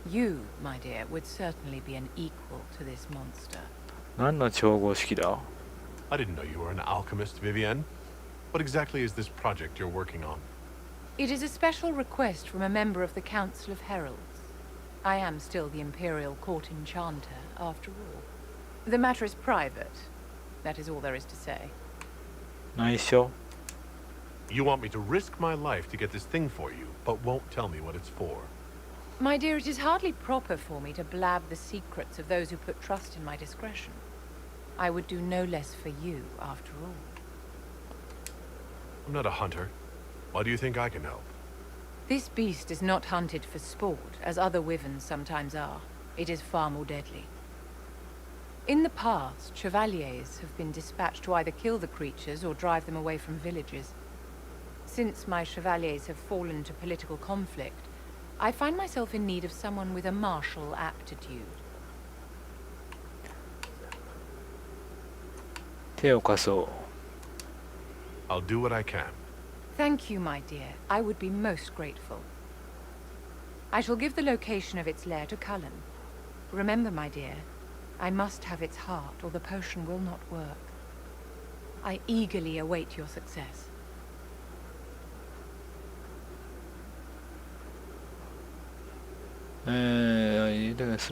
You, my dear, would certainly be an equal to this monster. 何の調合式だ? I didn't know you were an alchemist, Vivienne. What exactly is this project you're working on? It is a special request from a member of the Council of Heralds. I am still the Imperial Court Enchanter, after all. The matter is private. That is all there is to say. 内緒? You want me to risk my life to get this thing for you, but won't tell me what it's for. My dear, it is hardly proper for me to blab the secrets of those who put trust in my discretion. I would do no less for you, after all. I'm not a hunter. Why do you think I can help? This beast is not hunted for sport, as other wyverns sometimes are. It is far more deadly. In the past, chevaliers have been dispatched to either kill the creatures or drive them away from villages. Since my chevaliers have fallen to political conflict, I find myself in need of someone with a martial aptitude. 手を貸そう。 I'll do what I can. Thank you, my dear. I would be most grateful. I shall give the location of its lair to Cullen. Remember, my dear, I must have its heart, or the potion will not work. I eagerly await your success. ス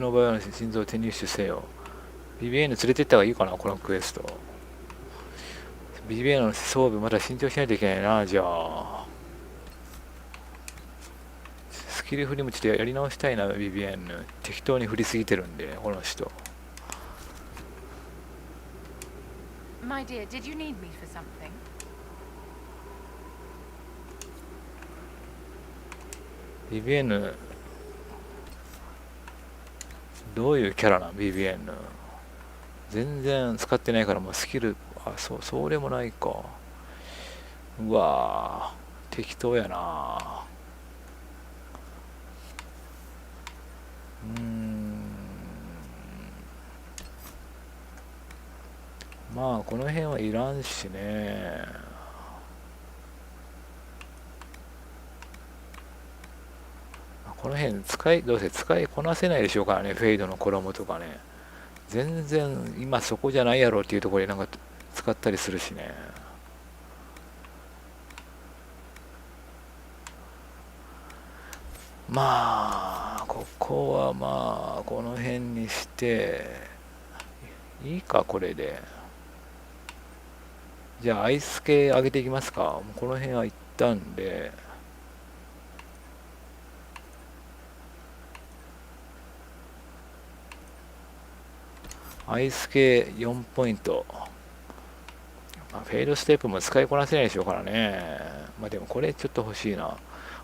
ノーバイアの心臓を手入手せよ。ビビエンヌ連れてった方がいいかな、このクエスト。ビビエンヌの装備まだ新調しないといけないな、じゃあ。スキル振りもちょっとやり直したいな、ビビエンヌ。適当に振りすぎてるんで、この人。My dear, did you need me for something? ビビエンヌ、どういうキャラなん、ビビエンヌ。全然使ってないから、もうスキル、それもないか。うわぁ、適当やな。まあこの辺はいらんしね。この辺どうせ使いこなせないでしょうからね。フェイドの衣とかね。全然今そこじゃないやろっていうところでなんか使ったりするしね。まあここはまあこの辺にしていいか。これでじゃあアイス系上げていきますか。もうこの辺は行ったんで、アイス系4ポイント。フェイドステップも使いこなせないでしょうからね。まあでもこれちょっと欲しいな。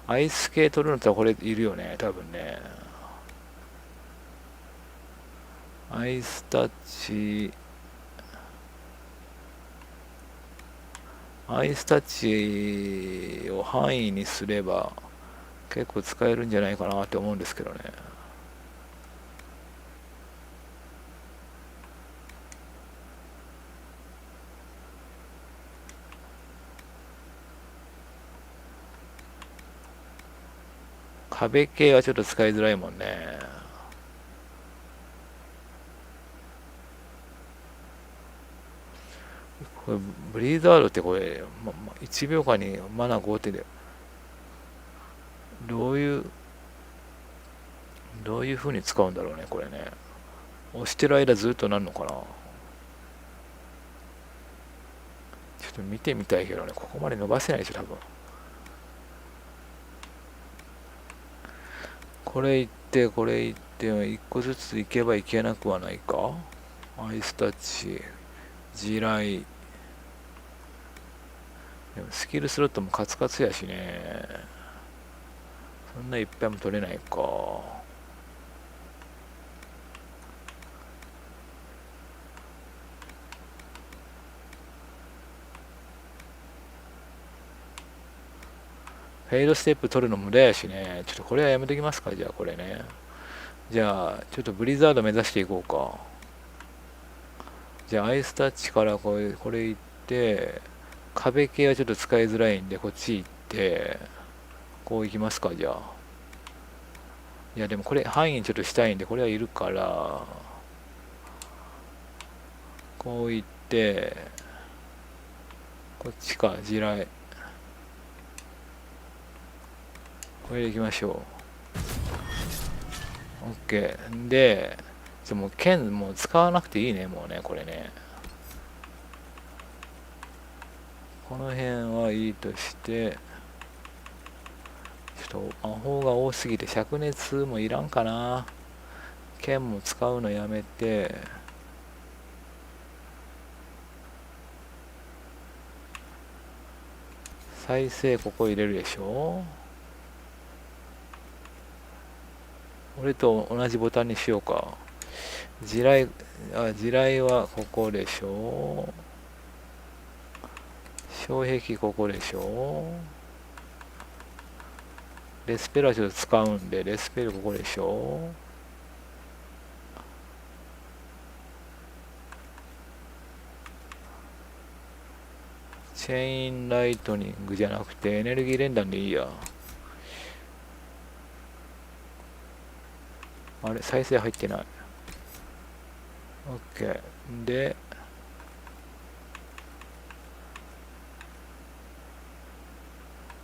アイス系取るのとこれいるよね、多分ね。アイスタッチ、アイスタッチを範囲にすれば結構使えるんじゃないかなって思うんですけどね。壁系はちょっと使いづらいもんね。これブリザードってこれ、1秒間にマナ5手でどういう風に使うんだろうね、これね。押してる間ずっとなるのかな。ちょっと見てみたいけどね、ここまで伸ばせないでしょ、多分。これいって、これいって、1個ずついけばいけなくはないか。アイスタッチ、地雷。でもスキルスロットもカツカツやしね。そんないっぱいも取れないか。フェイドステップ取るの無駄やしね。ちょっとこれはやめときますか。じゃあこれね。じゃあちょっとブリザード目指していこうか。じゃあアイスタッチからこれ行って、壁系はちょっと使いづらいんでこっち行って、こう行きますか。じゃあいやでもこれ範囲にちょっとしたいんでこれはいるから、こう行ってこっちか。地雷これでいきましょう。 OK で、もう剣もう使わなくていいね。もうねこれね、この辺はいいとして、ちょっと魔法が多すぎて灼熱もいらんかな。剣も使うのやめて、再生ここ入れるでしょ。俺と同じボタンにしようか。地雷はここでしょ。障壁ここでしょ。レスペルはちょっと使うんでレスペルここでしょ。チェインライトニングじゃなくてエネルギー連弾でいいや。あれ再生入ってない。 OK で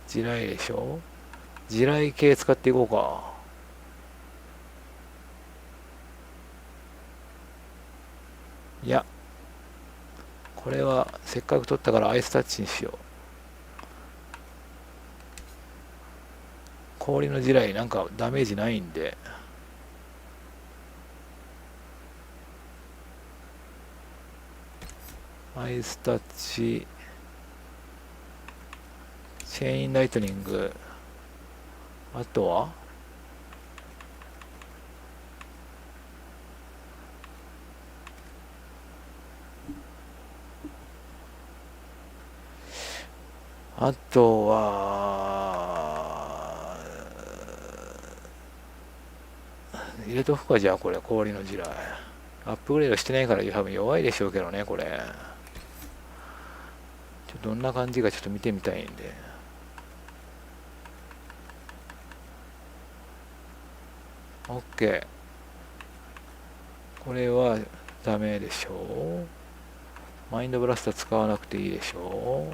地雷でしょ。地雷系使っていこうか。いやこれはせっかく取ったからアイスタッチにしよう。氷の地雷なんかダメージないんで、アイスタッチ、チェインライトニング、あとは入れとくか。じゃあこれ氷の地雷アップグレードしてないから多分弱いでしょうけどね。これちょっとどんな感じかちょっと見てみたいんで、OK。これはダメでしょう。マインドブラスター使わなくていいでしょ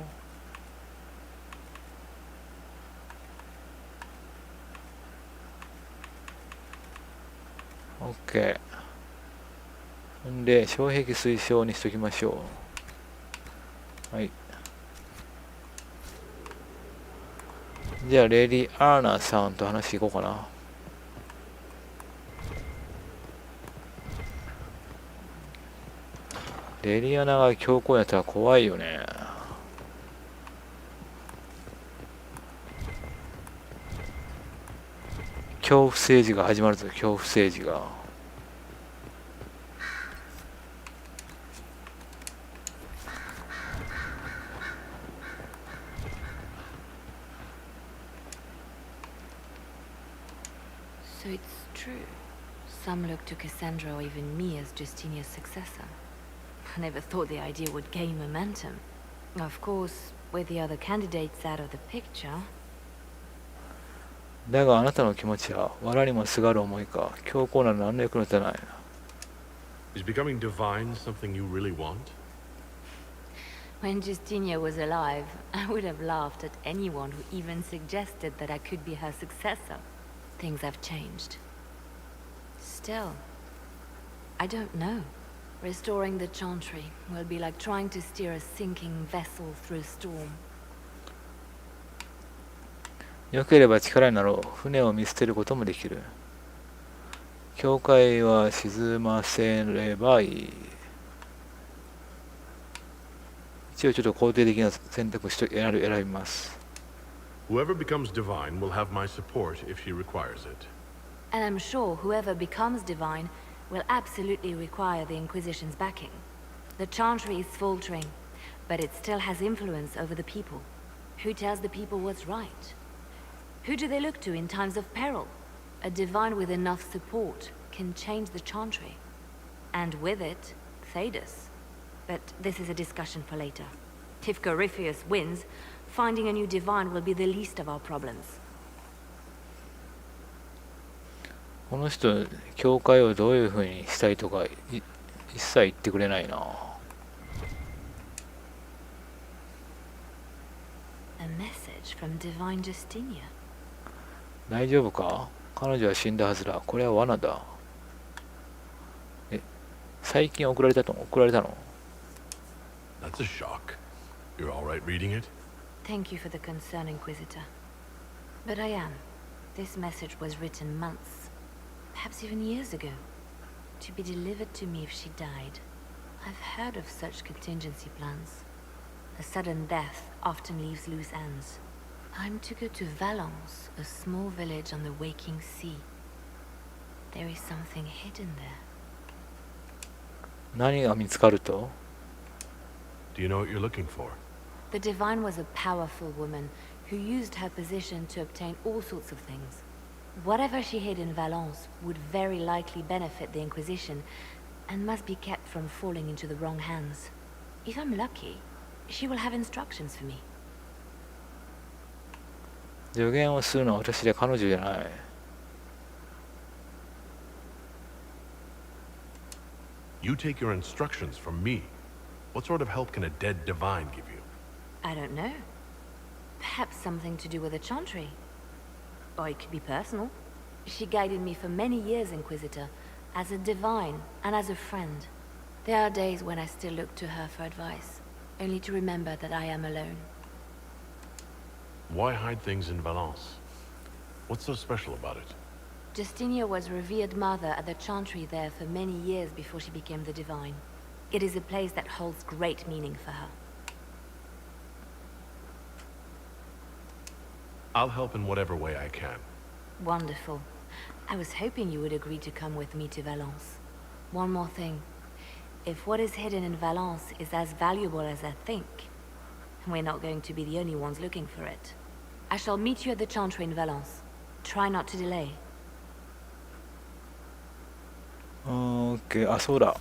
う。OK。んで、障壁推奨にしときましょう。はい。じゃあ、レディ・アーナさんと話していこうかな。レディアナが強硬やったら怖いよね。恐怖政治が始まるぞ、恐怖政治が。So it's true. Some look to Cassandra or even me as Justinia's successor. I never thought the idea would gain momentum. Of course, with the other candidates out of the picture. だがあなたの気持ちは藁にもすがる思いか。強硬なら何の役に立たないな。Is becoming divine something you really want? When Justinia was alive, I would have laughed at anyone who even suggested that I could be her successor. Things have changed. Still, I don't know. Restoring the Chantry will be like trying to steer a sinking vessel through a storm. 良ければ力になろう。船を見捨てることもできる。教会は沈ませればいい。一応ちょっと肯定的な選択肢と選びます。Whoever becomes divine will have my support if she requires it. And I'm sure whoever becomes divine will absolutely require the Inquisition's backing. The Chantry is faltering, but it still has influence over the people. Who tells the people what's right? Who do they look to in times of peril? A divine with enough support can change the Chantry. And with it, Thedas. But this is a discussion for later. If Corypheus wins, finding a new divine will be the least of our problems. この人、教会をどういうふうにしたいとか一切言ってくれないな。A message from Divine Justinia. 大丈夫か？彼女は死んだはずだ。これは罠だ。最近送られたの？ That's a shock. You're all right reading it? Thank you for the concern, Inquisitor. But I am. This message was written months, perhaps even years ago, to be delivered to me if she died. I've heard of such contingency plans. A sudden death often leaves loose ends. I'm to go to Valence, a small village on the waking sea. There is something hidden there. 何が見つかると？ Do you know what you're looking for? The Divine was a powerful woman who used her position to obtain all sorts of things. Whatever she hid in Valence would very likely benefit the Inquisition and must be kept from falling into the wrong hands. If I'm lucky, she will have instructions for me. 助言をするのは私で彼女じゃない。You take your instructions from me. What sort of help can a dead divine give you? I don't know. Perhaps something to do with the Chantry. Or it could be personal. She guided me for many years, Inquisitor, as a divine and as a friend. There are days when I still look to her for advice, only to remember that I am alone. Why hide things in Valence? What's so special about it? Justinia was revered mother at the Chantry there for many years before she became the Divine. It is a place that holds great meaning for her. I'll help in whatever way I can. Wonderful. I was hoping you would agree to come with me to Valence. One more thing. If what is hidden in Valence is as valuable as I think, we're not going to be the only ones looking for it. I shall meet you at the Chantry in Valence. Try not to delay. OK。あ、そうだ。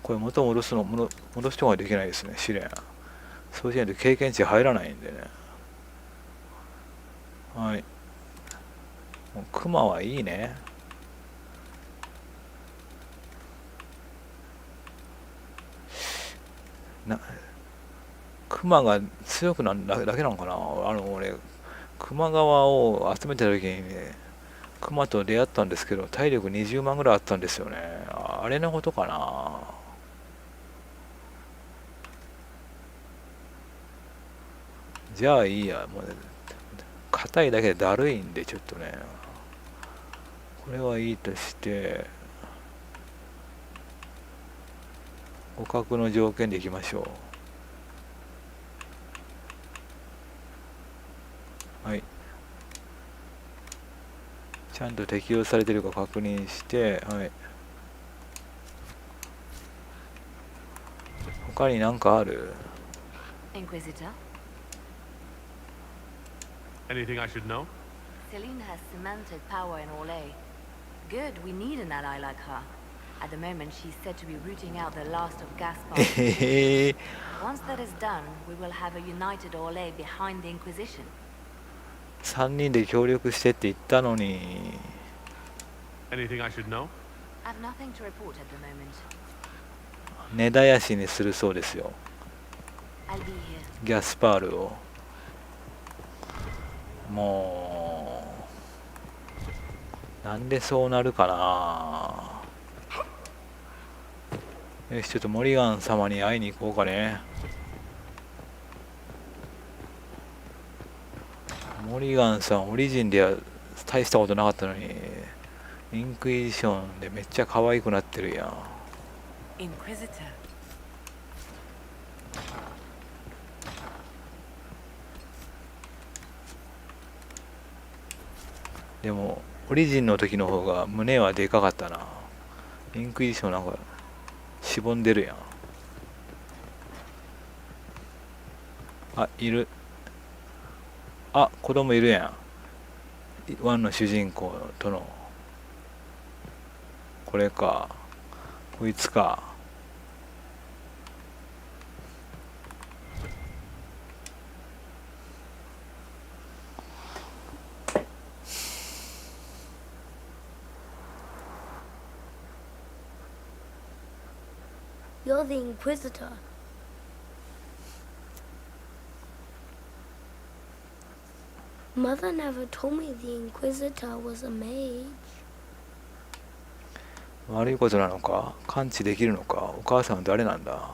これ元戻すの戻しとかできないですね、試練。そうしないと経験値入らないんでね。はい。もうクマはいいね。クマが強くなるだけなのかな。俺クマ側を集めた時にね、クマと出会ったんですけど、体力20万ぐらいあったんですよね。あれのことかな。じゃあいいや。もう硬いだけでだるいんで、ちょっとね、これはいいとして、互角の条件でいきましょう。はい。ちゃんと適用されてるか確認して、はい。他に何かある？ Inquisitor? Anything I should know? Celine has cemented power in Orlais. Good, we need an ally like her. At the moment, she's said to be rooting out the last of Gaspar. Once that is done, we will have a united Orlais behind the Inquisition. 3人で協力してって言ったのに。Anything I should know? I've nothing to report at the moment. 根絶やしにするそうですよ。I'll be here. ギャスパールを。もうなんでそうなるかな。よし、ちょっとモリガン様に会いに行こうかね。モリガンさんオリジンでは大したことなかったのに、インクイジションでめっちゃ可愛くなってるやん。Inquisitor. でもオリジンの時の方が胸はでかかったな。インクイジションなんかしぼんでるやん。あ、いる。あ、子供いるやん。ワンの主人公との。これか。こいつか。You're the Inquisitor. Mother never told me the Inquisitor was a mage. 悪いことなのか、感知できるのか。お母さんは誰なんだ。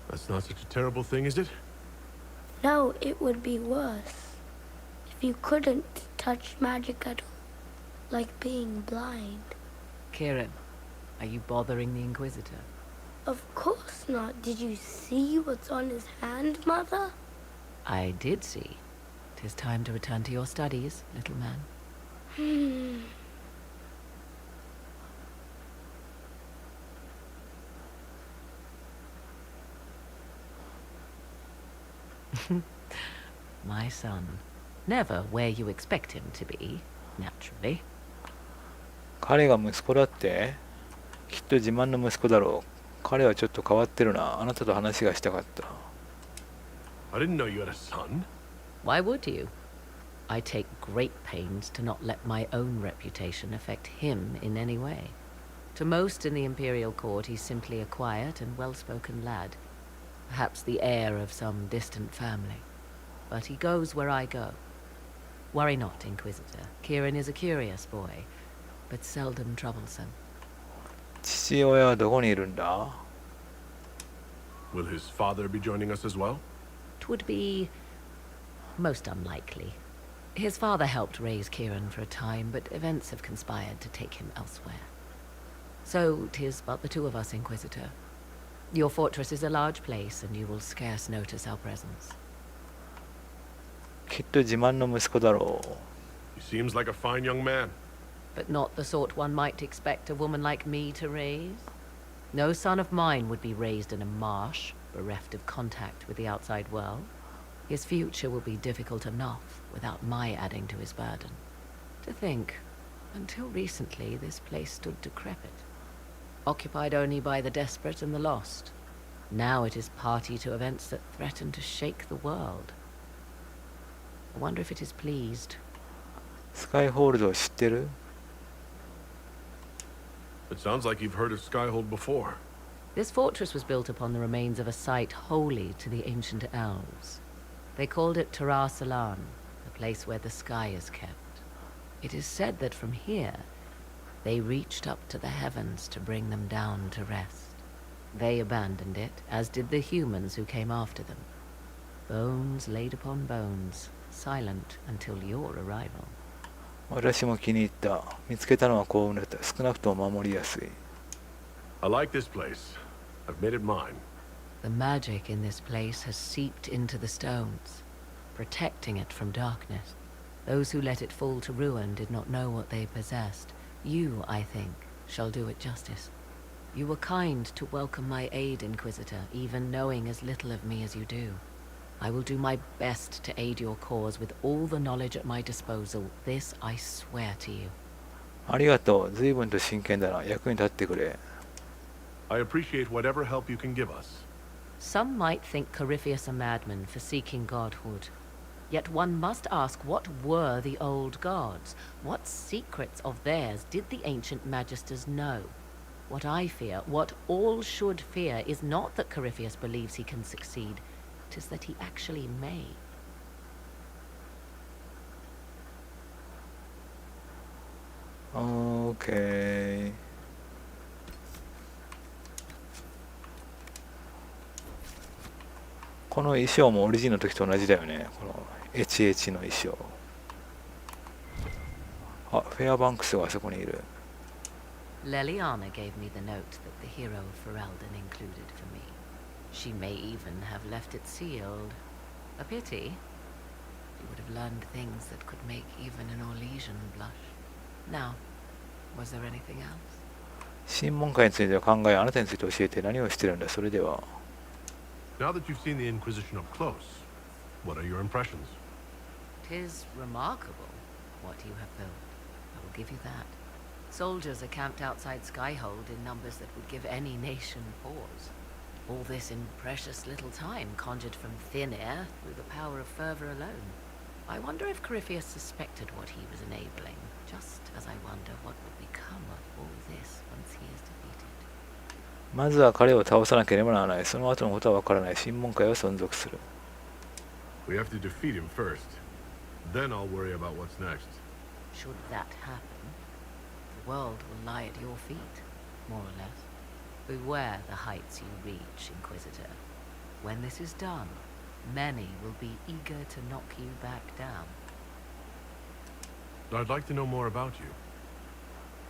That's not such a terrible thing, is it? No, it would be worse if you couldn't touch magic at all, like being blind. Kieran, are you bothering the Inquisitor? Of course not. Did you see what's on his hand, Mother? I did see. 'Tis time to return to your studies, little man. My son. Never where you expect him to be, naturally. 彼が息子だって？きっと自慢の息子だろう。彼はちょっと変わってるな。あなたと話がしたかった。I didn't know you had a son. Why would you? I take great pains to not let my own reputation affect him in any way. To most in the Imperial Court, he's simply a quiet and well-spoken lad. Perhaps the heir of some distant family. But he goes where I go. Worry not, Inquisitor. Kieran is a curious boy, but seldom troublesome. 父親はどこにいるんだ？ Will his father be joining us as well? Twould be most unlikely. His father helped raise Kieran for a time, but events have conspired to take him elsewhere. So 'tis but the two of us, Inquisitor. Your fortress is a large place, and you will scarce notice our presence. きっと自慢の息子だろう。 He seems like a fine young man. But not the sort one might expect a woman like me to raise. No son of mine would be raised in a marsh, bereft of contact with the outside world. His future will be difficult enough without my adding to his burden. To think, until recently this place stood decrepit, occupied only by the desperate and the lost. Now it is party to events that threaten to shake the world. I wonder if it is pleased. スカイホールドを知ってる？ It sounds like you've heard of Skyhold before. This fortress was built upon the remains of a site holy to the ancient elves. They called it Tara Salan, the place where the sky is kept. It is said that from here, they reached up to the heavens to bring them down to rest. They abandoned it, as did the humans who came after them. Bones laid upon bones, silent until your arrival. 私も気に入った。見つけたのは幸運だった。少なくとも守りやすい。I like this place. I've made it mine. The magic in this place has seeped into the stones, protecting it from darkness. Those who let it fall to ruin did not know what they possessed. You, I think, shall do it justice. You were kind to welcome my aid, Inquisitor, even knowing as little of me as you do. I will do my best to aid your cause with all the knowledge at my disposal. This I swear to you. ありがとう。随分と真剣だな。役に立ってくれ。I appreciate whatever help you can give us. Some might think Corypheus a madman for seeking godhood. Yet one must ask, what were the old gods? What secrets of theirs did the ancient magisters know? What I fear, what all should fear, is not that Corypheus believes he can succeed. It is that he actually may. Okay. この衣装もオリジンの時と同じだよね。この HH の衣装。あ、フェアバンクスがあそこにいる。Leliana gave me the note that the hero of Ferelden included for me. She may even have left it sealed. A pity. She would have learned things that could make even an Orlesian blush. Now, was there anything else? 審問会についての考え、あなたについて教えて何をしてるんだ。それでは。Now that you've seen the Inquisition up close, what are your impressions? 'Tis remarkable what you have built. I will give you that. Soldiers are camped outside Skyhold in numbers that would give any nation pause. All this in precious little time, conjured from thin air through the power of fervor alone. I wonder if Corypheus suspected what he was enabling, just as I wonder what will become of all this once he is defeated. まずは彼を倒さなければならない。その後のことはわからない。審問会は存続する。We have to defeat him first. Then I'll worry about what's next. Should that happen, the world will lie at your feet, more or less. Beware the heights you reach, Inquisitor. When this is done, many will be eager to knock you back down. I'd like to know more about you.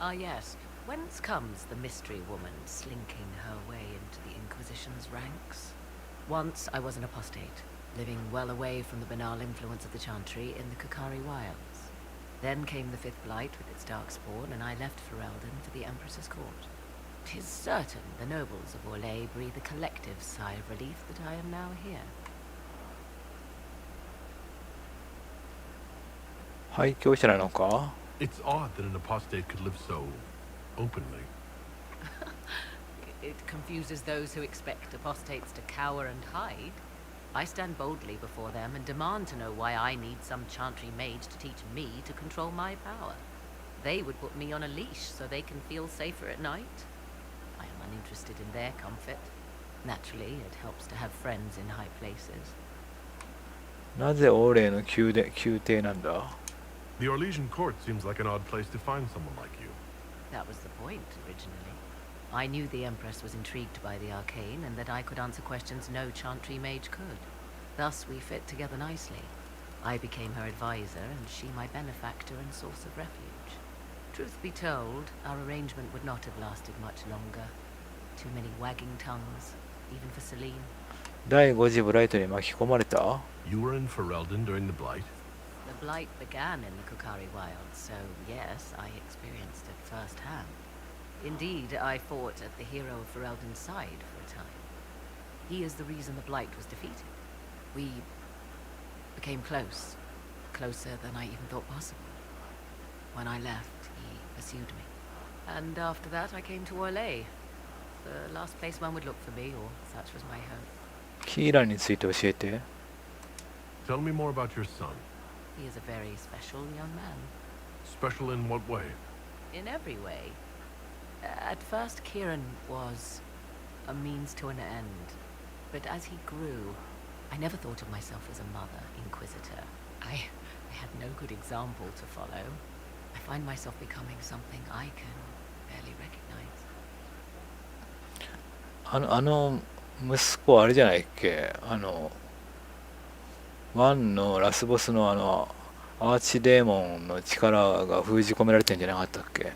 Ah, yes. Whence comes the mystery woman slinking her way into the Inquisition's ranks? Once I was an apostate, living well away from the banal influence of the Chantry in the Kukari Wilds. Then came the Fifth Blight with its darkspawn, and I left Ferelden for the Empress's court. 'Tis certain the nobles of Orlais breathe a collective sigh of relief that I am now here. 廃墟者なのか? It's odd that an apostate could live so openly. It confuses those who expect apostates to cower and hide. I stand boldly before them and demand to know why I need some chantry mage to teach me to control my power. They would put me on a leash so they can feel safer at night. I am uninterested in their comfort. Naturally, it helps to have friends in high places. なぜオーレイの宮廷なんだ? The Orlesian court seems like an odd place to find someone like you. That was the point, originally. I knew the Empress was intrigued by the arcane, and that I could answer questions no chantry mage could. Thus we fit together nicely. I became her advisor, and she my benefactor and source of refuge. Truth be told, our arrangement would not have lasted much longer. Too many wagging tongues, even for Celine. 第5次ブライトに巻き込まれた? You were in Ferelden during the Blight? The Blight began in the Kukari Wilds, so yes, I experienced it firsthand. Indeed, I fought at the hero of Ferelden's side for a time. He is the reason the Blight was defeated. We became close, closer than I even thought possible. When I left, he pursued me. And after that, I came to Orlais. The last place one would look for me, or such was my hope. キーランについて教えて. Tell me more about your son. He is a very special young man. Special in what way? In every way. At first, Kieran was a means to an end. But as he grew, I never thought of myself as a mother Inquisitor. I had no good example to follow. I find myself becoming something I can barely recognize. あの息子あれじゃないっけ、ワンのラスボスのアーチデーモンの力が封じ込められてんじゃなかったっけ。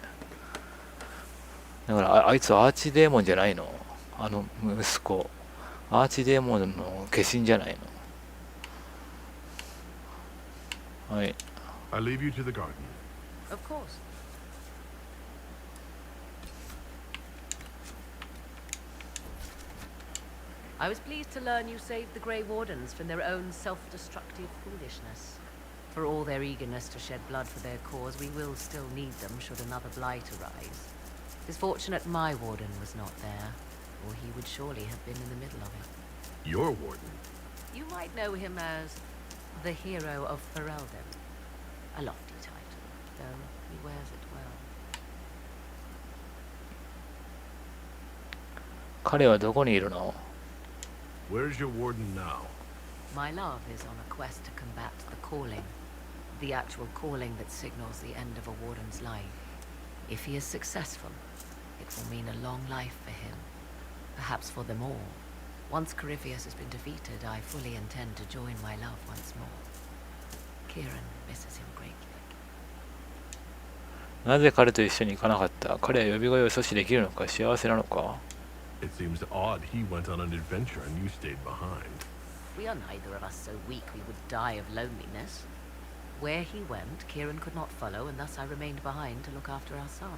だからあいつアーチデーモンじゃないの、あの息子。アーチデーモンの化身じゃないの。はい。I leave you to the garden. Of course. I was pleased to learn you saved the Grey Wardens from their own self-destructive foolishness. For all their eagerness to shed blood for their cause, we will still need them should another blight arise. It is fortunate my warden was not there, or he would surely have been in the middle of it. Your warden? You might know him as the hero of Ferelden. A lofty title, though he wears it well. 彼はどこにいるの？ Where's your warden now? My love is on a quest to combat the calling. The actual calling that signals the end of a warden's life. If he is successful, it will mean a long life for him. Perhaps for them all. Once Corypheus has been defeated, I fully intend to join my love once more. Kieran misses him greatly. なぜ彼と一緒に行かなかった？彼は呼び声を阻止できるのか？幸せなのか？ It seems odd he went on an adventure and you stayed behind. We are neither of us so weak we would die of loneliness. Where he went, Kieran could not follow, and thus I remained behind to look after our son.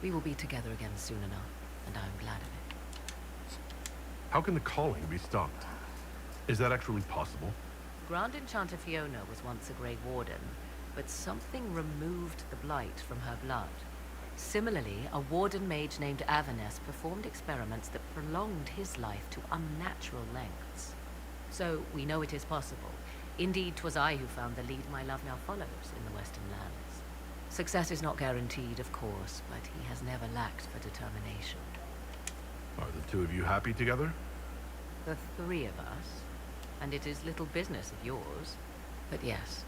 We will be together again soon enough, and I am glad of it. How can the calling be stopped? Is that actually possible? Grand Enchanter Fiona was once a Grey Warden, but something removed the blight from her blood. Similarly, a warden mage named Avernus performed experiments that prolonged his life to unnatural lengths. So, we know it is possible. Indeed, 'twas I who found the lead my love now follows in the Western lands. Success is not guaranteed, of course, but he has never lacked for determination. Are the two of you happy together? The three of us, and it is little business of yours. But yes,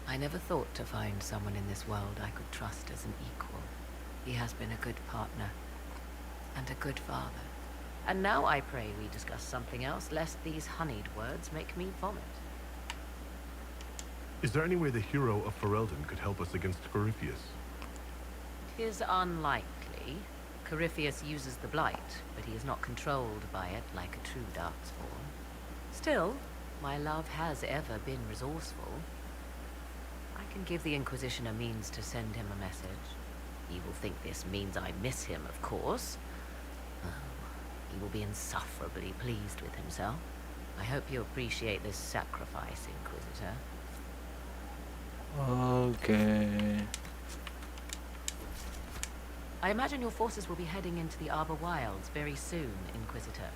I never thought to find someone in this world I could trust as an equal. He has been a good partner, and a good father. And now I pray we discuss something else, lest these honeyed words make me vomit. Is there any way the hero of Ferelden could help us against Corypheus? 'Tis unlikely. Corypheus uses the blight, but he is not controlled by it like a true darkspawn. Still, my love has ever been resourceful. I can give the Inquisition a means to send him a message. He will think this means I miss him, of course. Oh, he will be insufferably pleased with himself. I hope you appreciate this sacrifice, Inquisitor. Okay. I imagine your forces will be heading into the Arbor Wilds very soon, Inquisitor.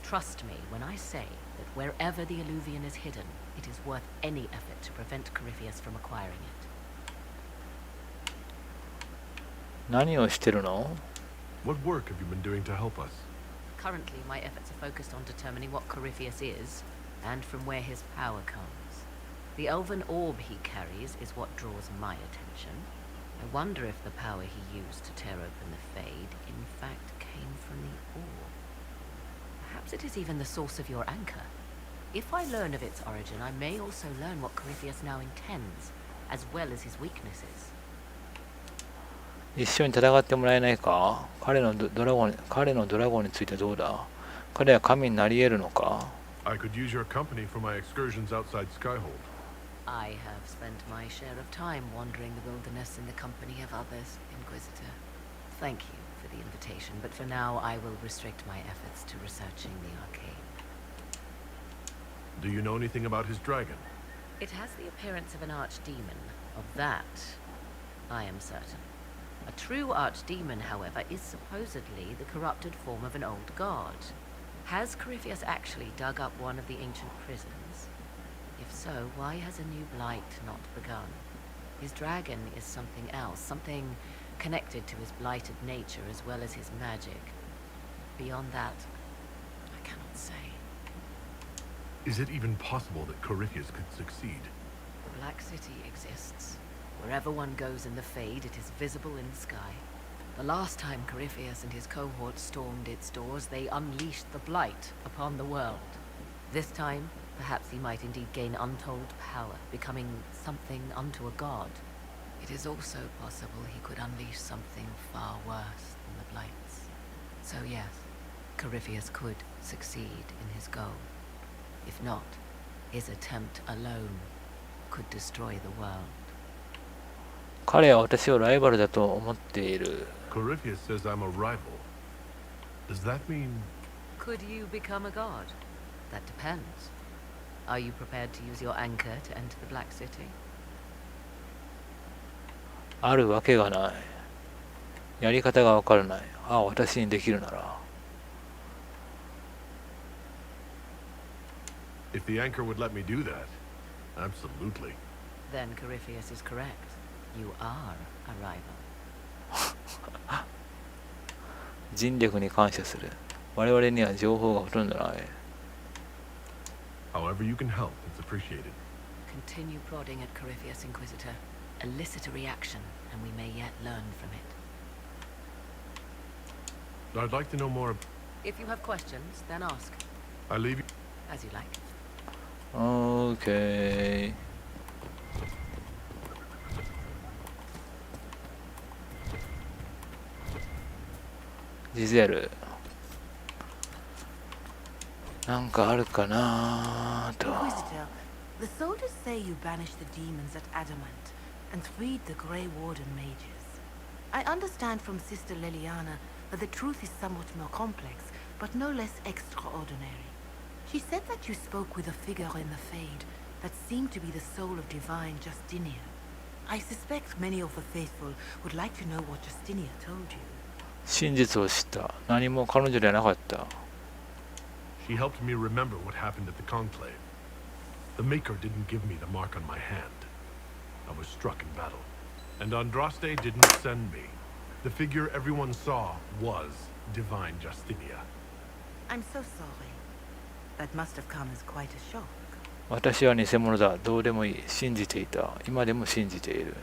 Trust me when I say that wherever the Illuvian is hidden, it is worth any effort to prevent Corypheus from acquiring it. 何をしてるの？ What work have you been doing to help us? Currently, my efforts are focused on determining what Corypheus is, and from where his power comes. The elven orb he carries is what draws my attention. I wonder if the power he used to tear open the Fade, in fact, came from the orb. Perhaps it is even the source of your anchor. If I learn of its origin, I may also learn what Corypheus now intends, as well as his weaknesses. 一緒に戦ってもらえないか？彼のドラゴンについてどうだ？彼は神になり得るのか？ I could use your company for my excursions outside Skyhold. I have spent my share of time wandering the wilderness in the company of others, Inquisitor. Thank you for the invitation, but for now I will restrict my efforts to researching the arcane. Do you know anything about his dragon? It has the appearance of an archdemon. Of that, I am certain. A true archdemon, however, is supposedly the corrupted form of an old god. Has Corypheus actually dug up one of the ancient prisons? If so, why has a new blight not begun? His dragon is something else, something connected to his blighted nature as well as his magic. Beyond that, I cannot say. Is it even possible that Corypheus could succeed? The Black City exists. Wherever one goes in the Fade, it is visible in the sky. The last time Corypheus and his cohort stormed its doors, they unleashed the Blight upon the world. This time, perhaps he might indeed gain untold power, becoming something unto a god. It is also possible he could unleash something far worse than the Blights. So yes, Corypheus could succeed in his goal. If not, his attempt alone could destroy the world. 彼は私をライバルだと思っている。Corypheus says I'm a rival. Does that mean... Could you become a god? That depends. Are you prepared to use your anchor to enter the Black City? あるわけがない。やり方がわからない。ああ、私にできるなら。If the anchor would let me do that, absolutely. Then Corypheus is correct. You are a rival. 人力に感謝する。我々には情報がほとんどない。However you can help, it's appreciated. Continue prodding at Corypheus, Inquisitor. Elicit a reaction, and we may yet learn from it. I'd like to know more. If you have questions, then ask. I leave you. As you like. Okay. ジゼル。なんかあるかなと。 Inquisitor, the soldiers say you banished the demons at Adamant and freed the Grey Warden mages. I understand from Sister Leliana that the truth is somewhat more complex, but no less extraordinary. She said that you spoke with a figure in the Fade that seemed to be the soul of divine Justinia. I suspect many of the faithful would like to know what Justinia told you. 真実を知った。何も彼女ではなかった。She helped me remember what happened at the conclave. The Maker didn't give me the mark on my hand. I was struck in battle. And Andraste didn't send me. The figure everyone saw was divine Justinia. I'm so sorry. That must have come as quite a shock. 私は偽物だ。どうでもいい。信じていた。今でも信じている。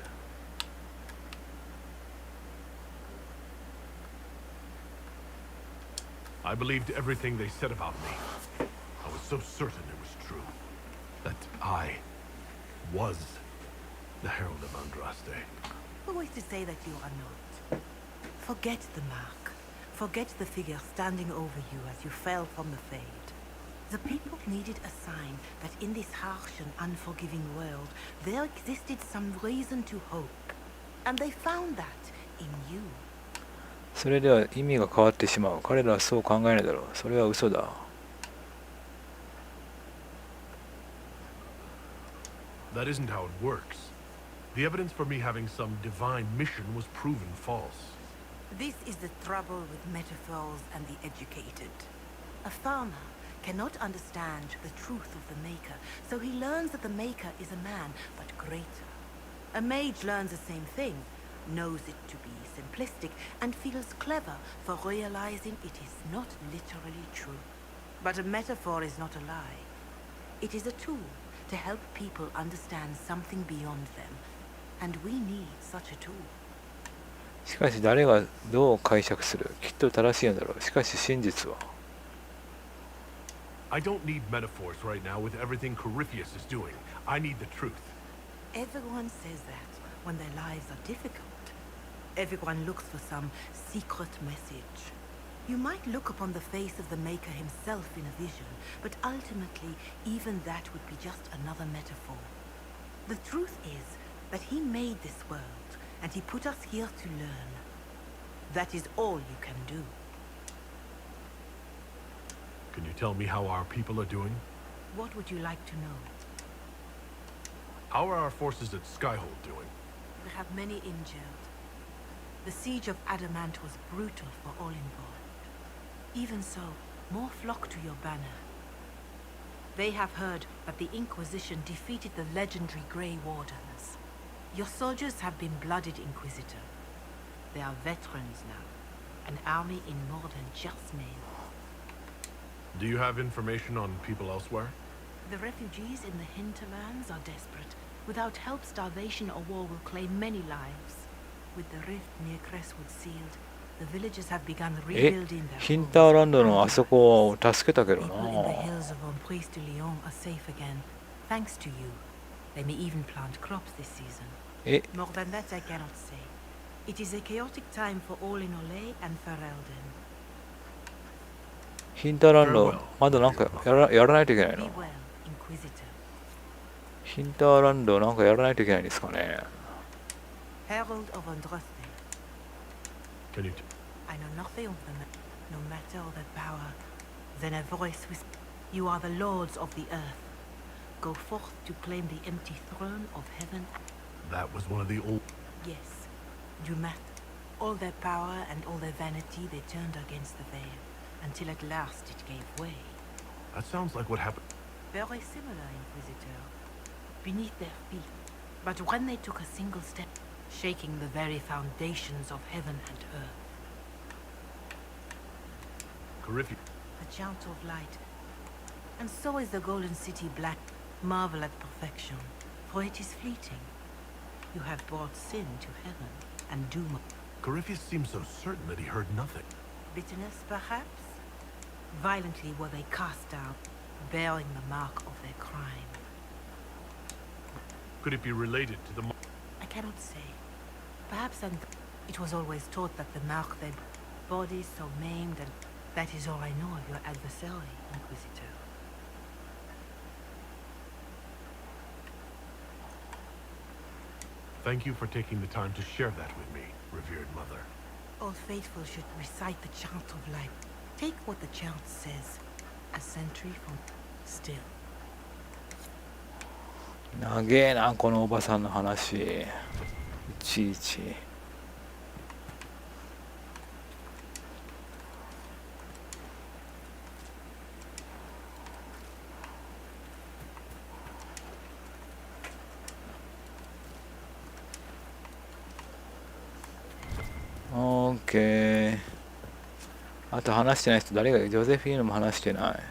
I believed everything they said about me. I was so certain it was true. That I was the Herald of Andraste. Who is to say that you are not? Forget the mark. Forget the figure standing over you as you fell from the Fade. The people needed a sign that in this harsh and unforgiving world, there existed some reason to hope. And they found that in you. それでは意味が変わってしまう。彼らはそう考えないだろう。それは嘘だ。That isn't how it works. The evidence for me having some divine mission was proven false. This is the trouble with metaphors and the educated. A farmer cannot understand the truth of the Maker, so he learns that the Maker is a man, but greater. A mage learns the same thing, knows it to be simplistic, and feels clever for realizing it is not literally true. But a metaphor is not a lie. It is a tool to help people understand something beyond them, and we need such a tool. しかし誰がどう解釈する。きっと正しいのだろう。しかし真実は。I don't need metaphors right now with everything Corypheus is doing. I need the truth. Everyone says that when their lives are difficult. Everyone looks for some secret message. You might look upon the face of the Maker himself in a vision, but ultimately, even that would be just another metaphor. The truth is that he made this world, and he put us here to learn. That is all you can do. Can you tell me how our people are doing? What would you like to know? How are our forces at Skyhold doing? We have many injured. The siege of Adamant was brutal for all involved. Even so, more flock to your banner. They have heard that the Inquisition defeated the legendary Grey Wardens. Your soldiers have been blooded, Inquisitor. They are veterans now. An army in more than just name. Do you have information on people elsewhere? The refugees in the hinterlands are desperate. Without help, starvation or war will claim many lives. With the rift near Crestwood sealed, the villagers have begun え、 rebuilding their ヒンターランドのあそこを助けたけど People in the な。 hills of Emprise de Lyon are safe again, thanks to you. They may even plant crops this season. え、 More than that I cannot say. It is a chaotic time for all in Olay and for Eldon. ヒンターランド、まだなんかやらないといけない Be の？ well, Inquisitor. ヒンターランドなんかやらないといけないんですかね。 Herald of Andraste. Can you... I know nothing of them, no matter all their power. Then a voice whispered, "You are the lords of the earth. Go forth to claim the empty throne of heaven." That was one of the old... Yes, you matter. All their power and all their vanity they turned against the veil, until at last it gave way. That sounds like what happened... Very similar, Inquisitor. Beneath their feet. But when they took a single step, shaking the very foundations of heaven and earth. Corypheus. A chant of light. And so is the golden city black. Marvel at perfection, for it is fleeting. You have brought sin to heaven, and doom. Corypheus seemed so certain that he heard nothing. Bitterness, perhaps? Violently were they cast down, bearing the mark of their crime. Could it be related to the... I cannot say. Perhaps it was always taught that the mark their bodies so maimed, and that is all I know of your adversary, Inquisitor. Thank you for taking the time to share that with me, revered mother. All faithful should recite the chant of life. Take what the chant says. A century from still. 長えなこのおばさんの話。いちいち。オーケー。あと話してない人誰がいる？ジョゼフィーヌも話してない。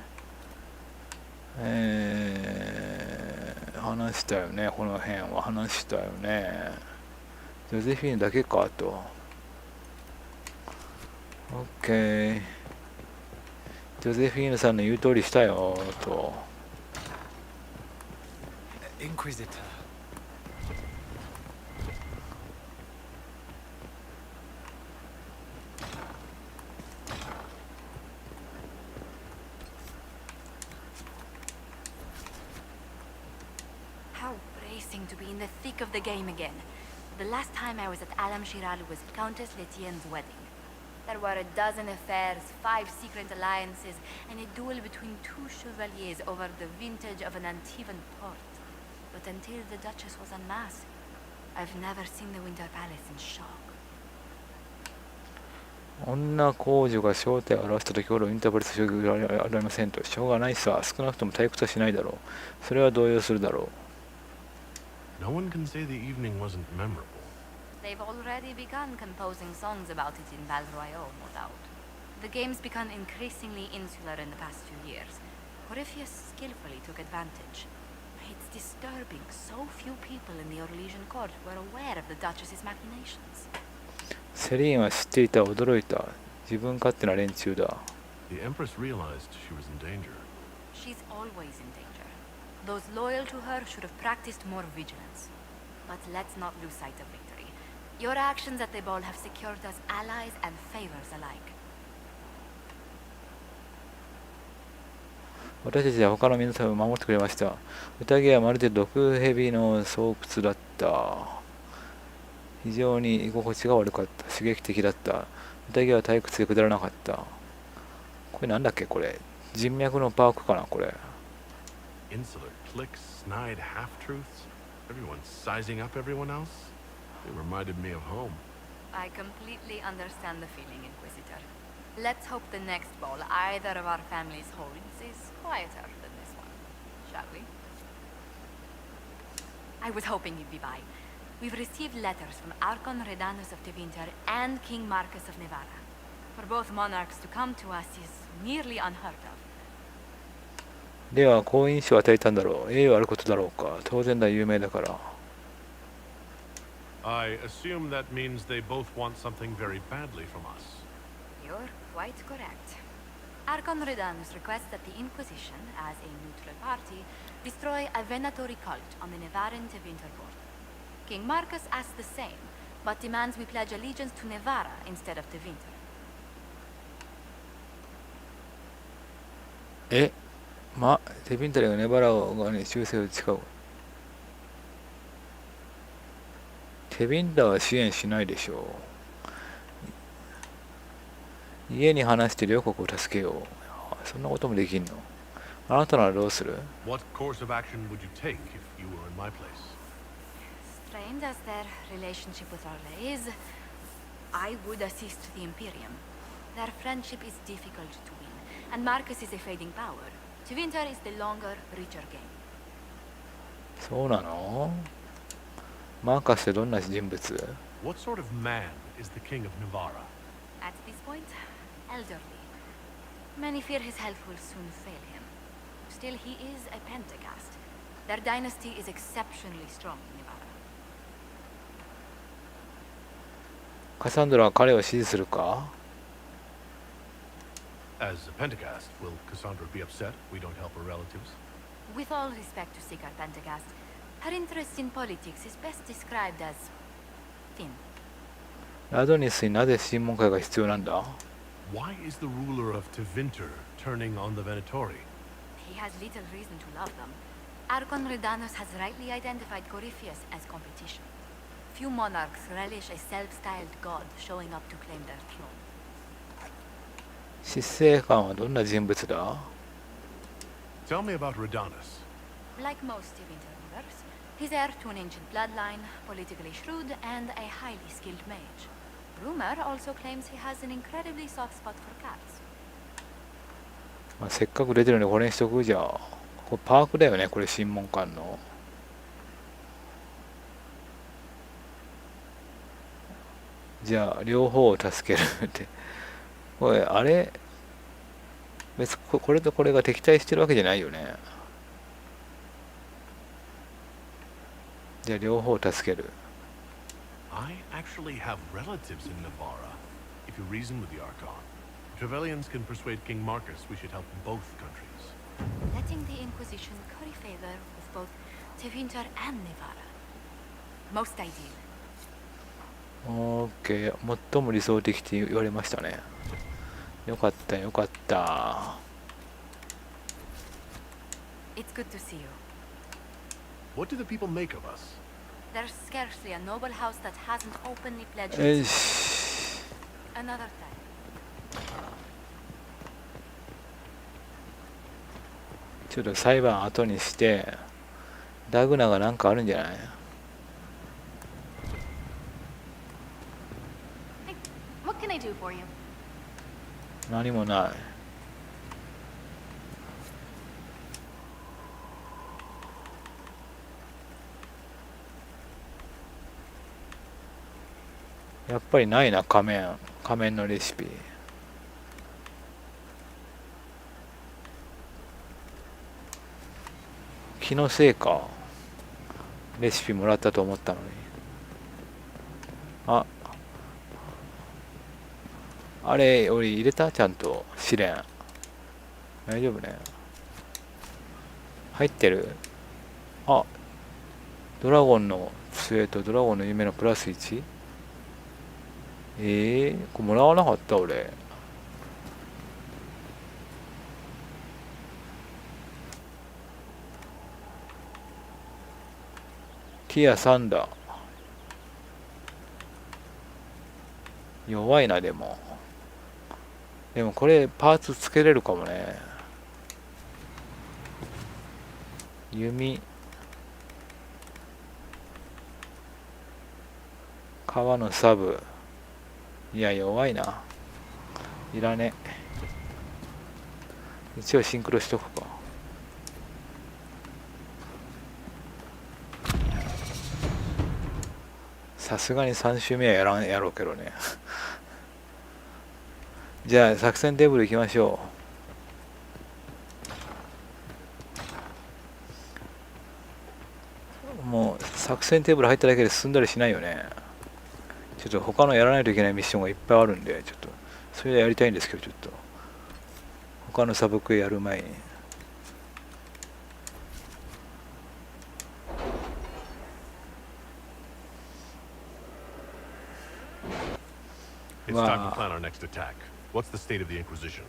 話したよね。この辺は話したよね。ジョゼフィーヌだけかあと。オッケー。ジョゼフィーヌさんの言う通りしたよと。Inquisitor. To be in the thick of the game again. The last time I was at Alam Shiral was at Countess Letienne's wedding. There were a dozen affairs, 5 secret alliances, and a duel between 2 chevaliers over the vintage of an Antivan port. But until the Duchess was unmasked, I've never seen the Winter Palace in shock. 女公女が正体を表したときほどインターバルス将軍はありませんと。しょうがないさ。少なくとも退屈はしないだろう。それは動揺するだろう。No one can say the evening wasn't memorable. They've already begun composing songs about it in Val Royale, no doubt. The game's become increasingly insular in the past few years. Corypheus skillfully took advantage. It's disturbing so few people in the Orlesian court were aware of the Duchess's machinations. セリーンは知っていた。驚いた。自分勝手な連中だ。The Empress realized she was in danger. She's always in danger. Those loyal to her should have practiced more vigilance. But let's not lose sight of victory. Your actions at the ball have secured us allies and favors alike. 私たちは他の皆さんを守ってくれました。宴はまるで毒蛇の巣窟だった。非常に居心地が悪かった。刺激的だった。宴は退屈でくだらなかった。これなんだっけこれ。人脈のパークかなこれ。Insular cliques, snide half-truths. Everyone sizing up everyone else. They reminded me of home. I completely understand the feeling, Inquisitor. Let's hope the next ball either of our families holds is quieter than this one, shall we? I was hoping you'd be by. We've received letters from Archon Redanus of Tevinter and King Marcus of Nevada. For both monarchs to come to us is nearly unheard of. では好印象を与えたんだろう。栄誉あることだろうか。当然だ、有名だから。I assume that means they both want something very badly from us. You're quite correct. Archon Redanus requests that the Inquisition, as a neutral party, destroy a Venatori cult on the Nevaran Tevinter border. King Marcus asks the same, but demands we pledge allegiance to Nevara instead of Tevinter. テビンタリがネバラがね、忠誠を誓う。テビンタは支援しないでしょう。家に話して両国を助けよう。そんなこともできんの？あなたならどうする？ What course of action would you take if you were in my place? Strained as their relationship with Orlais is, I would assist the Imperium. Their friendship is difficult to win, and Marcus is a fading power. Tevinter is the longer, richer game. そうなの？マーカスってどんな人物？ What sort of man is the king of Nevara? At this point, elderly. Many fear his health will soon fail him. Still, he is a Pentagast. Their dynasty is exceptionally strong in Nevada. カサンドラは彼を支持するか？ As a Pentagast, will Cassandra be upset we don't help her relatives? With all respect to Sigurd Pentagast, her interest in politics is best described as thin. ラドニスになぜ審問会が必要なんだ？ Why is the ruler of Tevinter turning on the Venatori? He has little reason to love them. Archon Redanus has rightly identified Corypheus as competition. Few monarchs relish a self-styled god showing up to claim their throne. 執政官はどんな人物だ？ Tell me about Redanus. Like most Tevinter rulers, he's heir to an ancient bloodline, politically shrewd, and a highly skilled mage. Rumor also claims he has an incredibly soft spot for cats. まあ、せっかく出てるのにこれにしとくじゃん。これパークだよね、これ審問官の。じゃあ両方を助けるってこれあれ別にこれとこれが敵対してるわけじゃないよね。じゃあ両方を助ける。 I actually have relatives in Nevara. If you reason with the Archon, Trevelyan's can persuade King Marcus we should help both countries. Letting the Inquisition curry favor with both Tevinter and Nevara. Most ideal. オーケー、最も理想的って言われましたね。よかったよかった。It's good to see you. What do the people make of us? There's scarcely a noble house that hasn't openly pledged. よし。 Another time. ちょっと裁判後にしてダグナがなんかあるんじゃない？ What can I do for you? 何もない。やっぱりないな、仮面のレシピ。気のせいか。レシピもらったと思ったのに。あれ俺入れた？ちゃんと試練。大丈夫ね。入ってる？あ、ドラゴンの杖とドラゴンの夢のプラス1？これもらわなかった俺。ティア3だ。弱いな、でもこれパーツつけれるかもね。弓、革のサブ。いや弱いな、いらね。一応シンクロしとくか。さすがに3周目はやろうけどね。じゃあ作戦テーブル行きましょう。もう作戦テーブル入っただけで進んだりしないよね。ちょっと他のやらないといけないミッションがいっぱいあるんで、ちょっとそれでやりたいんですけど、ちょっと他のサブクエやる前に。It's time to plan our next attack. What's the state of the Inquisition?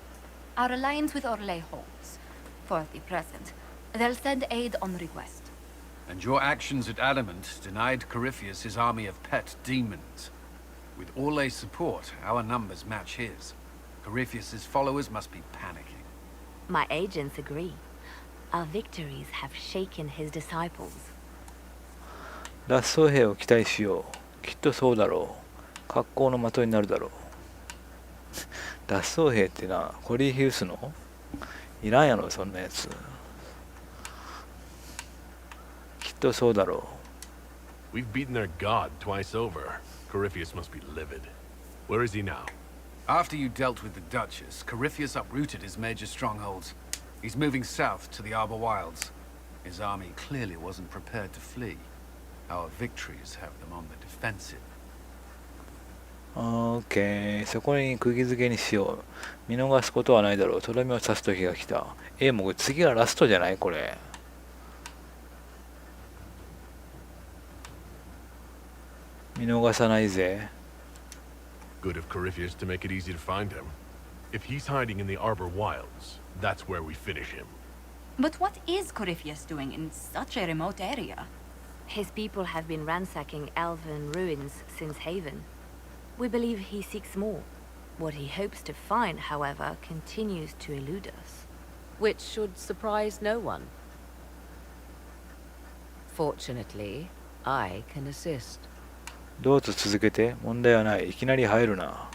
Our alliance with Orlais holds, for the present. They'll send aid on request. And your actions at Adamant denied Corypheus his army of pet demons. With Orlais' support, our numbers match his. Corypheus' followers must be panicking. My agents agree. Our victories have shaken his disciples. 脱走兵を期待しよう。きっとそうだろう。格好の的になるだろう。脱走兵ってな、コリーヒウスのいらんやろ、そんなやつ。きっとそうだろう。We've beaten their god twice over. Corypheus must be livid. Where is he now? After you dealt with the Duchess, Corypheus uprooted his major strongholds. He's moving south to the Arbor Wilds. His army clearly wasn't prepared to flee. Our victories have them on the defensive. オッケー、そこに釘付けにしよう。見逃すことはないだろう。とどめを刺す時が来た。もう次がラストじゃないこれ。見逃さないぜ。Good of Corypheus to make it easy to find him. If he's hiding in the Arbor Wilds, that's where we finish him. But what is Corypheus doing in such a remote area? His people have been ransacking elven ruins since Haven. We believe he seeks more. What he hopes to find, however, continues to elude us. Which should surprise no one. Fortunately, I can assist. どうぞ続けて。問題はない。いきなり入るな。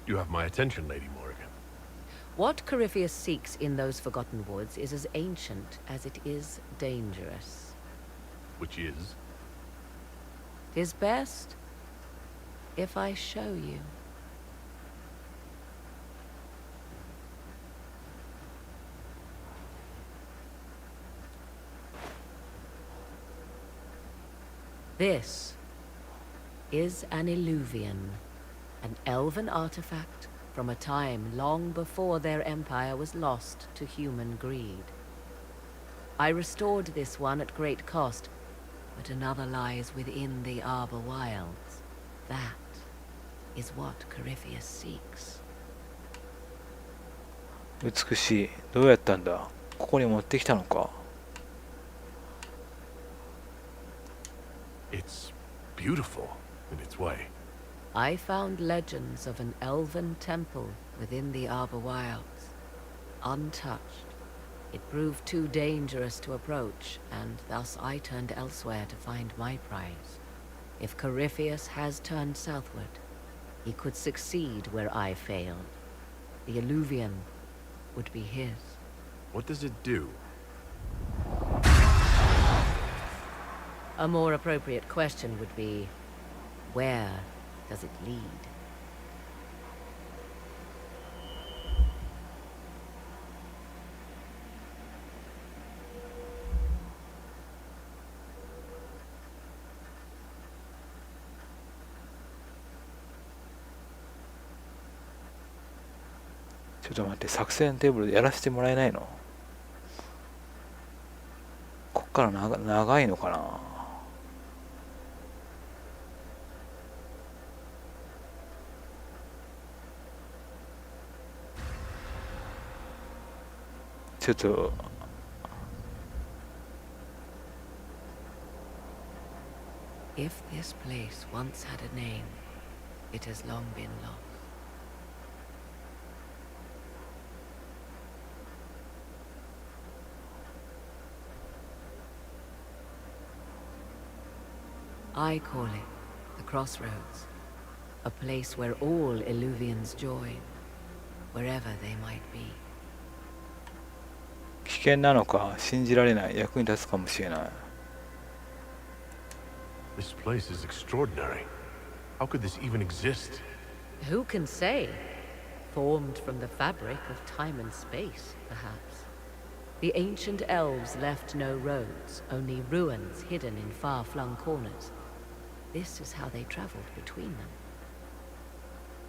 You have my attention, Lady Morgan. What Corypheus seeks in those forgotten woods is as ancient as it is dangerous. Which is? His best, if I show you. This is an Illuvian, an elven artifact from a time long before their empire was lost to human greed. I restored this one at great cost, but another lies within the Arbor Wilds. That is what Corypheus seeks. 美しい。どうやったんだ。ここに持ってきたのか。It's beautiful in its way. I found legends of an elven temple within the Arbor Wilds, untouched. It proved too dangerous to approach, and thus I turned elsewhere to find my prize. If Corypheus has turned southward, he could succeed where I failed. The Illuvian would be his. What does it do? A more appropriate question would be, where does it lead?ちょっと待って、作戦テーブルでやらせてもらえないの？こっから長いのかな？ちょっとIf this place once had a name, it has long been lost. I call it the Crossroads, a place where all Illuvians join, wherever they might be. 危険なのか信じられない。役に立つかもしれない。This place is extraordinary. How could this even exist? Who can say? Formed from the fabric of time and space, perhaps. The ancient elves left no roads, only ruins hidden in far-flung corners. This is how they traveled between them.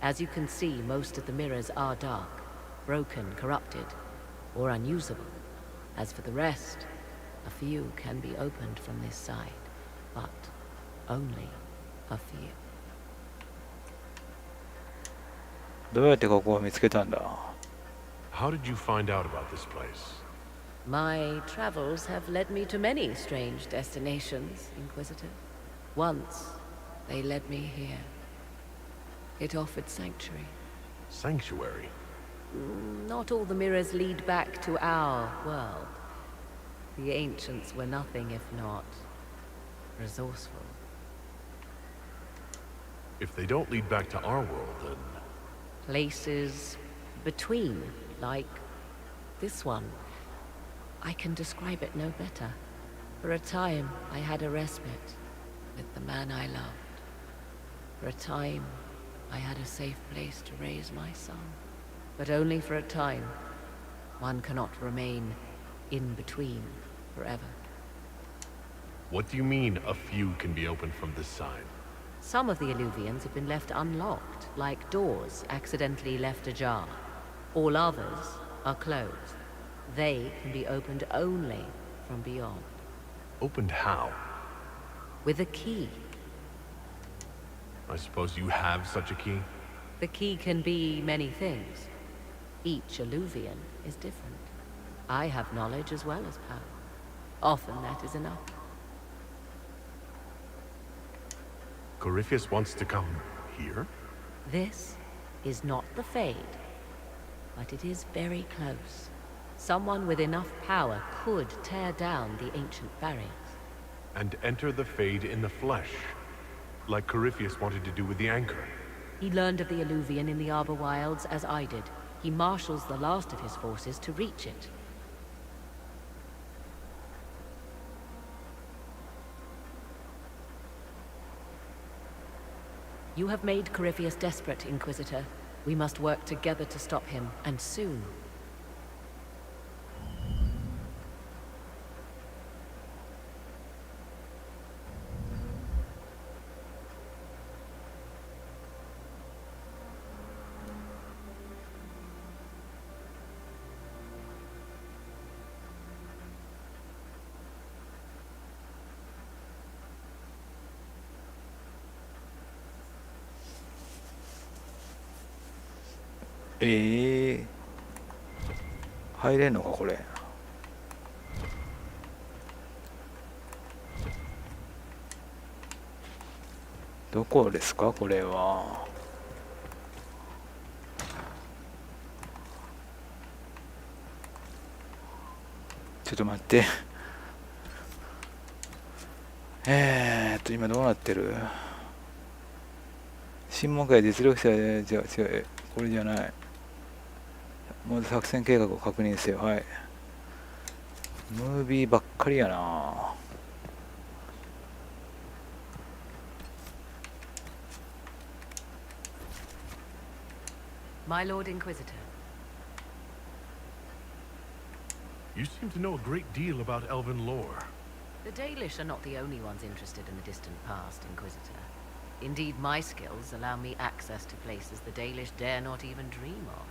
As you can see, most of the mirrors are dark, broken, corrupted, or unusable. As for the rest, a few can be opened from this side, but only a few. どうやってここを見つけたんだ? How did you find out about this place? My travels have led me to many strange destinations, Inquisitor. Once, they led me here. It offered sanctuary. Sanctuary? Not all the mirrors lead back to our world. The ancients were nothing if not resourceful. If they don't lead back to our world, then... Places between, like this one. I can describe it no better. For a time, I had a respite with the man I loved. For a time, I had a safe place to raise my son. But only for a time. One cannot remain in between forever. What do you mean, a few can be opened from this side? Some of the Illuvians have been left unlocked, like doors accidentally left ajar. All others are closed. They can be opened only from beyond. Opened how? With a key. I suppose you have such a key? The key can be many things. Each Illuvian is different. I have knowledge as well as power. Often that is enough. Corypheus wants to come here? This is not the Fade, but it is very close. Someone with enough power could tear down the ancient barriers. And enter the Fade in the flesh, like Corypheus wanted to do with the Anchor. He learned of the Illuvian in the Arbor Wilds as I did. He marshals the last of his forces to reach it. You have made Corypheus desperate, Inquisitor. We must work together to stop him, and soon.入れんのかこれ。どこですかこれは。ちょっと待って。今どうなってる？審問会実力者で違うこれじゃない。まず作戦計画を確認せよ。はい。ムービーばっかりやな。My Lord Inquisitor. You seem to know a great deal about elven lore. The Dalish are not the only ones interested in the distant past, Inquisitor. Indeed, my skills allow me access to places the Dalish dare not even dream of.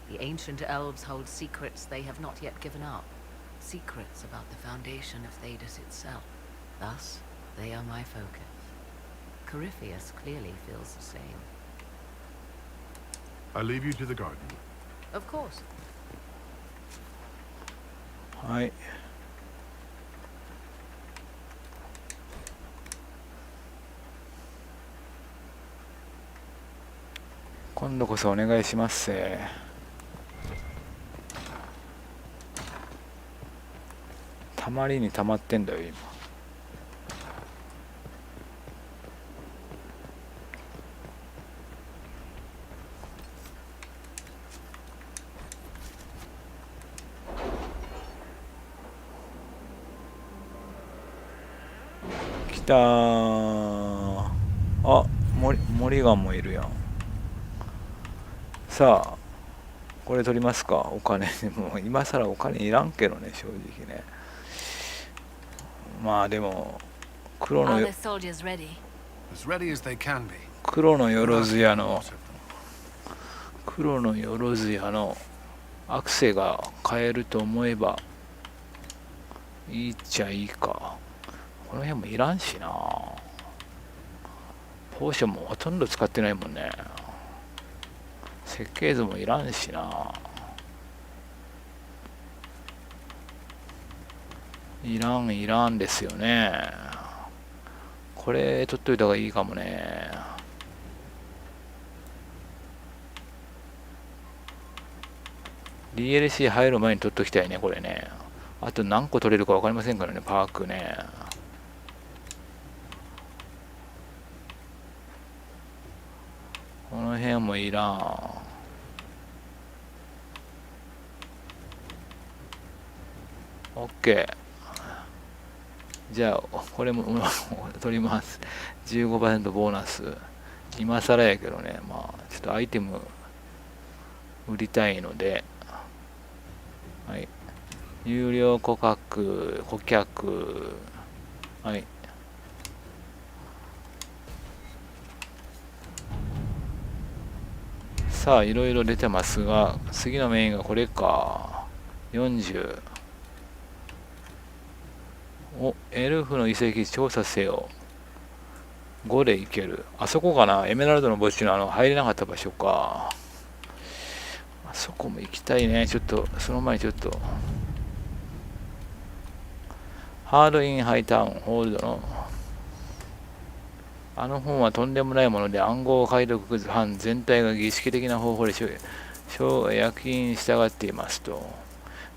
The ancient elves hold secrets they have not yet given up. Secrets about the foundation of Thedas itself. Thus, they are my focus. Corypheus clearly feels the same. I leave you to the garden. Of course. はい。今度こそお願いします。たまりにたまってんだよ今。来たー。あ、森ガンもいるやん。さあこれ取りますか。お金もう今更お金いらんけどね、正直ね。まあでも黒の As ready as they can be. 黒のよろずやのアクセが買えると思えばいいっちゃいいか。この辺もいらんしな。ポーションもほとんど使ってないもんね。設計図もいらんしな。いらんですよね。これ取っといた方がいいかもね。DLC 入る前に取っときたいね、これね。あと何個取れるか分かりませんからね、パークね。この辺もいらん。OK。じゃあこれも取ります。15% ボーナス。今更やけどね。まあちょっとアイテム売りたいので、はい、有料顧客、はい、さあいろいろ出てますが、次のメインがこれか。40。お、エルフの遺跡調査せよ。5でいける。あそこかな、エメラルドの墓地の入れなかった場所か。あそこも行きたいね。ちょっとその前にちょっとハードインハイタウンホールドのあの本はとんでもないもので、暗号解読班全体が儀式的な方法で役員に従っていますと。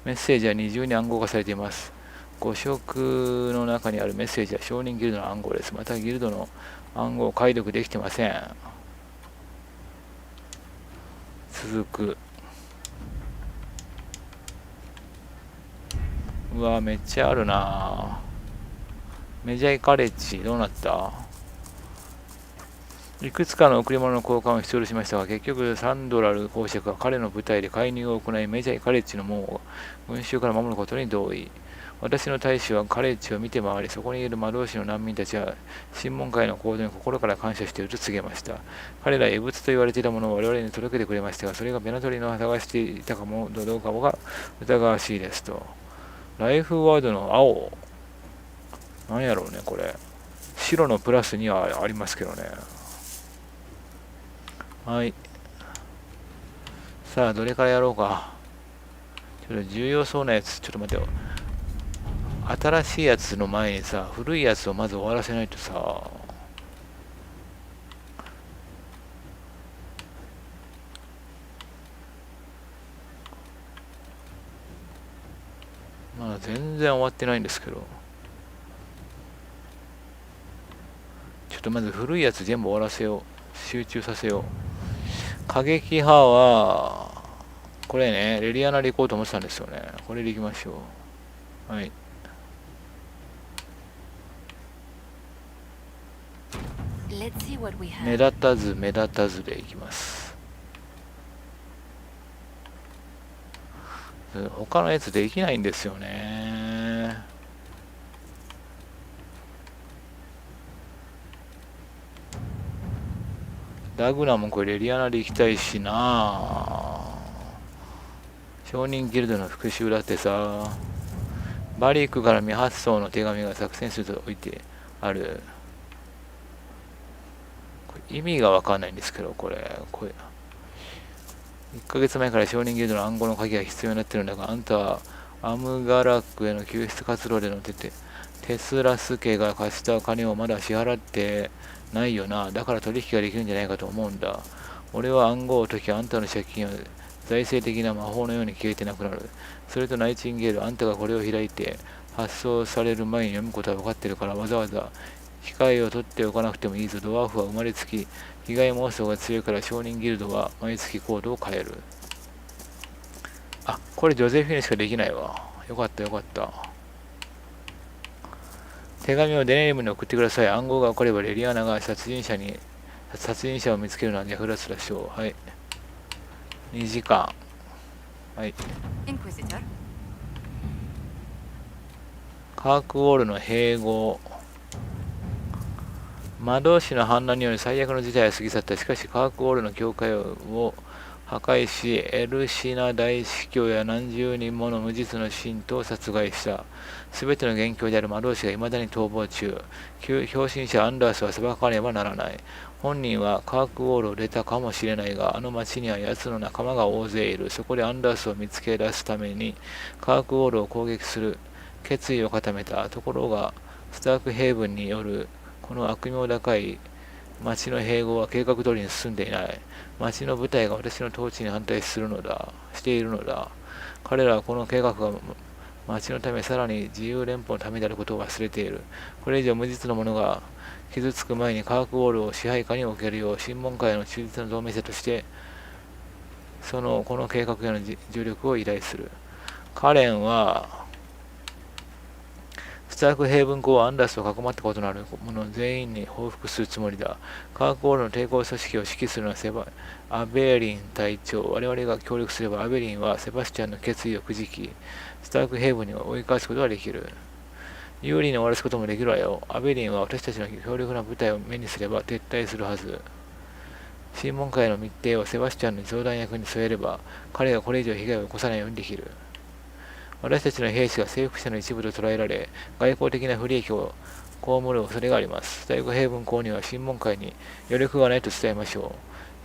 メッセージは二重に暗号化されています。5色の中にあるメッセージは証人ギルドの暗号です。またギルドの暗号を解読できてません。続く。うわ、めっちゃあるな。メジャーカレッジどうなった？いくつかの贈り物の交換を必要としましたが、結局3ドラル公爵は彼の部隊で介入を行い、メジャーカレッジの門を群衆から守ることに同意。私の大使はカレッジを見て回り、そこにいる魔導士の難民たちは審問会の行動に心から感謝していると告げました。彼ら異物と言われていたものを我々に届けてくれましたが、それがベナトリの探していたかもどうかが疑わしいですと。ライフワードの青。なんやろうね、これ。白のプラスにはありますけどね。はい。さあ、どれからやろうか。ちょっと重要そうなやつ、ちょっと待ってよ。新しいやつの前にさ、古いやつをまず終わらせないとさ。まだ全然終わってないんですけど。ちょっとまず古いやつ全部終わらせよう。集中させよう。過激派は、これね、レリアナで行こうと思ってたんですよね。これで行きましょう。はい。目立たずでいきます。他のやつできないんですよね。ダグナもこれレリアナで行きたいしな。商人ギルドの復讐だってさ。バリックから未発送の手紙が作戦数と置いてある。意味がわかんないんですけど、これ1ヶ月前から商人ギルドの暗号の鍵が必要になってるんだが、あんたはアムガラックへの救出活動でのテスラス家が貸した金をまだ支払ってないよな。だから取引ができるんじゃないかと思うんだ。俺は暗号を解き、あんたの借金は財政的な魔法のように消えてなくなる。それとナイチンゲール、あんたがこれを開いて発送される前に読むことは分かってるから、わざわざ機会を取っておかなくてもいいぞ。ドワーフは生まれつき被害妄想が強いから、商人ギルドは毎月コードを変える。あ、これジョゼフィネしかできないわ。よかったよかった。手紙をデネリムに送ってください。暗号が起こればレリアナが殺人者を見つけるのは役立つでしょう。はい。2時間。はい。Inquisitor? カークウォールの併合。魔導士の反乱により最悪の事態は過ぎ去った。しかしカークウォールの教会を破壊し、エルシナ大司教や何十人もの無実の信徒を殺害した。すべての元凶である魔導士が未だに逃亡中。狂信者アンダースは裁かねばならない。本人はカークウォールを出たかもしれないが、あの町には奴の仲間が大勢いる。そこでアンダースを見つけ出すためにカークウォールを攻撃する決意を固めた。ところがスタークヘイブンによるこの悪名高い町の併合は計画通りに進んでいない。町の部隊が私の統治に反対しているのだ。彼らはこの計画が町のため、さらに自由連邦のためであることを忘れている。これ以上無実の者が傷つく前にカークウォールを支配下に置けるよう、審問会の忠実な同盟者としてこの計画への助力を依頼する。カレンはスタークヘイブン校はアンダースを囲まったことのある者全員に報復するつもりだ。カークウォールの抵抗組織を指揮するのはアベリン隊長。我々が協力すればアベリンはセバスチャンの決意をくじき、スタークヘイブンに追い返すことができる。有利に終わらすこともできるわよ。アベリンは私たちの強力な部隊を目にすれば撤退するはず。審問会の密偵をセバスチャンの上段役に据えれば、彼がこれ以上被害を起こさないようにできる。私たちの兵士が征服者の一部と捉えられ、外交的な不利益を被る恐れがあります。スタークヘイブン校には審問会に余力がないと伝えましょ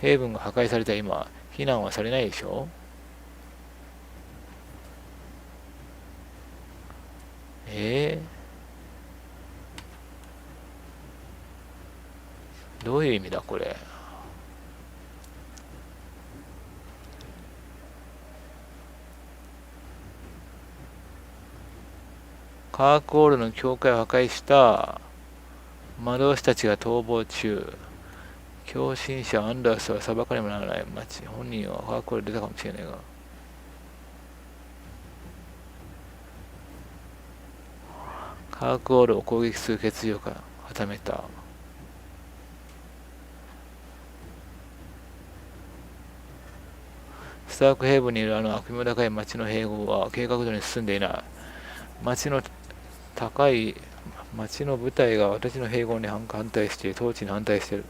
う。ヘイブンが破壊された今、非難はされないでしょう。どういう意味だこれ。カークウォールの教会を破壊した魔導士たちが逃亡中。狂信者アンダースは裁かねばならない。本人はカークウォール出たかもしれないが。カークウォールを攻撃する決意を固めた。スタークヘイブンにいるあの悪名高い町の併合は計画通りに進んでいない。町の部隊が私の併合に反対して、統治に反対している。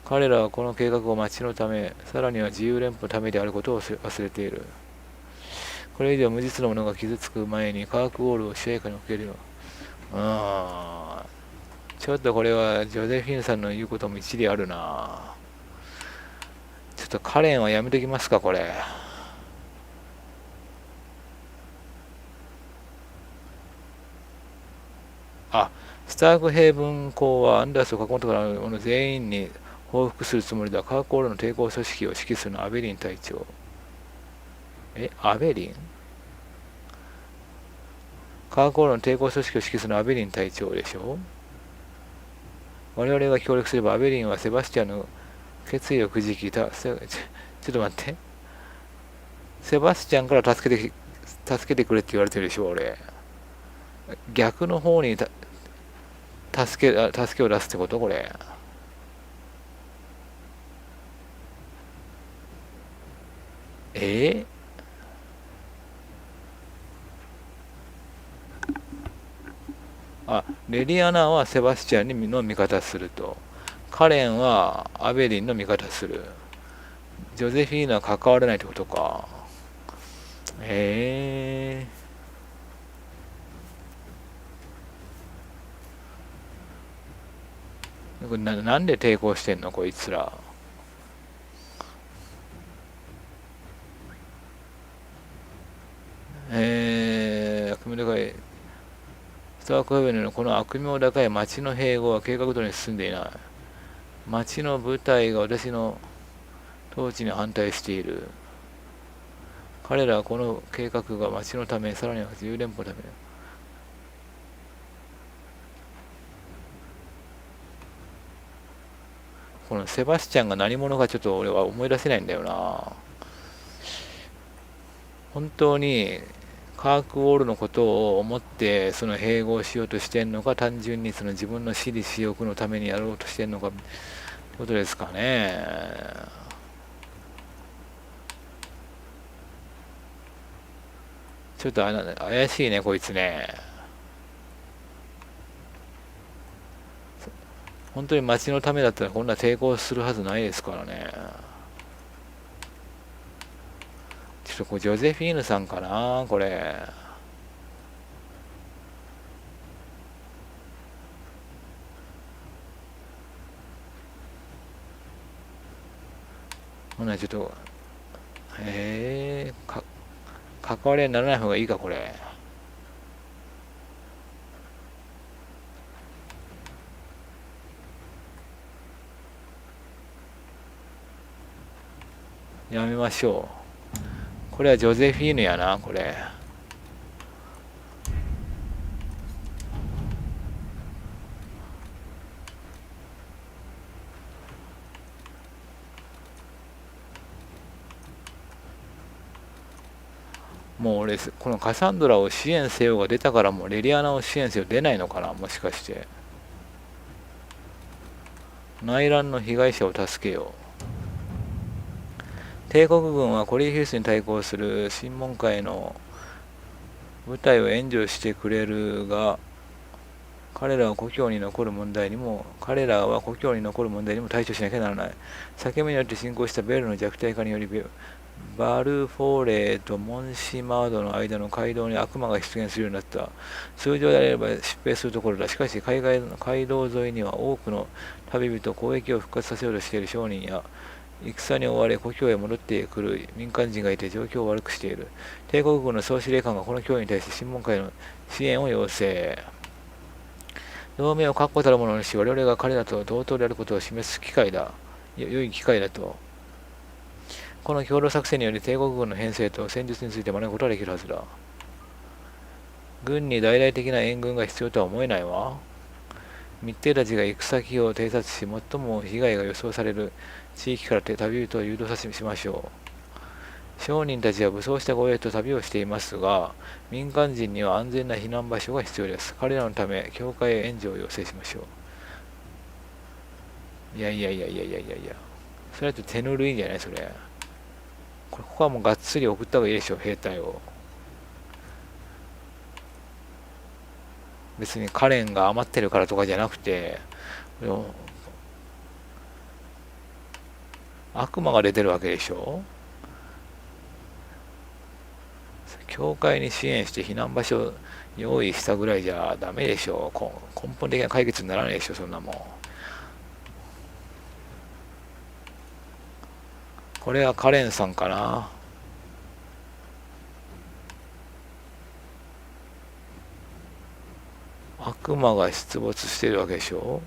彼らはこの計画を町のため、さらには自由連邦のためであることを忘れている。これ以上無実の者が傷つく前にカークウォールを支配下に置けるよ。ちょっとこれはジョゼフィンさんの言うことも一理あるな。ちょっとカレンはやめときますかこれ。スタークヘイブン校はアンダースを囲むところの者全員に報復するつもりだ。カークウォールの抵抗組織を指揮するのはアベリン隊長。アベリン？カークウォールの抵抗組織を指揮するのはアベリン隊長でしょ。我々が協力すればアベリンはセバスチャンの決意をくじきた。ちょっと待って。セバスチャンから助けてくれって言われてるでしょ俺。逆の方に助けを出すってことこれ。レリアナはセバスチャンの味方すると。カレンはアベリンの味方する。ジョゼフィーナは関わらないってことか。なんで抵抗してんのこいつら。悪名高いスタークヘイブンのこの悪名高い町の併合は計画通りに進んでいない。町の部隊が私の統治に反対している。彼らはこの計画が町のため、さらには自由連邦のため。このセバスチャンが何者かちょっと俺は思い出せないんだよな。本当にカークウォールのことを思ってその併合しようとしてんのか、単純にその自分の私利私欲のためにやろうとしてんのかってことですかね。ちょっと怪しいねこいつね。本当に町のためだったらこんな抵抗するはずないですからね。ちょっとこれジョゼフィーヌさんかなこれ。ほなちょっと関わりにならない方がいいかこれ。やめましょう。これはジョゼフィーヌやなこれ。もう俺このカサンドラを支援せよが出たからもうレリアナを支援せよ出ないのかな、もしかして。内乱の被害者を助けよう。帝国軍はコリーヒュースに対抗する審問会の部隊を援助してくれるが、彼らは故郷に残る問題にも対処しなきゃならない。裂け目によって進行したベルの弱体化によりバルフォーレとモンシマードの間の街道に悪魔が出現するようになった。通常であれば疾病するところだ。しかし海外の街道沿いには多くの旅人、交易を復活させようとしている商人や戦に追われ故郷へ戻ってくる民間人がいて状況を悪くしている。帝国軍の総司令官がこの脅威に対して審問会の支援を要請。同盟を確固たるものにし、我々が彼らと同等であることを示す機会だ。良い機会だと。この共同作戦により帝国軍の編成と戦術について学ぶことができるはずだ。軍に大々的な援軍が必要とは思えないわ。密偵たちが行く先を偵察し、最も被害が予想される地域から旅人を誘導しましょう。商人たちは武装した護衛と旅をしていますが、民間人には安全な避難場所が必要です。彼らのため、教会へ援助を要請しましょう。いや。それだと手ぬるいんじゃないそれ。ここはもうがっつり送った方がいいでしょ、兵隊を。別にカレンが余ってるからとかじゃなくて、悪魔が出てるわけでしょ。教会に支援して避難場所用意したぐらいじゃダメでしょ。根本的な解決にならないでしょ、そんなもん。これはカレンさんかな。悪魔が出没してるわけでしょ。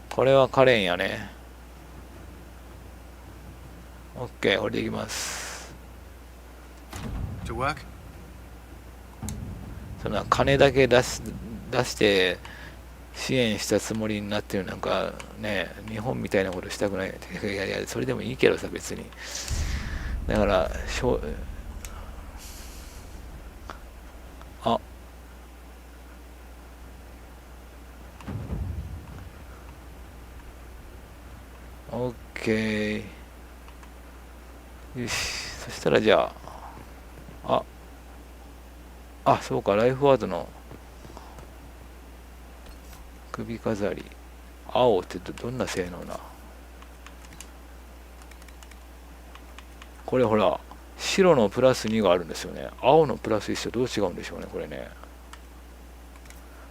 これはカレンやね。オッケー、これでいきます。そんな金だけ出して支援したつもりになってる、なんかね、日本みたいなことしたくない。いやそれでもいいけどさ、別に。だからオッケー。よし、そしたらじゃあ、そうか、ライフワードの首飾り。青ってどんな性能な。これほら、白のプラス2があるんですよね。青のプラス1とどう違うんでしょうね、これね。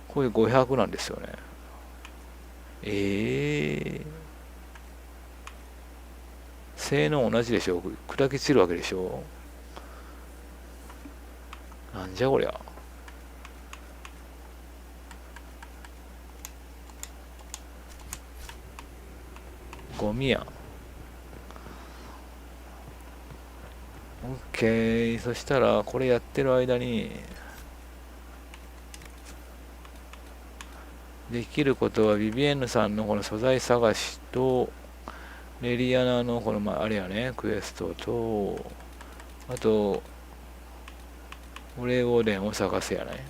これ500なんですよね。性能同じでしょ。砕け散るわけでしょ。なんじゃこりゃ。ゴミやん。オッケー。そしたらこれやってる間にできることはビビエンヌさんのこの素材探しとレリアナのこの、あれやね、クエストと、あと、オレオレンを探せやない。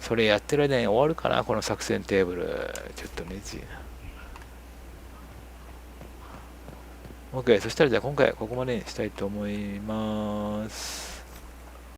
それやってる間に終わるかな、この作戦テーブル。ちょっとねじ。OK、そしたらじゃあ今回はここまでにしたいと思います。